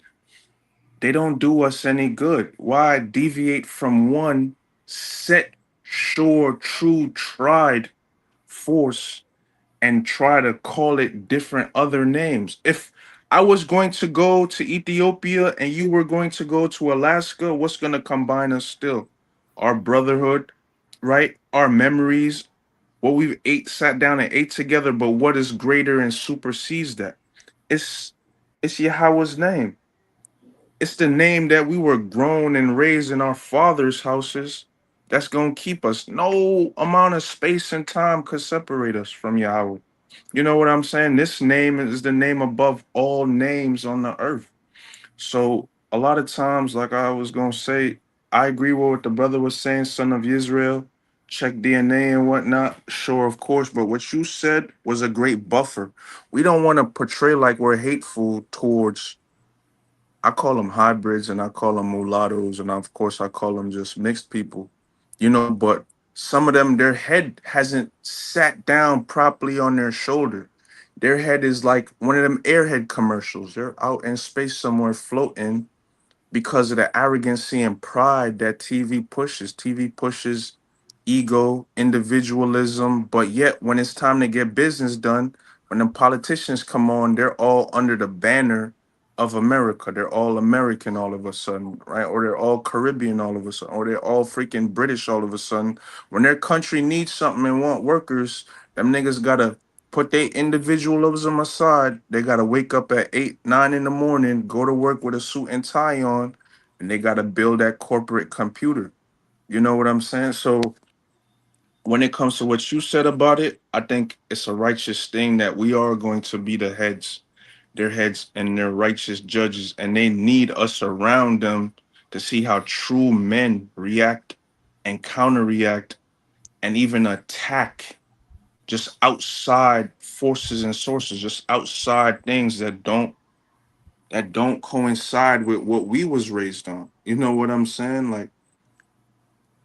they don't do us any good. Why deviate from one set, sure, true, tried force and try to call it different other names? If I was going to go to Ethiopia and you were going to go to Alaska, what's going to combine us still? Our brotherhood, right? Our memories, what we've sat down and ate together, but what is greater and supersedes that? It's it's Yahweh's name. It's the name that we were grown and raised in our father's houses that's going to keep us. No amount of space and time could separate us from Yahweh. You know what I'm saying? This name is the name above all names on the earth. So a lot of times, like I was going to say, I agree with what the brother was saying, son of Israel, check DNA and whatnot. Sure, of course. But what you said was a great buffer. We don't want to portray like we're hateful towards, I call them hybrids and I call them mulattoes, and of course I call them just mixed people, but some of them, their head hasn't sat down properly on their shoulder. Their head is like one of them airhead commercials. They're out in space somewhere floating because of the arrogancy and pride that TV pushes. TV pushes ego, individualism, but yet when it's time to get business done, when the politicians come on, they're all under the banner of America. They're all American all of a sudden, right? Or they're all Caribbean all of a sudden, or they're all freaking British all of a sudden. When their country needs something and want workers, them niggas gotta put their individualism aside. They gotta wake up at 8, 9 in the morning, go to work with a suit and tie on, and they gotta build that corporate computer. You know what I'm saying? So when it comes to what you said about it, I think it's a righteous thing that we are going to be the heads, their heads, and their righteous judges, and they need us around them to see how true men react and counter react and even attack just outside forces and sources, just outside things that don't coincide with what we was raised on. You know what I'm saying? Like,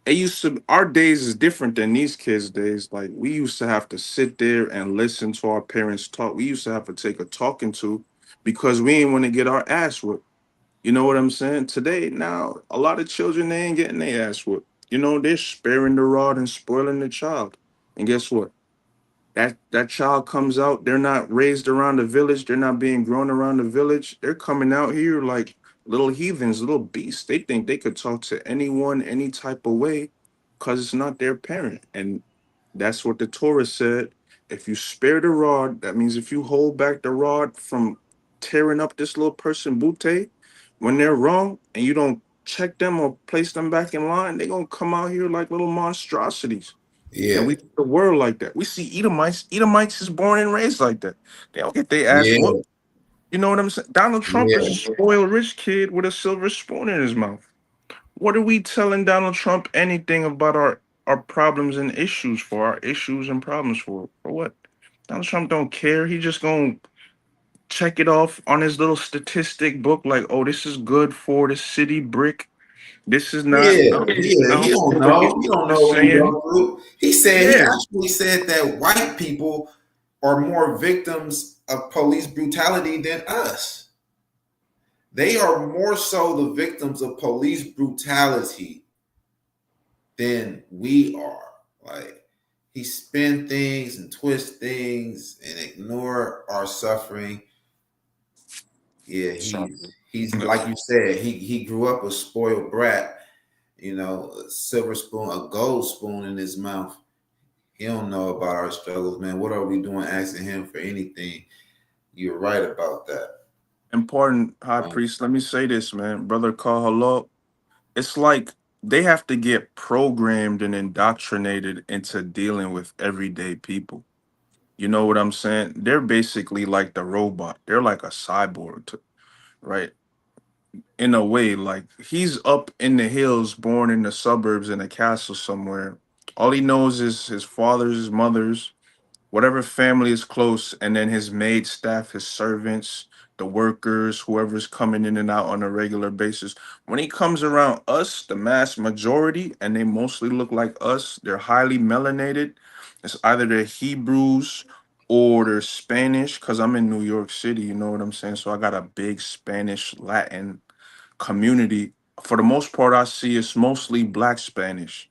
it used to, our days is different than these kids' days. Like, we used to have to sit there and listen to our parents talk. We used to have to take a talking to because we ain't want to get our ass whipped. You know what I'm saying? Today, now, a lot of children, they ain't getting their ass whipped. You know, they're sparing the rod and spoiling the child. And guess what? That child comes out, they're not raised around the village, they're not being grown around the village. They're coming out here like little heathens, little beasts. They think they could talk to anyone any type of way because it's not their parent. And that's what the Torah said. If you spare the rod, that means if you hold back the rod from tearing up this little person booty when they're wrong, and you don't check them or place them back in line, they're gonna come out here like little monstrosities. And Yeah, we see the world like that. We see Edomites. Edomites is born and raised like that. They don't get their ass yeah, whooped. You know what I'm saying? Donald Trump is a yeah, spoiled rich kid with a silver spoon in his mouth. What are we telling Donald Trump anything about our problems and issues for? Our issues and problems for what? Donald Trump don't care. He just gonna check it off on his little statistic book, like, oh, this is good for the city brick. This is not. yeah, I don't, yeah. I He don't don't care what know. these He people don't are know what we saying. go through. He Yeah, actually said that white people are more victims of police brutality than us. They are more so the victims of police brutality than we are. Like, he spin things and twist things and ignore our suffering. Yeah, so he's like you said, he grew up a spoiled brat, a silver spoon, a gold spoon in his mouth. He don't know about our struggles, man. What are we doing asking him for anything? You're right about that. important, high Um, priest. Let me say this, man, brother. Call hello. It's like they have to get programmed and indoctrinated into dealing with everyday people. You know what I'm saying? They're basically like the robot. They're like a cyborg, right? In a way, like he's up in the hills, born in the suburbs in a castle somewhere. All he knows is his father's, his mother's, whatever family is close, and then his maid staff, his servants, the workers, whoever's coming in and out on a regular basis. When he comes around us, the mass majority, and they mostly look like us, they're highly melanated. It's either they're Hebrews or they're Spanish, because I'm in New York City, you know what I'm saying? So I got a big Spanish Latin community. For the most part, I see it's mostly black Spanish,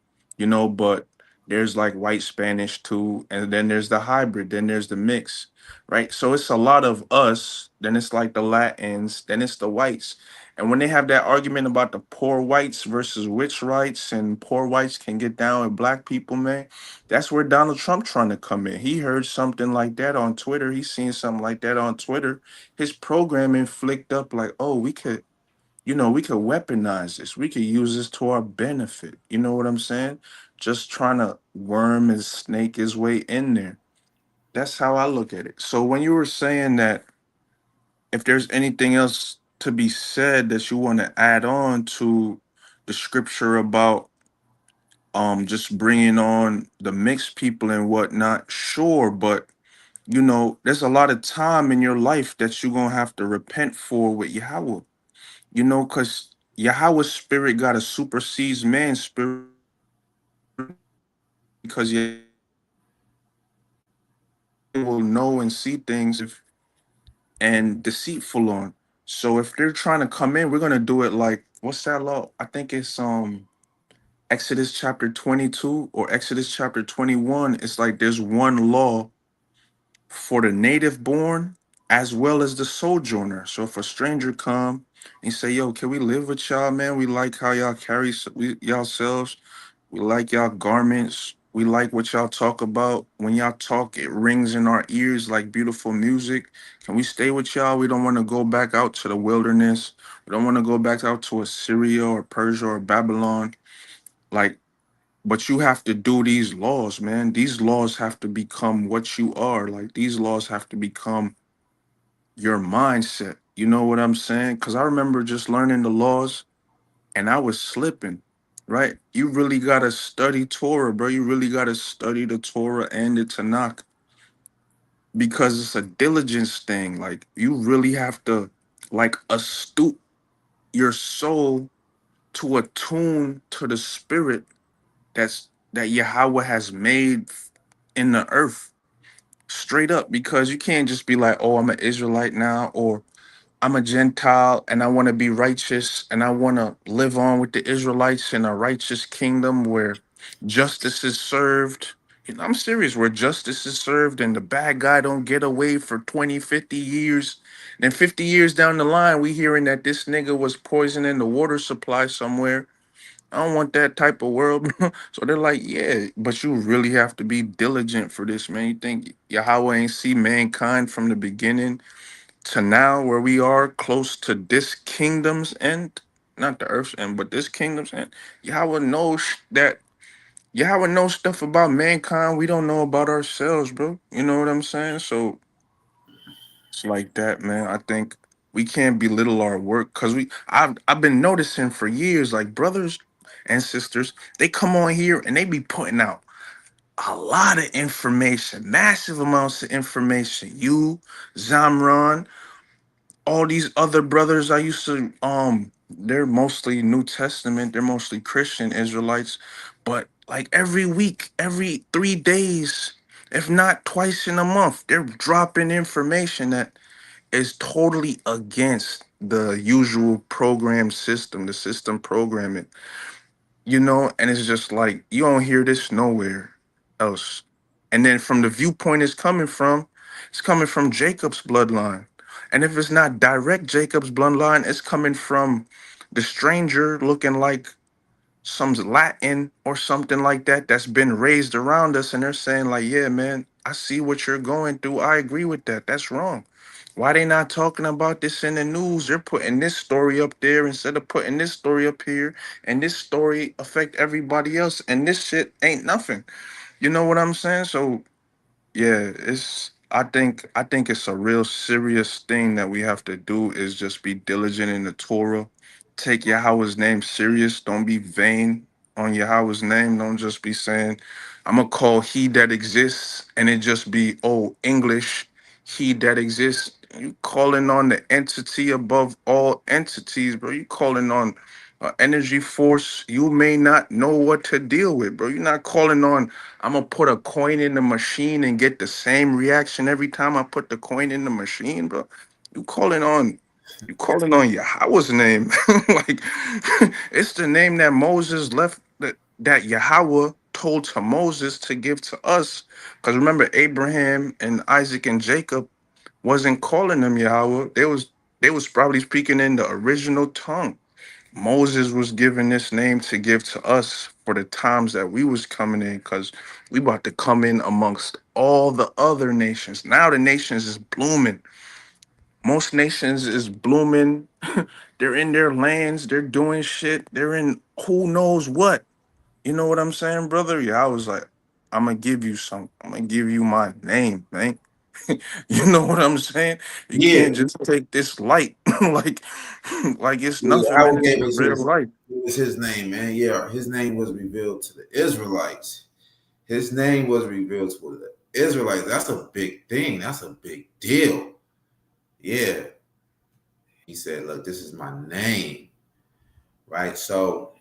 but there's like white Spanish too, and then there's the hybrid, then there's the mix, right? So it's a lot of us, then it's like the Latins, then it's the whites. And when they have that argument about the poor whites versus rich whites, and poor whites can get down with black people, man, that's where Donald Trump trying to come in. He heard something like that on Twitter. He seen something like that on Twitter. His programming flicked up like, oh, we could weaponize this. We could use this to our benefit. You know what I'm saying? Just trying to worm and snake his way in there. That's how I look at it. So when you were saying that if there's anything else to be said that you want to add on to the scripture about just bringing on the mixed people and whatnot, sure, but there's a lot of time in your life that you're gonna have to repent for with Yahweh. Because Yahweh's spirit got to supersedes man's spirit because Yahweh will know and see things and deceitful on. So if they're trying to come in, we're gonna do it like what's that law? I think it's Exodus chapter 22 or Exodus chapter 21. It's like there's one law for the native born as well as the sojourner. So if a stranger come and say, "Yo, can we live with y'all, man? We like how y'all carry yourselves. We like y'all garments. We like what y'all talk about. When y'all talk, it rings in our ears like beautiful music. Can we stay with y'all? We don't want to go back out to the wilderness. We don't want to go back out to Assyria or Persia or Babylon. Like, but you have to do these laws, man. These laws have to become what you are. Like, these laws have to become your mindset. You know what I'm saying? Because I remember just learning the laws and I was slipping, right? You really got to study Torah, bro. You really got to study the Torah and the Tanakh because it's a diligence thing. Like, you really have to, like, astute your soul to attune to the spirit that Yahweh has made in the earth straight up, because you can't just be like, oh, I'm an Israelite now, or I'm a Gentile and I want to be righteous and I want to live on with the Israelites in a righteous kingdom where justice is served. You know, I'm serious, where justice is served and the bad guy don't get away for 20, 50 years. Then 50 years down the line, we hearing that this nigga was poisoning the water supply somewhere. I don't want that type of world, bro. So they're like, yeah, but you really have to be diligent for this, man. You think Yahweh ain't see mankind from the beginning to now, where we are close to this kingdom's end, not the earth's end, but this kingdom's end. Yahweh knows that Yahweh knows stuff about mankind we don't know about ourselves, bro. You know what I'm saying? So it's like that, man. I think we can't belittle our work because I've been noticing for years, like brothers and sisters, they come on here and they be putting out a lot of information, massive amounts of information. You, Zamran, all these other brothers I used to they're mostly New Testament, they're mostly Christian Israelites, but like every week, every 3 days, if not twice in a month, they're dropping information that is totally against the usual program system, the system programming, and it's just like you don't hear this nowhere else. And then from the viewpoint it's coming from Jacob's bloodline. And if it's not direct Jacob's bloodline, it's coming from the stranger looking like some Latin or something like that that's been raised around us, and they're saying like, "Yeah, man, I see what you're going through. I agree with that. That's wrong. Why they not talking about this in the news? They're putting this story up there instead of putting this story up here, and this story affect everybody else, and this shit ain't nothing." You know what I'm saying? So yeah, I think it's a real serious thing that we have to do is just be diligent in the Torah. Take Yahweh's name serious. Don't be vain on Yahweh's name. Don't just be saying, I'm gonna call he that exists, and it just be, oh, English, he that exists. You calling on the entity above all entities, bro. You calling on energy force you may not know what to deal with, bro. You're not calling on, I'm gonna put a coin in the machine and get the same reaction every time I put the coin in the machine, bro. You calling on you calling on Yahweh's name. Like it's the name that Moses left that Yahweh told to Moses to give to us. Because remember, Abraham and Isaac and Jacob wasn't calling them Yahweh. They was probably speaking in the original tongue. Moses was given this name to give to us for the times that we was coming in, because we about to come in amongst all the other nations. Now the nations is blooming. Most nations is blooming. They're in their lands. They're doing shit. They're in who knows what. You know what I'm saying, brother? Yeah, I was like, I'm gonna give you some. I'm gonna give you my name, man. You know what I'm saying? You Yeah, can't just take this light like like it's yeah. nothing, man. How It's gave the us real life. his name, man. Yeah, his name was revealed to the Israelites. His name was revealed to the Israelites. That's a big thing. That's a big deal. Yeah. He said, look, this is my name. Right. So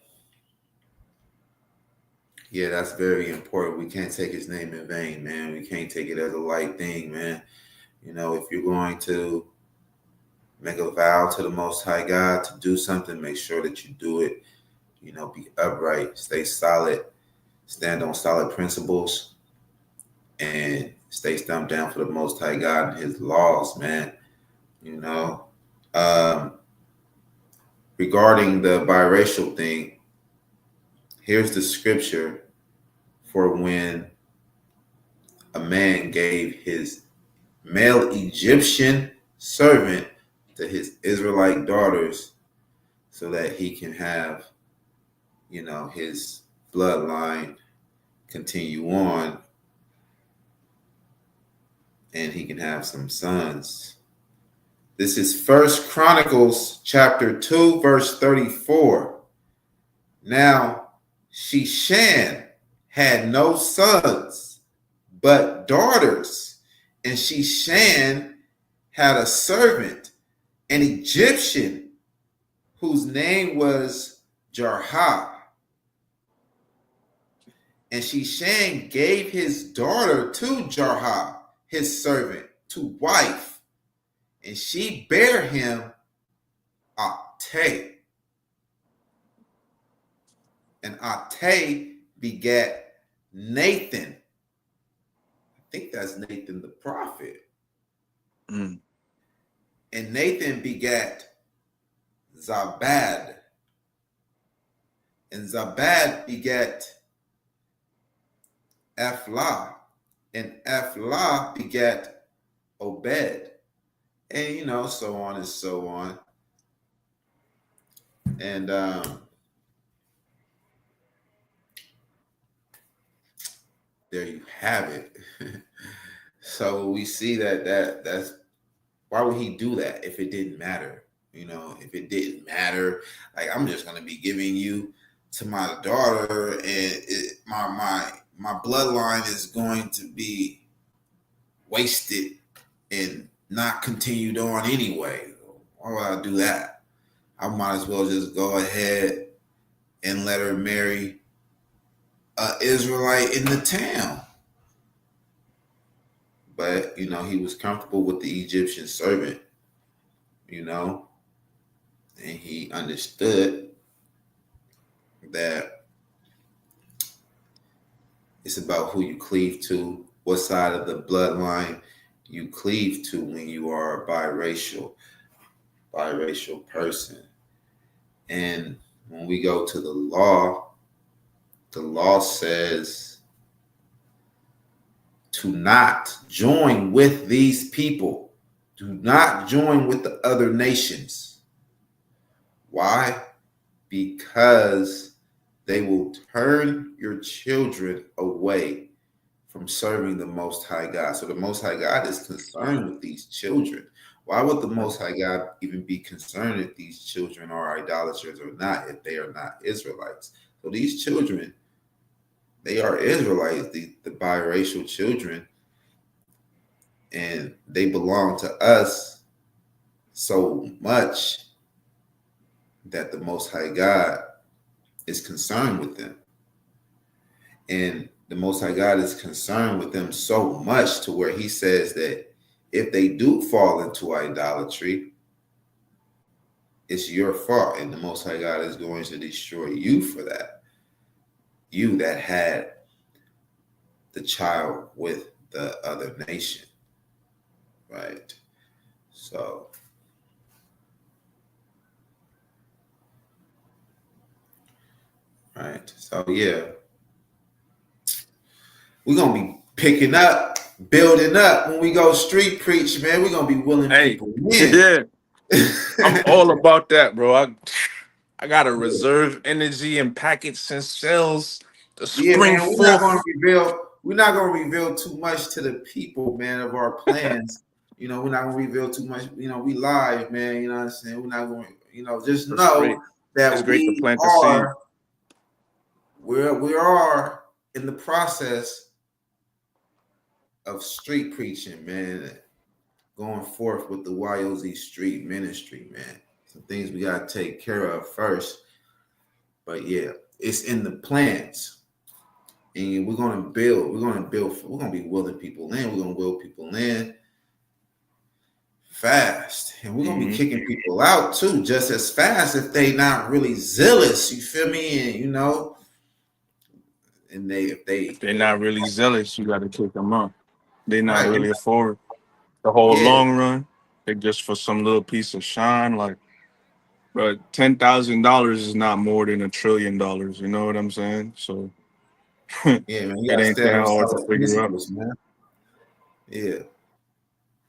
yeah, that's very important. We can't take his name in vain, man. We can't take it as a light thing, man. If you're going to make a vow to the Most High God to do something, make sure that you do it. Be upright, stay solid, stand on solid principles, and stay stumped down for the Most High God and His laws, man. You know, um, regarding the biracial thing, here's the scripture for when a man gave his male Egyptian servant to his Israelite daughters so that he can have, his bloodline continue on and he can have some sons. This is First Chronicles chapter 2, verse 34. Now, Sheshan had no sons, but daughters. And Sheshan had a servant, an Egyptian, whose name was Jarha. And Sheshan gave his daughter to Jarha, his servant, to wife, and she bare him Ate. And Ate begat Nathan. I think that's Nathan the prophet. Mm. And Nathan begat Zabad. And Zabad begat Ephlah. And Ephlah begat Obed. And so on and so on. And there you have it. So we see that's why would he do that if it didn't matter? If it didn't matter, like I'm just gonna be giving you to my daughter, and my bloodline is going to be wasted and not continued on anyway. Why would I do that? I might as well just go ahead and let her marry an Israelite in the town. But he was comfortable with the Egyptian servant, and he understood that it's about who you cleave to, what side of the bloodline you cleave to when you are a biracial person. And when we go to the law says to not join with these people. Do not join with the other nations. Why? Because they will turn your children away from serving the Most High God. So the Most High God is concerned with these children. Why would the Most High God even be concerned if these children are idolaters or not, if they are not Israelites? So these children, they are Israelites, the biracial children, and they belong to us so much that the Most High God is concerned with them. And the Most High God is concerned with them so much to where he says that if they do fall into idolatry, it's your fault, and the Most High God is going to destroy you for that. You that had the child with the other nation, right? So, right. So, yeah, we're going to be picking up, building up when we go street preach, man. We're going to be willing people in. Yeah. I'm all about that, bro. I got to reserve energy and package and shells to spring Man, forth. we're not gonna reveal too much to the people, man, of our plans. We're not gonna reveal too much. We live, man. You know what I'm saying? We're not going, just That's know great. that It's great to plant the seed. We are in the process of street preaching, man. Going forth with the YOZ street ministry, man. Some things we gotta take care of first. But yeah, it's in the plans. And we're gonna build, we're gonna be willing people in, we're gonna will people in fast. And we're gonna be kicking people out too, just as fast if they not really zealous, you feel me? And and if they're not really zealous, you gotta kick them up. They're not right, really for the whole yeah, long run. Like just for some little piece of shine, like, but $10,000 is not more than $1 trillion. You know what I'm saying? So it Yeah, man, you ain't gotta stand that on hard to solid figure out. principles, man. Yeah.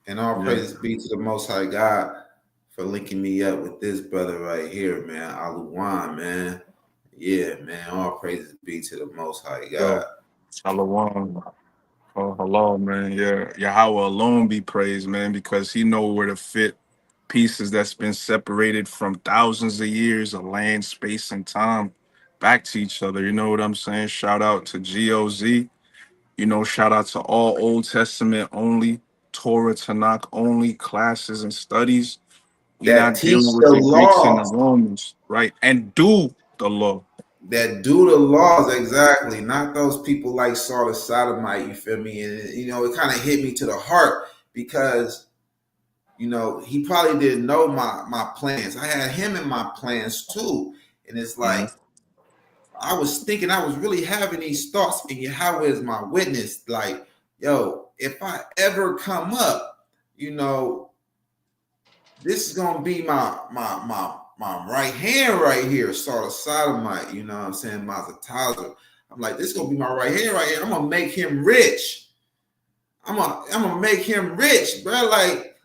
And all Yeah. praises be to the Most High God for linking me up with this brother right here, man, Aluwan, man. Yeah, man. All praises be to the Most High God. Yo, Shalom. Oh, hello, man. Yeah, Yahweh alone be praised, man, because He know where to fit pieces that's been separated from thousands of years of land, space, and time back to each other. You know what I'm saying? Shout out to GOZ. You know, shout out to all Old Testament only, Torah, Tanakh only classes and studies. We That not teach dealing with the the Greeks and the laws, Romans, right? And do the law. that do the laws, exactly. Not those people like Saul the Sodomite, you feel me? And, it kind of hit me to the heart because, he probably didn't know my plans. I had him in my plans too. And it's Mhm. like, I was thinking, I was really having these thoughts, and Yahweh is my witness. Like, yo, if I ever come up, you know, this is gonna be my right hand right here, sort of sodomite. You know what I'm saying? Mazataza. I'm like, this is gonna be my right hand right here. I'm gonna make him rich. I'm gonna make him rich, bro. Like,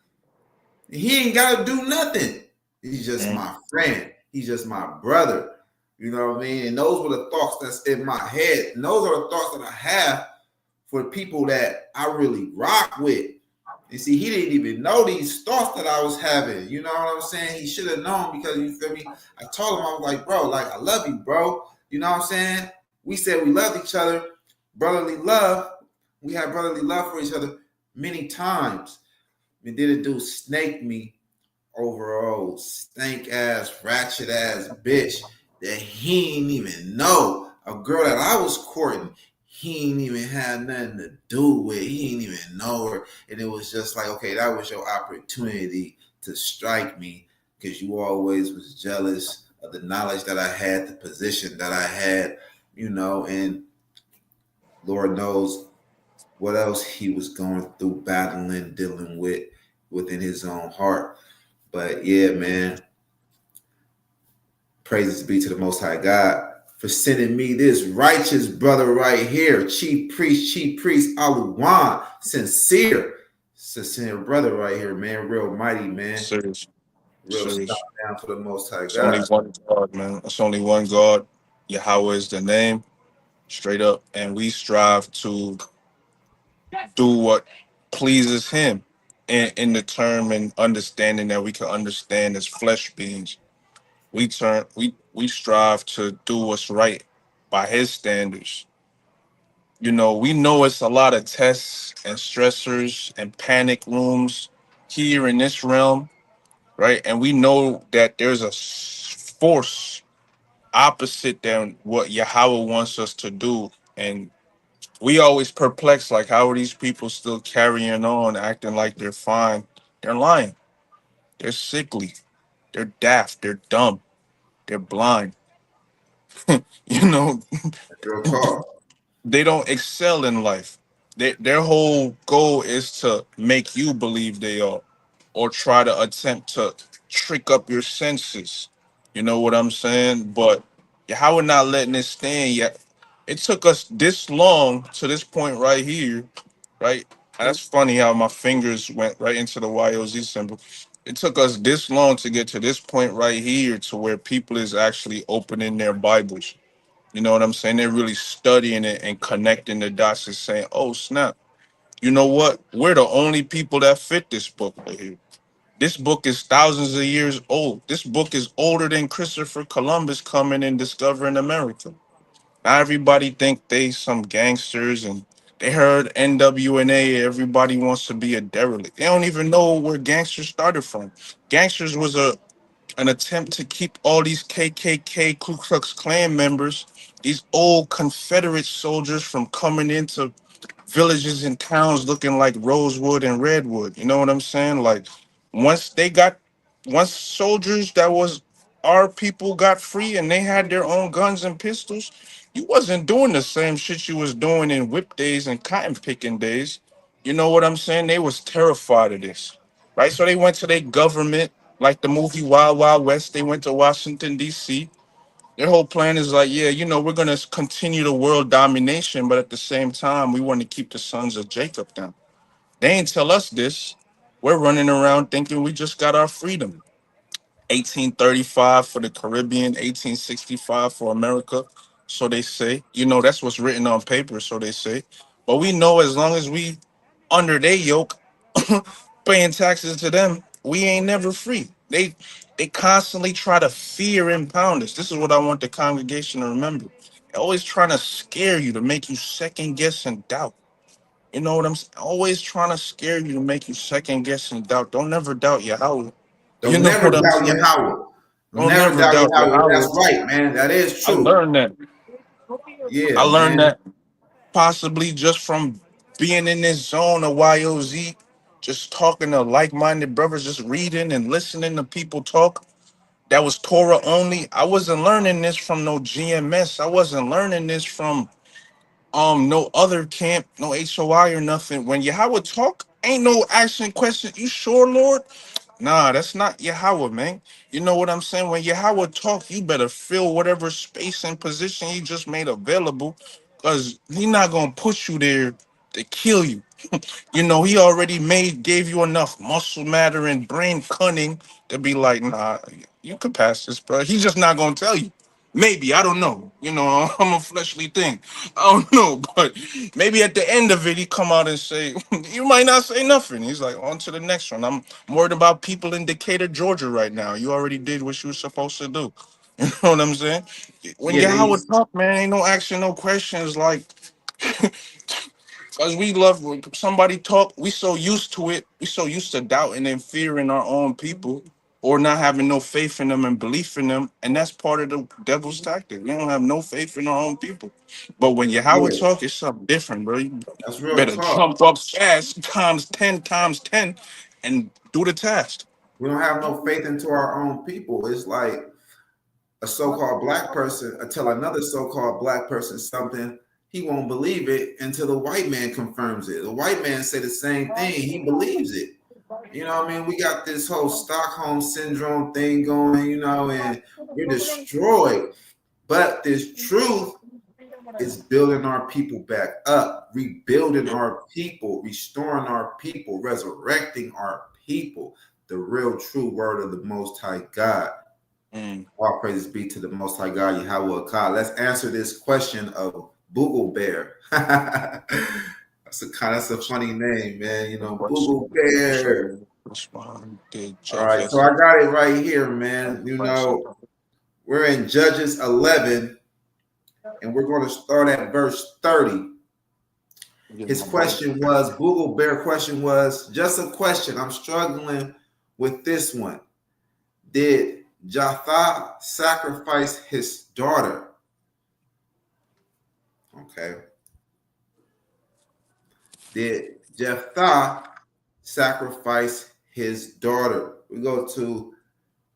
he ain't gotta do nothing. He's just Mhm. my friend. He's just my brother. You know what I mean? And those were the thoughts that's in my head. And those are the thoughts that I have for people that I really rock with. And see, he didn't even know these thoughts that I was having. You know what I'm saying? He should have known because, you feel me? I told him, I was like, bro, like, I love you, bro. You know what I'm saying? We said we loved each other, brotherly love. We had brotherly love for each other many times. And then a dude snaked me over old stank ass, ratchet ass bitch that he ain't even know. A girl that I was courting, he ain't even had nothing to do with. He ain't even know her. And it was just like, okay, that was your opportunity to strike me because you always was jealous of the knowledge that I had, the position that I had, and Lord knows what else he was going through, battling, dealing with within his own heart. But yeah, man, praises be to the Most High God for sending me this righteous brother right here, Chief Priest Aluwan, sincere brother right here, man, real mighty, man, Serious, real stop serious. down for the Most High It's only God. one God, man. It's only one God. Yahweh is the name, straight up. And we strive to do what pleases Him in the term and understanding that we can understand as flesh beings. We strive to do what's right by His standards. You know, we know it's a lot of tests and stressors and panic rooms here in this realm, right? And we know that there's a force opposite than what Yahweh wants us to do. And we always perplexed, like, how are these people still carrying on, acting like they're fine? They're lying. They're sickly. They're daft. They're dumb. They're blind. You know, Real talk. they don't excel in life. Their whole goal is to make you believe they are, or try to attempt to trick up your senses. You know what I'm saying? But how we're not letting it stand yet. It took us this long to this point right here, right? That's funny how my fingers went right into the YOZ symbol. It took us this long to get to this point right here to where people is actually opening their Bibles. You know what I'm saying? They're really studying it and connecting the dots and saying, oh, snap. You know what? We're the only people that fit this book right here. This book is thousands of years old. This book is older than Christopher Columbus coming and discovering America. Now everybody think they some gangsters and they heard NWNA. Everybody wants to be a derelict. They don't even know where gangsters started from. Gangsters was an attempt to keep all these KKK Ku Klux Klan members, these old Confederate soldiers, from coming into villages and towns looking like Rosewood and Redwood. You know what I'm saying? Like, once they got, once soldiers that was our people got free and they had their own guns and pistols, you wasn't doing the same shit you was doing in whip days and cotton picking days. You know what I'm saying? They was terrified of this. right? So they went to their government, like the movie Wild Wild West. They went to Washington D.C. Their whole plan is like, yeah, we're gonna continue the world domination, but at the same time, we want to keep the sons of Jacob down. They ain't tell us this. We're running around thinking we just got our freedom. 1835 for the Caribbean, 1865 for America. So they say, that's what's written on paper. So they say, but we know as long as we under their yoke, paying taxes to them, we ain't never free. They constantly try to fear and pound us. This is what I want the congregation to remember. They're always trying to scare you to make you second guess and doubt. You know what I'm saying? Always trying to scare you to make you second guess and doubt. Don't never doubt Yahweh. You Don't know never what I'm doubt saying? Yahweh. Don't Don't never never doubt doubt Yahweh. Yahweh. That's right, man. That is I true. learned that. I Yeah, learned man. that possibly just from being in this zone of YOZ, just talking to like-minded brothers, just reading and listening to people talk. That was Torah only. I wasn't learning this from no GMS. I wasn't learning this from no other camp, no HOI or nothing. When Yahweh talk, ain't no asking question. You sure, Lord? Nah, that's not Yahweh, man. You know what I'm saying? When Yahweh talk, you better fill whatever space and position he just made available, because he not gonna push you there to kill you. He already gave you enough muscle matter and brain cunning to be like, nah, you could pass this, bro. He's just not gonna tell you. Maybe, I don't know. I'm a fleshly thing. I don't know, but maybe at the end of it, he come out and say, you might not say nothing. He's like, on to the next one. I'm worried about people in Decatur, Georgia right now. You already did what you were supposed to do. You know what I'm saying? When Yeah, Yahweh these. talk, man, ain't no action, no questions. Like, because we love when somebody talk, we so used to it. We so used to doubting and fearing our own people or not having no faith in them and belief in them. And that's part of the devil's tactic. We don't have no faith in our own people. But when Yahweh Yeah, talk, it's something different, bro. You that's real better talk. jump up fast times 10 and do the task. We don't have no faith into our own people. It's like a so-called black person tell another so-called black person something, he won't believe it until the white man confirms it. The white man say the same thing, he believes it. You know what I mean? We got this whole Stockholm syndrome thing going, and we're destroyed. But this truth is building our people back up, rebuilding our people, restoring our people, resurrecting our people. The real true word of the Most High God. Mm. All praises be to the Most High God, Yahweh God. Let's answer this question of Boogle Bear. That's a funny name, man. Boogle Bear. All right, so I got it right here, man. We're in Judges 11, and we're going to start at verse 30. His question was, Boogle Bear question was, just a question. I'm struggling with this one. Did Jatha sacrifice his daughter? Okay. Did Jephthah sacrifice his daughter? We go to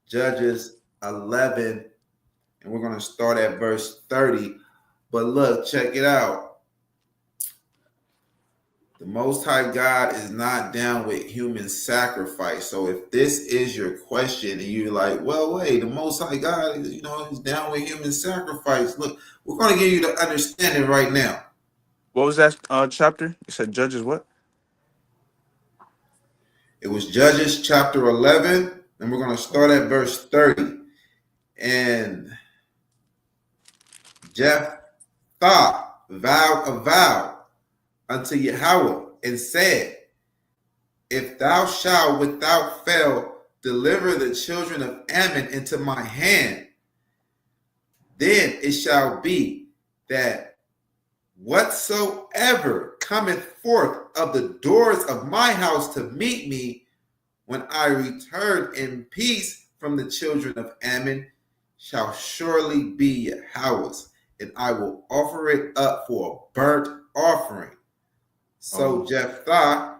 Judges 11, and we're going to start at verse 30. But look, check it out. The Most High God is not down with human sacrifice. So if this is your question and you're like, well, wait, the Most High God, is down with human sacrifice. Look, we're going to give you the understanding right now. What was that chapter? You said Judges what? It was Judges chapter 11, and we're going to start at verse 30. And Jephthah vowed a vow unto Yahweh and said, if thou shalt without fail deliver the children of Ammon into my hand, then it shall be that whatsoever cometh forth of the doors of my house to meet me, when I return in peace from the children of Ammon, shall surely be Yahweh's, and I will offer it up for a burnt offering. So Jephthah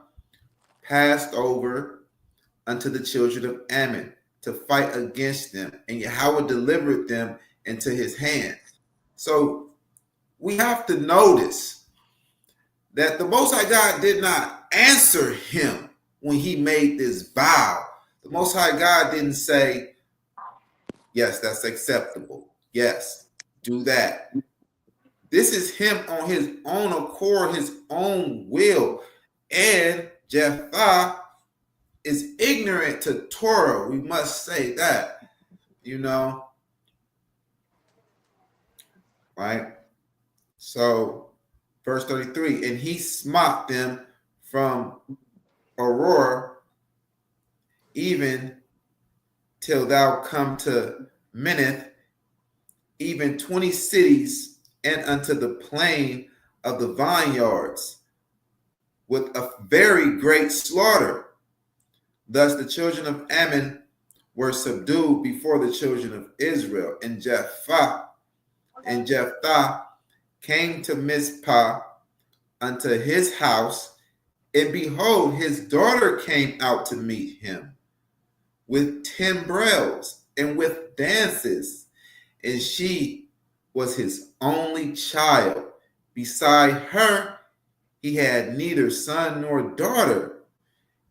passed over unto the children of Ammon to fight against them, and Yahweh delivered them into his hands. So we have to notice that the Most High God did not answer him when he made this vow. The Most High God didn't say, yes, that's acceptable. Yes, do that. This is him on his own accord, his own will. And Jephthah is ignorant to Torah. We must say that, right? So, verse 33, and he smote them from Aurora even till thou come to Minnith, even 20 cities, and unto the plain of the vineyards, with a very great slaughter. Thus the children of Ammon were subdued before the children of Israel. And Jephthah came to Mizpah unto his house, and behold, his daughter came out to meet him with timbrels and with dances, and she was his only child. Beside her, he had neither son nor daughter.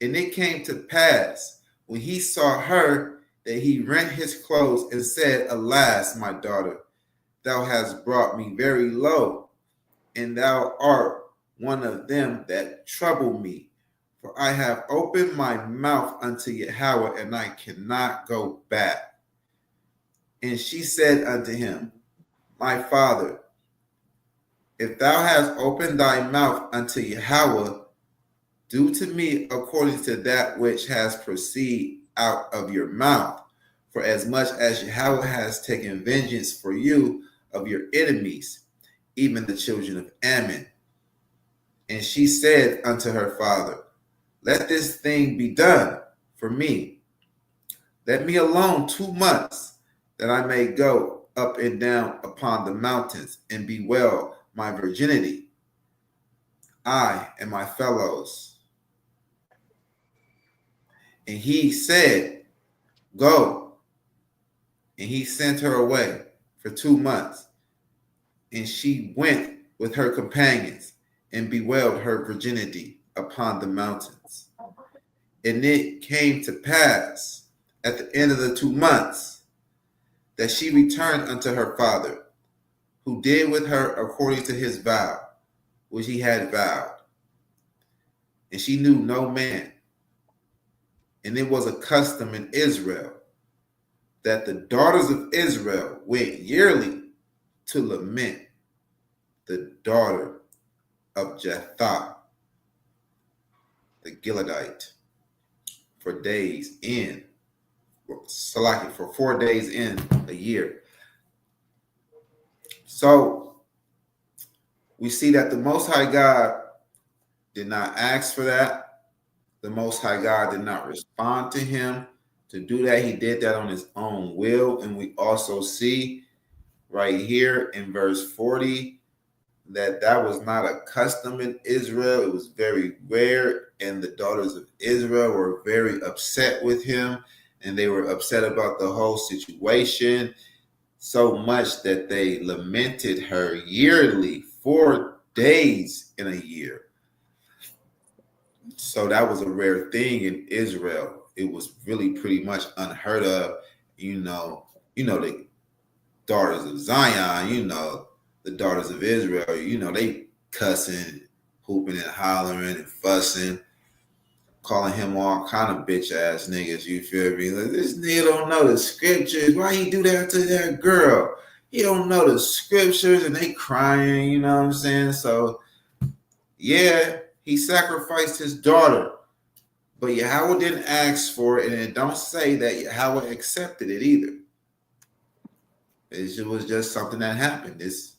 And it came to pass, when he saw her, that he rent his clothes and said, Alas, my daughter, thou hast brought me very low, and thou art one of them that trouble me. For I have opened my mouth unto Yahweh, and I cannot go back. And she said unto him, My father, if thou hast opened thy mouth unto Yahweh, do to me according to that which has proceeded out of your mouth. For as much as Yahweh has taken vengeance for you of your enemies, even the children of Ammon. And she said unto her father, Let this thing be done for me. Let me alone 2 months, that I may go up and down upon the mountains and bewail my virginity, I and my fellows. And he said, Go. And he sent her away for 2 months. And she went with her companions and bewailed her virginity upon the mountains. And it came to pass at the end of the 2 months that she returned unto her father, who did with her according to his vow, which he had vowed. And she knew no man. And it was a custom in Israel that the daughters of Israel went yearly to lament the daughter of Jephthah, the Gileadite, for days in, for 4 days in a year. So we see that the Most High God did not ask for that. The Most High God did not respond to him to do that. He did that on his own will. And we also see right here in verse 40 that was not a custom in Israel. It was very rare. And the daughters of Israel were very upset with him. And they were upset about the whole situation, so much that they lamented her yearly, 4 days in a year. So that was a rare thing in Israel. It was really pretty much unheard of. The daughters of Zion, the daughters of Israel, they cussing, hooping and hollering and fussing, calling him all kind of bitch ass niggas, you feel me? Like, this nigga don't know the scriptures. Why he do that to that girl? He don't know the scriptures, and they crying, you know what I'm saying? So yeah, he sacrificed his daughter, but Yahweh didn't ask for it, and it don't say that Yahweh accepted it either. It was just something that happened. This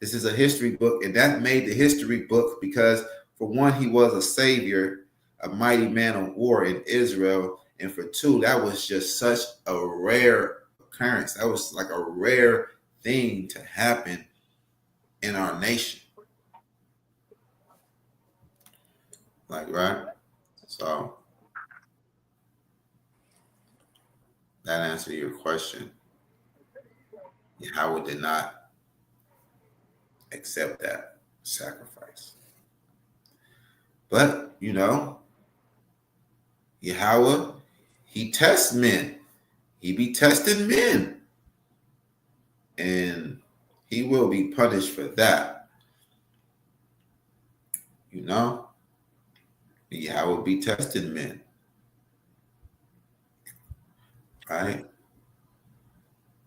is a history book, and that made the history book because, for one, he was a savior, a mighty man of war in Israel, and for two, that was just such a rare occurrence. That was like a rare thing to happen in our nation. Like, right? So that answered your question. Yahweh did not accept that sacrifice. But, Yahweh, he tests men. He be testing men. And he will be punished for that. You know? Yahweh be testing men. Right?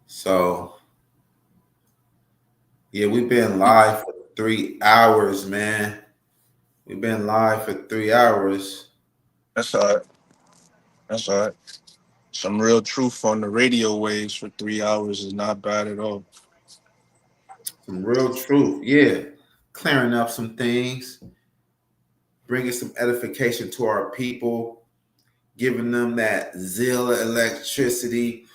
So, yeah, we've been live for 3 hours, man. We've been live for 3 hours. That's all right. That's all right. Some real truth on the radio waves for 3 hours is not bad at all. Some real truth. Yeah. Clearing up some things, bringing some edification to our people, giving them that Zealot electricity,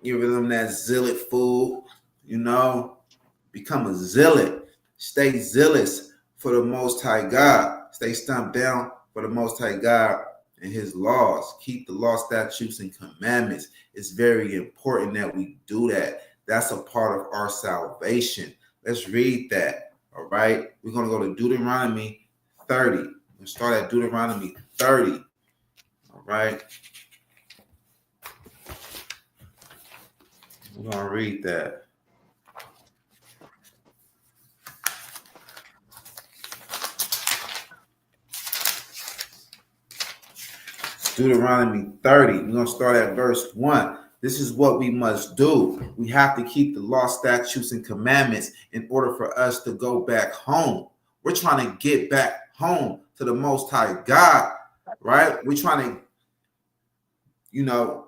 giving them that Zealot food, you know. Become a zealot. Stay zealous for the Most High God. Stay stumped down for the Most High God and his laws. Keep the law, statutes, and commandments. It's very important that we do that. That's a part of our salvation. Let's read that. All right. We're going to go to Deuteronomy 30. We're going to start at Deuteronomy 30. All right. We're going to read that. Deuteronomy 30. We're going to start at verse 1. This is what we must do. We have to keep the law, statutes, and commandments in order for us to go back home. We're trying to get back home to the Most High God, right? We're trying to,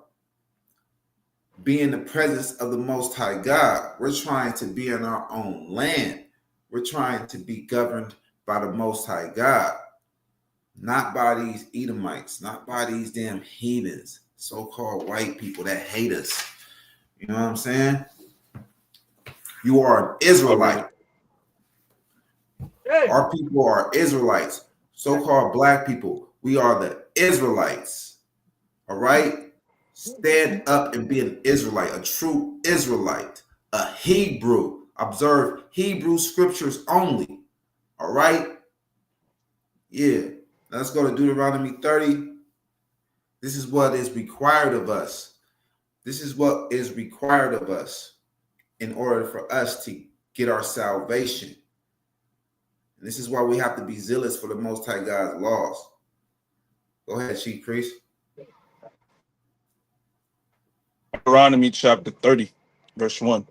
be in the presence of the Most High God. We're trying to be in our own land. We're trying to be governed by the Most High God. Not by these Edomites, not by these damn heathens, so-called white people that hate us. You know what I'm saying? You are an Israelite. Our people are Israelites. So-called black people, we are the Israelites. All right? Stand up and be an Israelite, a true Israelite, a Hebrew. Observe Hebrew scriptures only. All right? Yeah. Let's go to Deuteronomy 30. This is what is required of us. This is what is required of us in order for us to get our salvation. And this is why we have to be zealous for the Most High God's laws. Go ahead, Chief Priest. Deuteronomy chapter 30, verse 1.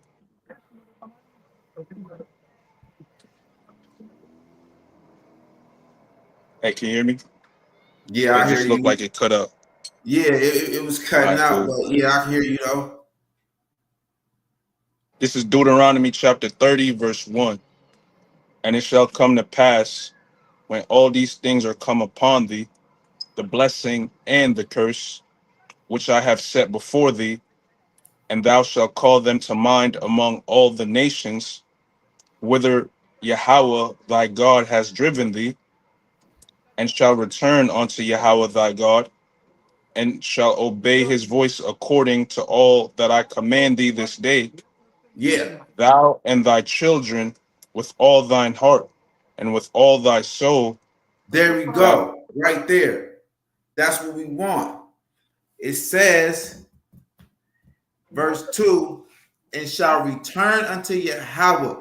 Hey, can you hear me? Yeah, It I hear just looked like you. it cut up. Yeah, it was All cutting right, out, cool. but yeah, I can hear you though. This is Deuteronomy chapter 30, verse 1. And it shall come to pass when all these things are come upon thee, the blessing and the curse, which I have set before thee, and thou shalt call them to mind among all the nations, whither Yahweh thy God has driven thee, and shall return unto Yahweh thy God, and shall obey his voice according to all that I command thee this day, Yeah, thou and thy children with all thine heart and with all thy soul. there we Thou, go. Right there. That's what we want. It says, verse 2, and shall return unto Yahweh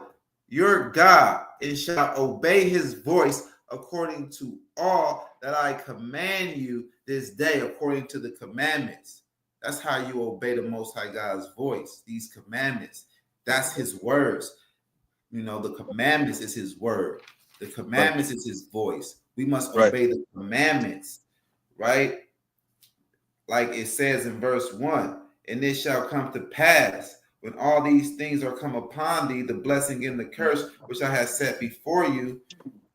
your God, and shall obey his voice according to all that I command you this day, according to the commandments. That's how you obey the Most High God's voice, these commandments. That's his words. The commandments is his word. The right, commandments is his voice. We must right. obey the commandments, right? Like it says in verse 1, and it shall come to pass when all these things are come upon thee, the blessing and the curse which I have set before you,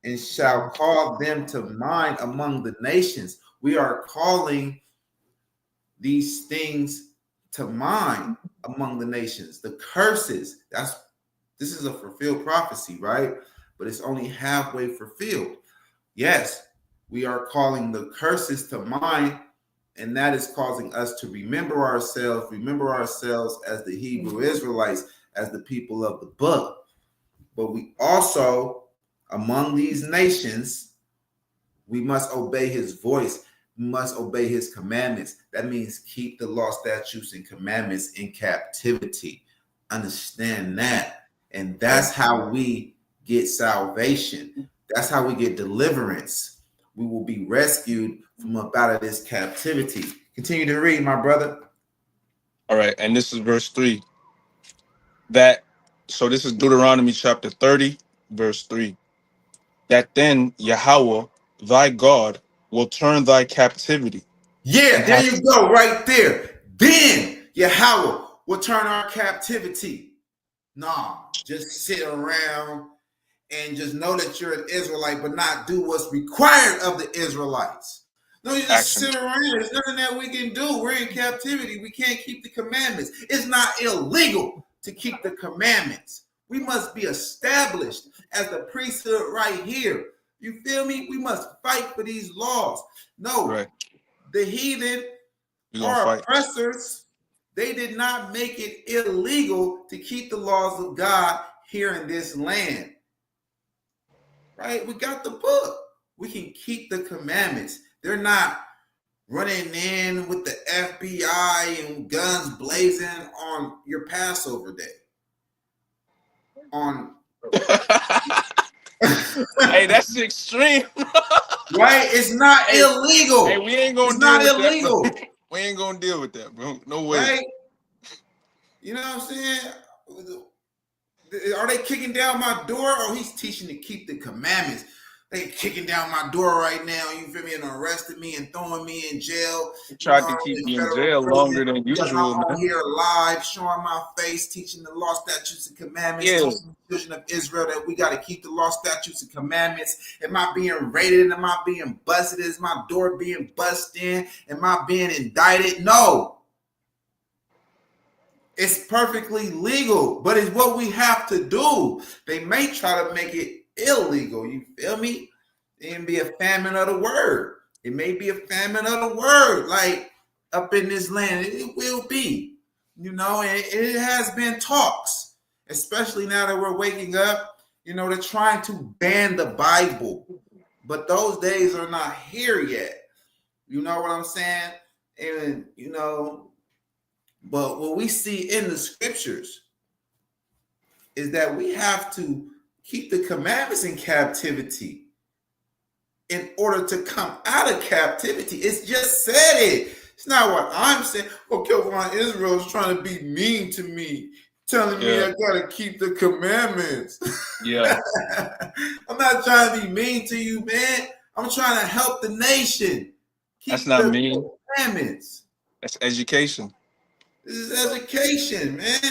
and shall call them to mind among the nations. We are calling these things to mind among the nations. The curses, this is a fulfilled prophecy, right? But it's only halfway fulfilled. Yes, we are calling the curses to mind, and that is causing us to remember ourselves as the Hebrew Israelites, as the people of the book. But we also, among these nations, we must obey his voice. We must obey his commandments. That means keep the law, statutes, and commandments in captivity. Understand that. And that's how we get salvation. That's how we get deliverance. We will be rescued from up out of this captivity. Continue to read, my brother. All right, and this is verse 3. So this is Deuteronomy chapter 30, verse 3. That then Yahweh, thy God, will turn thy captivity. Yeah, And there have you go, right there. Then Yahweh will turn our captivity. Nah, just sit around and just know that you're an Israelite, but not do what's required of the Israelites. No, you just action. sit around. There's nothing that we can do. We're in captivity. We can't keep the commandments. It's not illegal to keep the commandments. We must be established as the priesthood right here. You feel me? We must fight for these laws. No, Right. the heathen We're gonna are fight. oppressors. They did not make it illegal to keep the laws of God here in this land. Right? We got the book. We can keep the commandments. They're not running in with the FBI and guns blazing on your Passover day. Hey, that's extreme. Right? It's not illegal. Hey, we ain't gonna It's deal not with illegal. that. We ain't gonna deal with that, bro. No way. Right? You know what I'm saying? Are they kicking down my door? Oh, he's teaching to keep the commandments. They kicking down my door right now, you feel me, and arresting me and throwing me in jail. He You know, tried to keep in me in federal jail prison longer than because I'm usual, on man. here live, showing my face, teaching the law, statutes, and commandments, Yeah. teaching the children of Israel that we got to keep the law, statutes, and commandments. Am I being raided? Am I being busted? Is my door being busted in? Am I being indicted? No. It's perfectly legal, but it's what we have to do. They may try to make it illegal. You feel me? It can be a famine of the word. It may be a famine of the word, like up in this land. It will be, you know, and it has been talks, especially now that we're waking up. You know, they're trying to ban the Bible, but those days are not here yet. You know what I'm saying? And, you know, but what we see in the scriptures is that we have to keep the commandments in captivity in order to come out of captivity. It's just said it. It's not what I'm saying. Okay, well, Israel's trying to be mean to me, telling me I gotta keep the commandments. Yeah. I'm not trying to be mean to you, man. I'm trying to help the nation. That's Keep not the mean. commandments. That's education. This is education, man.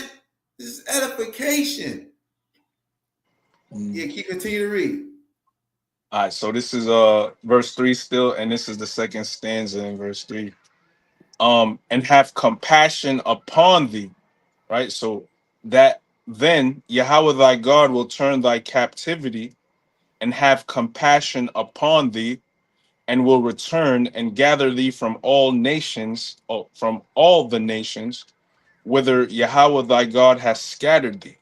This is edification. Yeah, continue to read. All right, so this is verse 3 still, and this is the second stanza in verse 3. And have compassion upon thee, right? So that then Yahweh thy God will turn thy captivity and have compassion upon thee, and will return and gather thee from all nations, from all the nations, whither Yahweh thy God has scattered thee.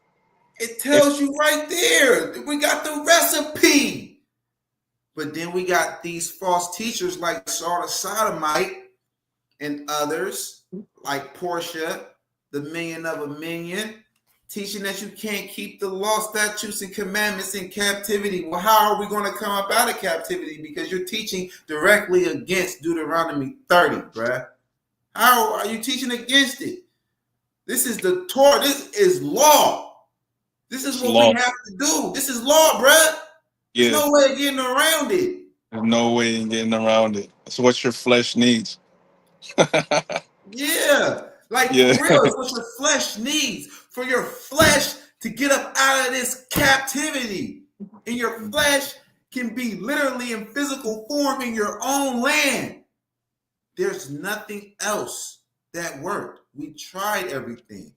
It If tells you right there. We got the recipe. But then we got these false teachers like Saul the Sodomite and others like Portia, the million of a million, teaching that you can't keep the law, statutes, and commandments in captivity. Well, how are we going to come up out of captivity? Because you're teaching directly against Deuteronomy 30, bruh. How are you teaching against it? This is the Torah. This is law. This is what law, we have to do. This is law, bruh. There's yeah, no way of getting around it. there's no way in getting around it. That's what your flesh needs. Yeah. Like for Yeah. real, it's what your flesh needs. For your flesh to get up out of this captivity. And your flesh can be literally in physical form in your own land. There's nothing else that worked. We tried everything.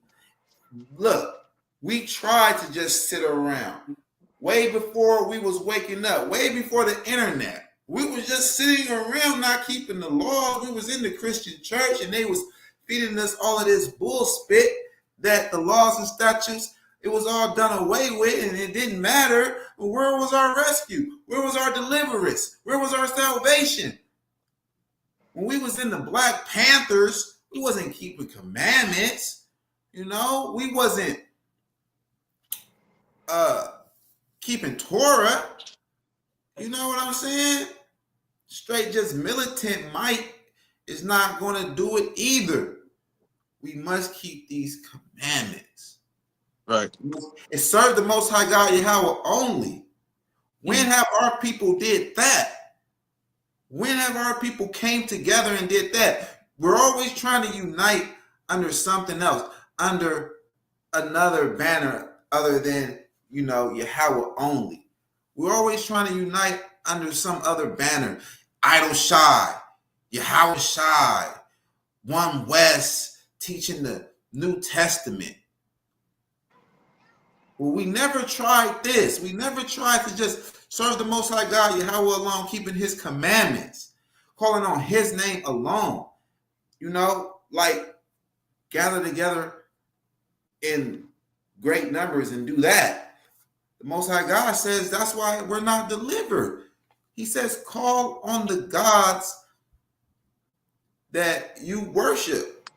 Look, we tried to just sit around. Way before we was waking up, way before the internet. We was just sitting around not keeping the laws. We was in the Christian church and they was feeding us all of this bull spit that the laws and statutes, it was all done away with and it didn't matter. But where was our rescue? Where was our deliverance? Where was our salvation? When we was in the Black Panthers, we wasn't keeping commandments. You know, we wasn't keeping Torah. You know what I'm saying? Straight just militant might is not going to do it either. We must keep these commandments. Right. It served the Most High God Yahweh only. When have our people did that? When have our people came together and did that? We're always trying to unite under something else, under another banner other than, Yahweh only. We're always trying to unite under some other banner. Idol Shai, Yahweh Shai, One West, teaching the New Testament. Well, we never tried this. We never tried to just serve the Most High God, Yahweh alone, keeping his commandments, calling on his name alone. Like gather together in great numbers and do that. The Most High God says that's why we're not delivered. He says, call on the gods that you worship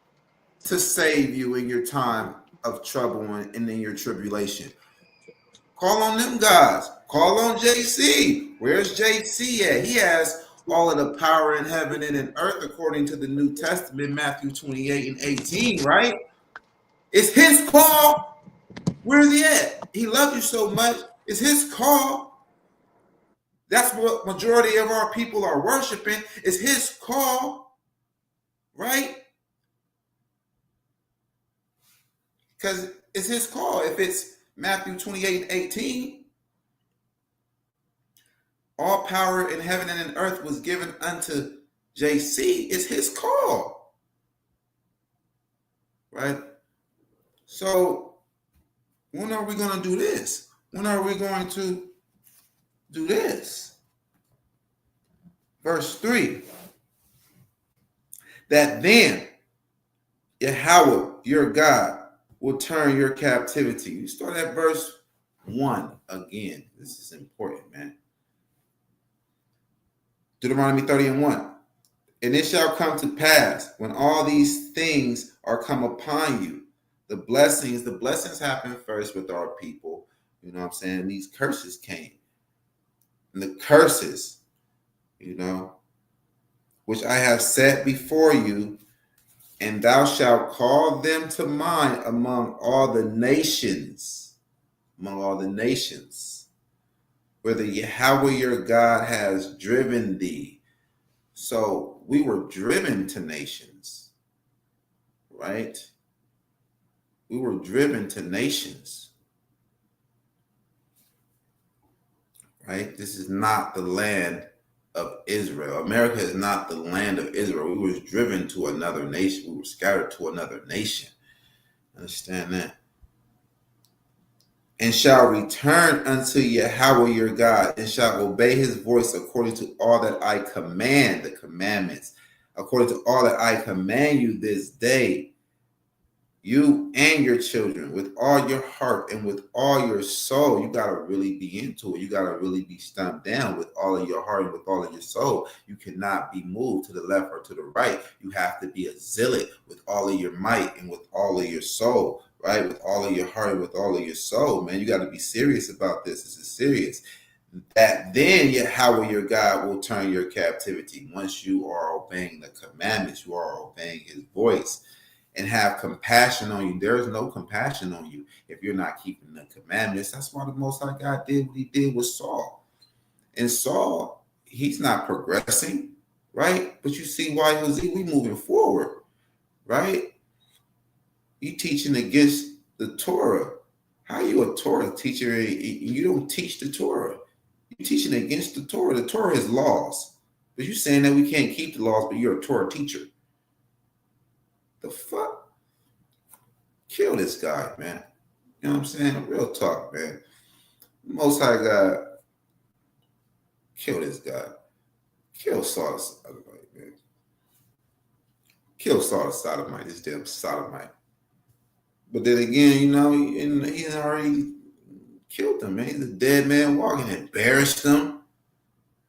to save you in your time of trouble and in your tribulation. Call on them gods. Call on JC. Where's JC at? He has all of the power in heaven and in earth according to the New Testament, Matthew 28 and 18, right? It's his call. Where's he at? He loves you so much. It's his call. That's what majority of our people are worshiping. It's his call, right? Because it's his call. If it's Matthew 28 and 18, all power in heaven and in earth was given unto JC. It's his call, right? So when are we going to do this? When are we going to do this? Verse 3. That then Yahweh, your God, will turn your captivity. You start at verse 1 again. This is important, man. Deuteronomy 30 and 1. And it shall come to pass when all these things are come upon you. The blessings happen first with our people. You know what I'm saying? These curses came. And the curses, which I have set before you, and thou shalt call them to mind among all the nations, where the Yahweh your God has driven thee. So we were driven to nations, right? We were driven to nations, right? This is not the land of Israel. America is not the land of Israel. We were driven to another nation. We were scattered to another nation. Understand that? And shall return unto Yahweh your God, and shall obey his voice according to all that I command, the commandments, according to all that I command you this day, you and your children, with all your heart and with all your soul. You got to really be into it. You got to really be stumped down with all of your heart and with all of your soul. You cannot be moved to the left or to the right. You have to be a zealot with all of your might and with all of your soul, right? With all of your heart and with all of your soul, man. You got to be serious about this. This is serious. That then Yahweh your God will turn your captivity. Once you are obeying the commandments, you are obeying his voice, and have compassion on you. There is no compassion on you if you're not keeping the commandments. That's why the Most High God did what he did with Saul. And Saul, he's not progressing, right? But you see why we moving forward, right? You teaching against the Torah. How are you a Torah teacher? You don't teach the Torah. You're teaching against the Torah. The Torah is laws. But you're saying that we can't keep the laws, but you're a Torah teacher. The fuck? Kill this guy, man. You know what I'm saying? Real talk, man. Most High God, kill this guy. Kill Saul the Sodomite, man. Kill Saul the Sodomite, this damn Sodomite. But then again, he already killed him, man. He's a dead man walking. Embarrassed him.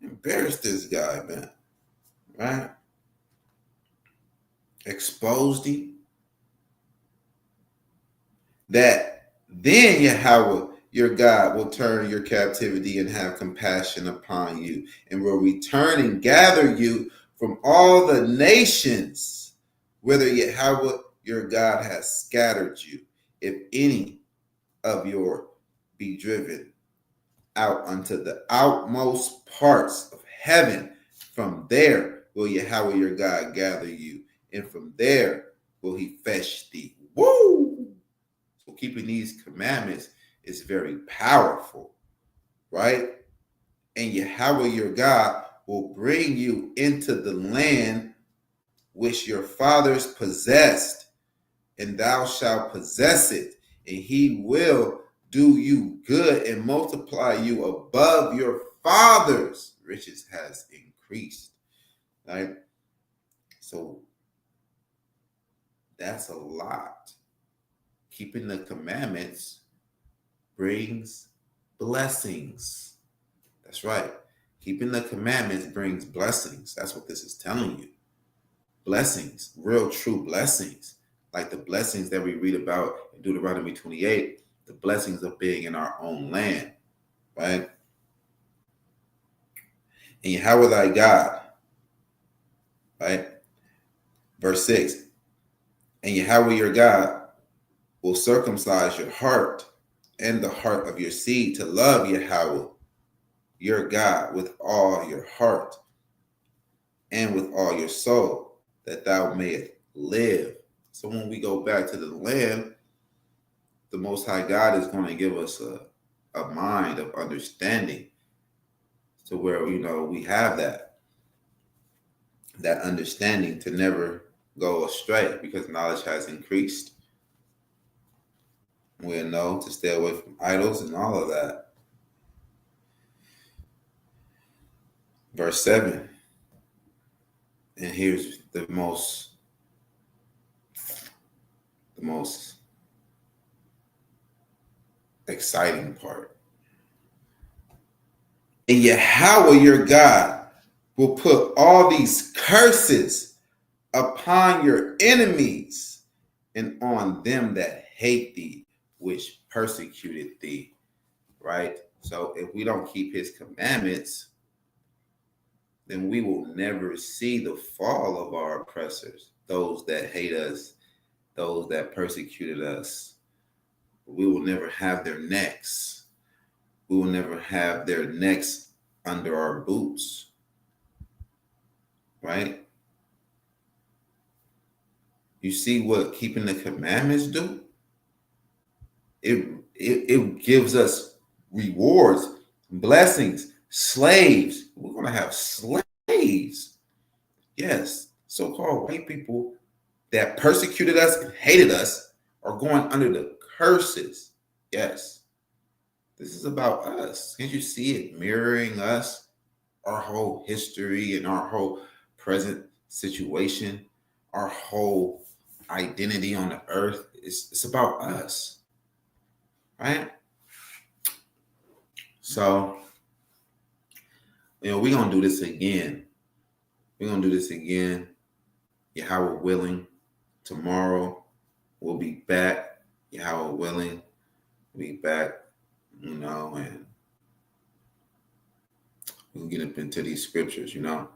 Embarrassed this guy, man. Right? exposed him, that then Yahweh, your God, will turn your captivity and have compassion upon you, and will return and gather you from all the nations, whither Yahweh, your God, has scattered you, if any of your be driven out unto the outmost parts of heaven. From there will Yahweh your God gather you, and from there will he fetch thee. Woo! So keeping these commandments is very powerful, right? And Yahweh your God will bring you into the land which your fathers possessed, and thou shalt possess it, and he will do you good and multiply you above your fathers. Riches has increased, right? So that's a lot. Keeping the commandments brings blessings. That's right. Keeping the commandments brings blessings. That's what this is telling you. Blessings, real true blessings, like the blessings that we read about in Deuteronomy 28, the blessings of being in our own land, right? And Yahweh thy God, right? Verse 6, and Yahweh your God will circumcise your heart and the heart of your seed to love Yahweh your God with all your heart and with all your soul, that thou mayest live. So when we go back to the land, the Most High God is going to give us a mind of understanding, to where, you know, we have that understanding to never go astray, because knowledge has increased. We'll know to stay away from idols and all of that. Verse 7, and here's the most exciting part. And Yahweh your God will put all these curses upon your enemies and on them that hate thee, which persecuted thee. Right? So if we don't keep his commandments, then we will never see the fall of our oppressors, those that hate us, those that persecuted us. We will never have their necks. We will never have their necks under our boots. Right? You see what keeping the commandments do? It gives us rewards, blessings, slaves. We're going to have slaves. Yes, so-called white people that persecuted us and hated us are going under the curses. Yes, this is about us. Can't you see it mirroring us, our whole history and our whole present situation, our whole identity on the earth? It's about us, right? So, you know, we're going to do this again. We're going to do this again. Yahweh willing. Tomorrow we'll be back. Yahweh willing. We'll be back, you know, and we'll get up into these scriptures, you know.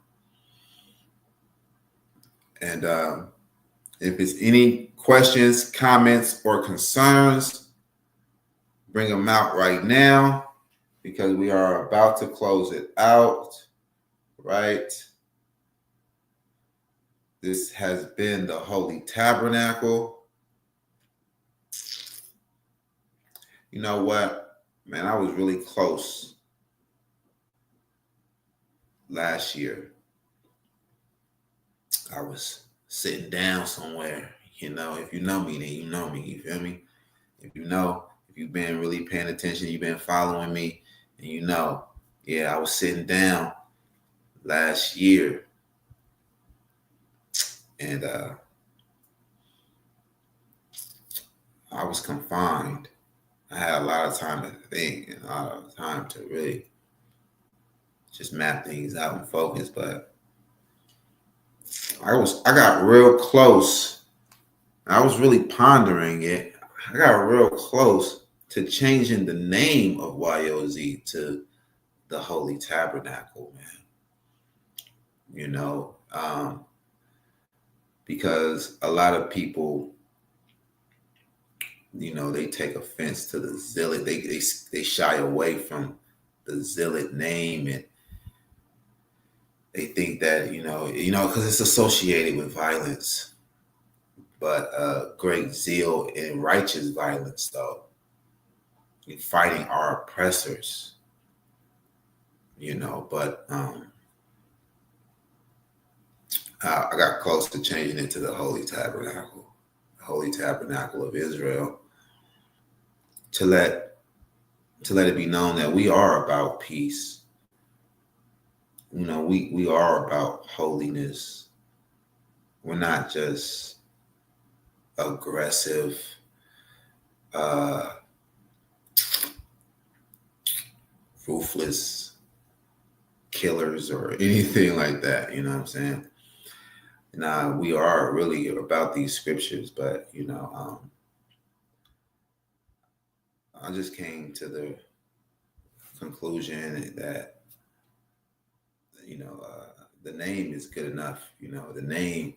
And if it's any questions, comments, or concerns, bring them out right now, because we are about to close it out, right? This has been the Holy Tabernacle. You know what, man, I was really close last year. I was sitting down somewhere, you know. If you know me, then you know me, you feel me? If you've been really paying attention, you've been following me, and you know, yeah, I was sitting down last year, and I was confined. I had a lot of time to think and a lot of time to really just map things out and focus. But I got real close. I was really pondering it. I got real close to changing the name of YOZ to the Holy Tabernacle, man. You know, because a lot of people, you know, they take offense to the Zealot. They shy away from the Zealot name, and they think that because it's associated with violence, but great zeal and righteous violence, though, in fighting our oppressors. But I got close to changing it to the Holy Tabernacle of Israel, to let it be known that we are about peace. We are about holiness. We're not just aggressive, ruthless killers or anything like that. You know what I'm saying? Nah, we are really about these scriptures, but I just came to the conclusion that the name is good enough. The name,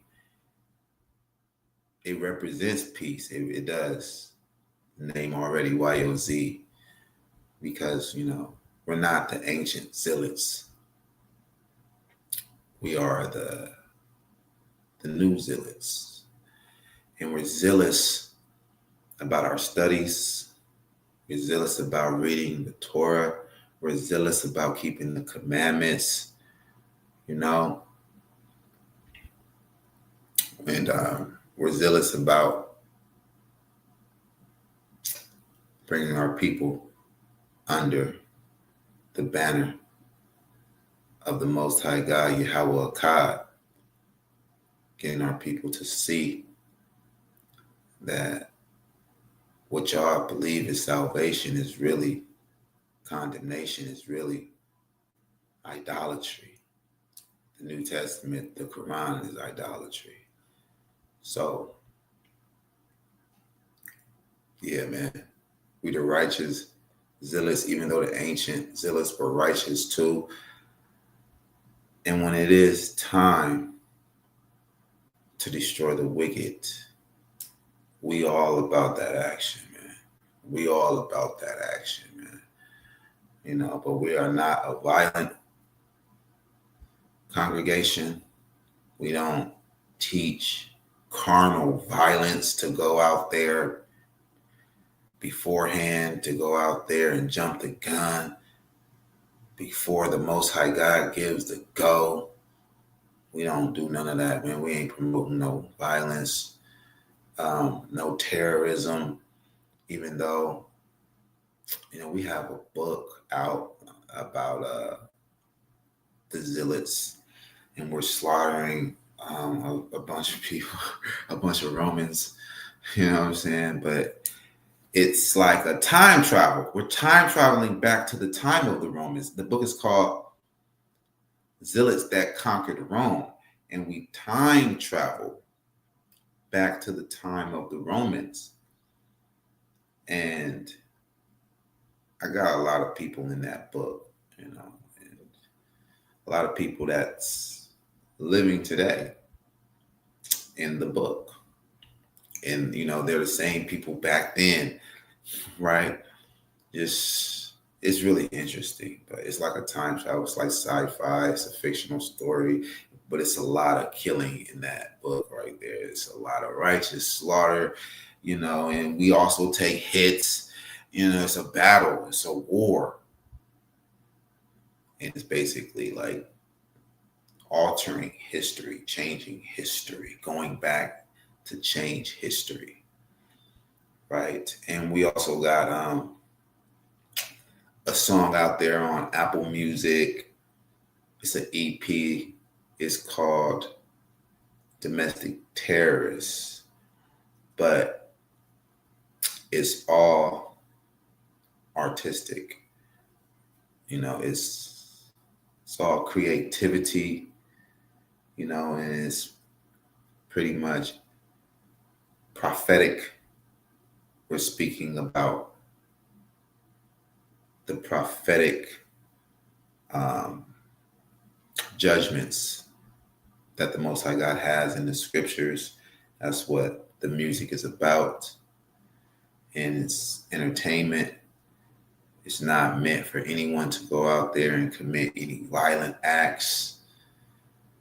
it represents peace. It does. The name already, YOZ, because we're not the ancient zealots. We are the new zealots, and we're zealous about our studies. We're zealous about reading the Torah. We're zealous about keeping the commandments. And we're zealous about bringing our people under the banner of the Most High God, Yahweh Akkad, getting our people to see that what y'all believe is salvation is really condemnation, is really idolatry. The New Testament, the Quran, is idolatry. So, yeah, man, we the righteous zealots, even though the ancient zealots were righteous too. And when it is time to destroy the wicked, we all about that action, man. We all about that action, man. But we are not a violent congregation. We don't teach carnal violence to go out there beforehand, to go out there and jump the gun before the Most High God gives the go. We don't do none of that, man. We ain't promoting no violence, no terrorism, even though, we have a book out about the zealots, and we're slaughtering a bunch of people, a bunch of Romans, you know what I'm saying? But it's like a time travel. We're time traveling back to the time of the Romans. The book is called Zealots That Conquered Rome, and we time travel back to the time of the Romans. And I got a lot of people in that book, and a lot of people that's living today in the book. And, they're the same people back then, right? Just, it's really interesting, but it's like a time travel. It's like sci-fi. It's a fictional story, but it's a lot of killing in that book right there. It's a lot of righteous slaughter, and we also take hits. It's a battle. It's a war. And it's basically like altering history, changing history, going back to change history, right? And we also got a song out there on Apple Music. It's an EP. It's called Domestic Terrorists, but it's all artistic. It's all creativity. and it's pretty much prophetic. We're speaking about the prophetic judgments that the Most High God has in the scriptures. That's what the music is about. And it's entertainment. It's not meant for anyone to go out there and commit any violent acts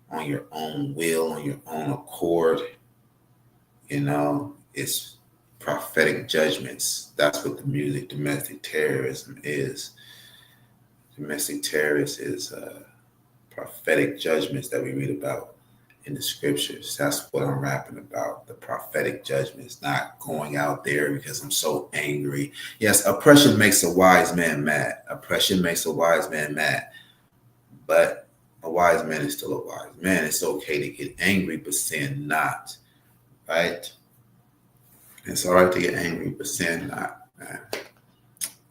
on your own will, on your own accord. It's prophetic judgments. That's what the music, domestic terrorism is. Domestic terrorist is prophetic judgments that we read about in the scriptures. That's what I'm rapping about, the prophetic judgments, not going out there because I'm so angry. Yes, oppression makes a wise man mad. Oppression makes a wise man mad. But a wise man is still a wise man. It's okay to get angry, but sin not. Right? It's all right to get angry, but sin not. Man.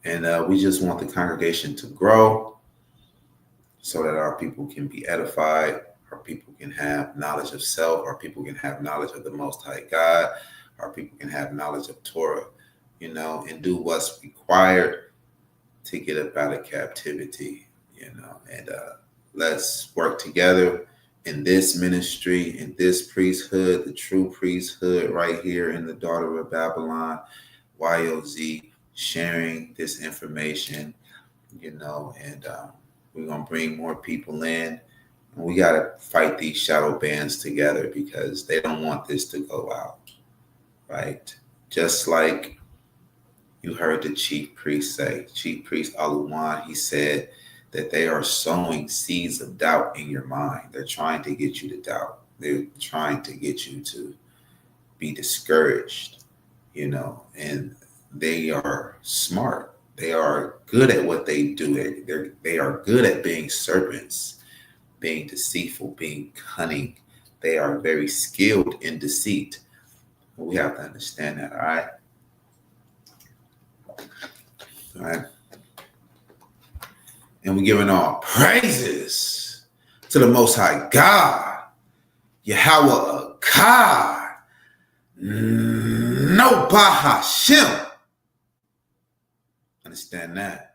And we just want the congregation to grow so that our people can be edified. Our people can have knowledge of self. Our people can have knowledge of the Most High God. Our people can have knowledge of Torah, and do what's required to get up out of captivity, and let's work together in this ministry, in this priesthood, the true priesthood right here in the Daughter of Babylon, YOZ, sharing this information, and we're going to bring more people in. And we got to fight these shadow bands together because they don't want this to go out, right? Just like you heard the chief priest say, Chief Priest Aluwan, he said that they are sowing seeds of doubt in your mind. They're trying to get you to doubt. They're trying to get you to be discouraged, and they are smart. They are good at what they do. They are good at being serpents, being deceitful, being cunning. They are very skilled in deceit. We have to understand that, all right? All right. And we're giving all praises to the Most High God, Yahweh God, no Bahashem. Understand that?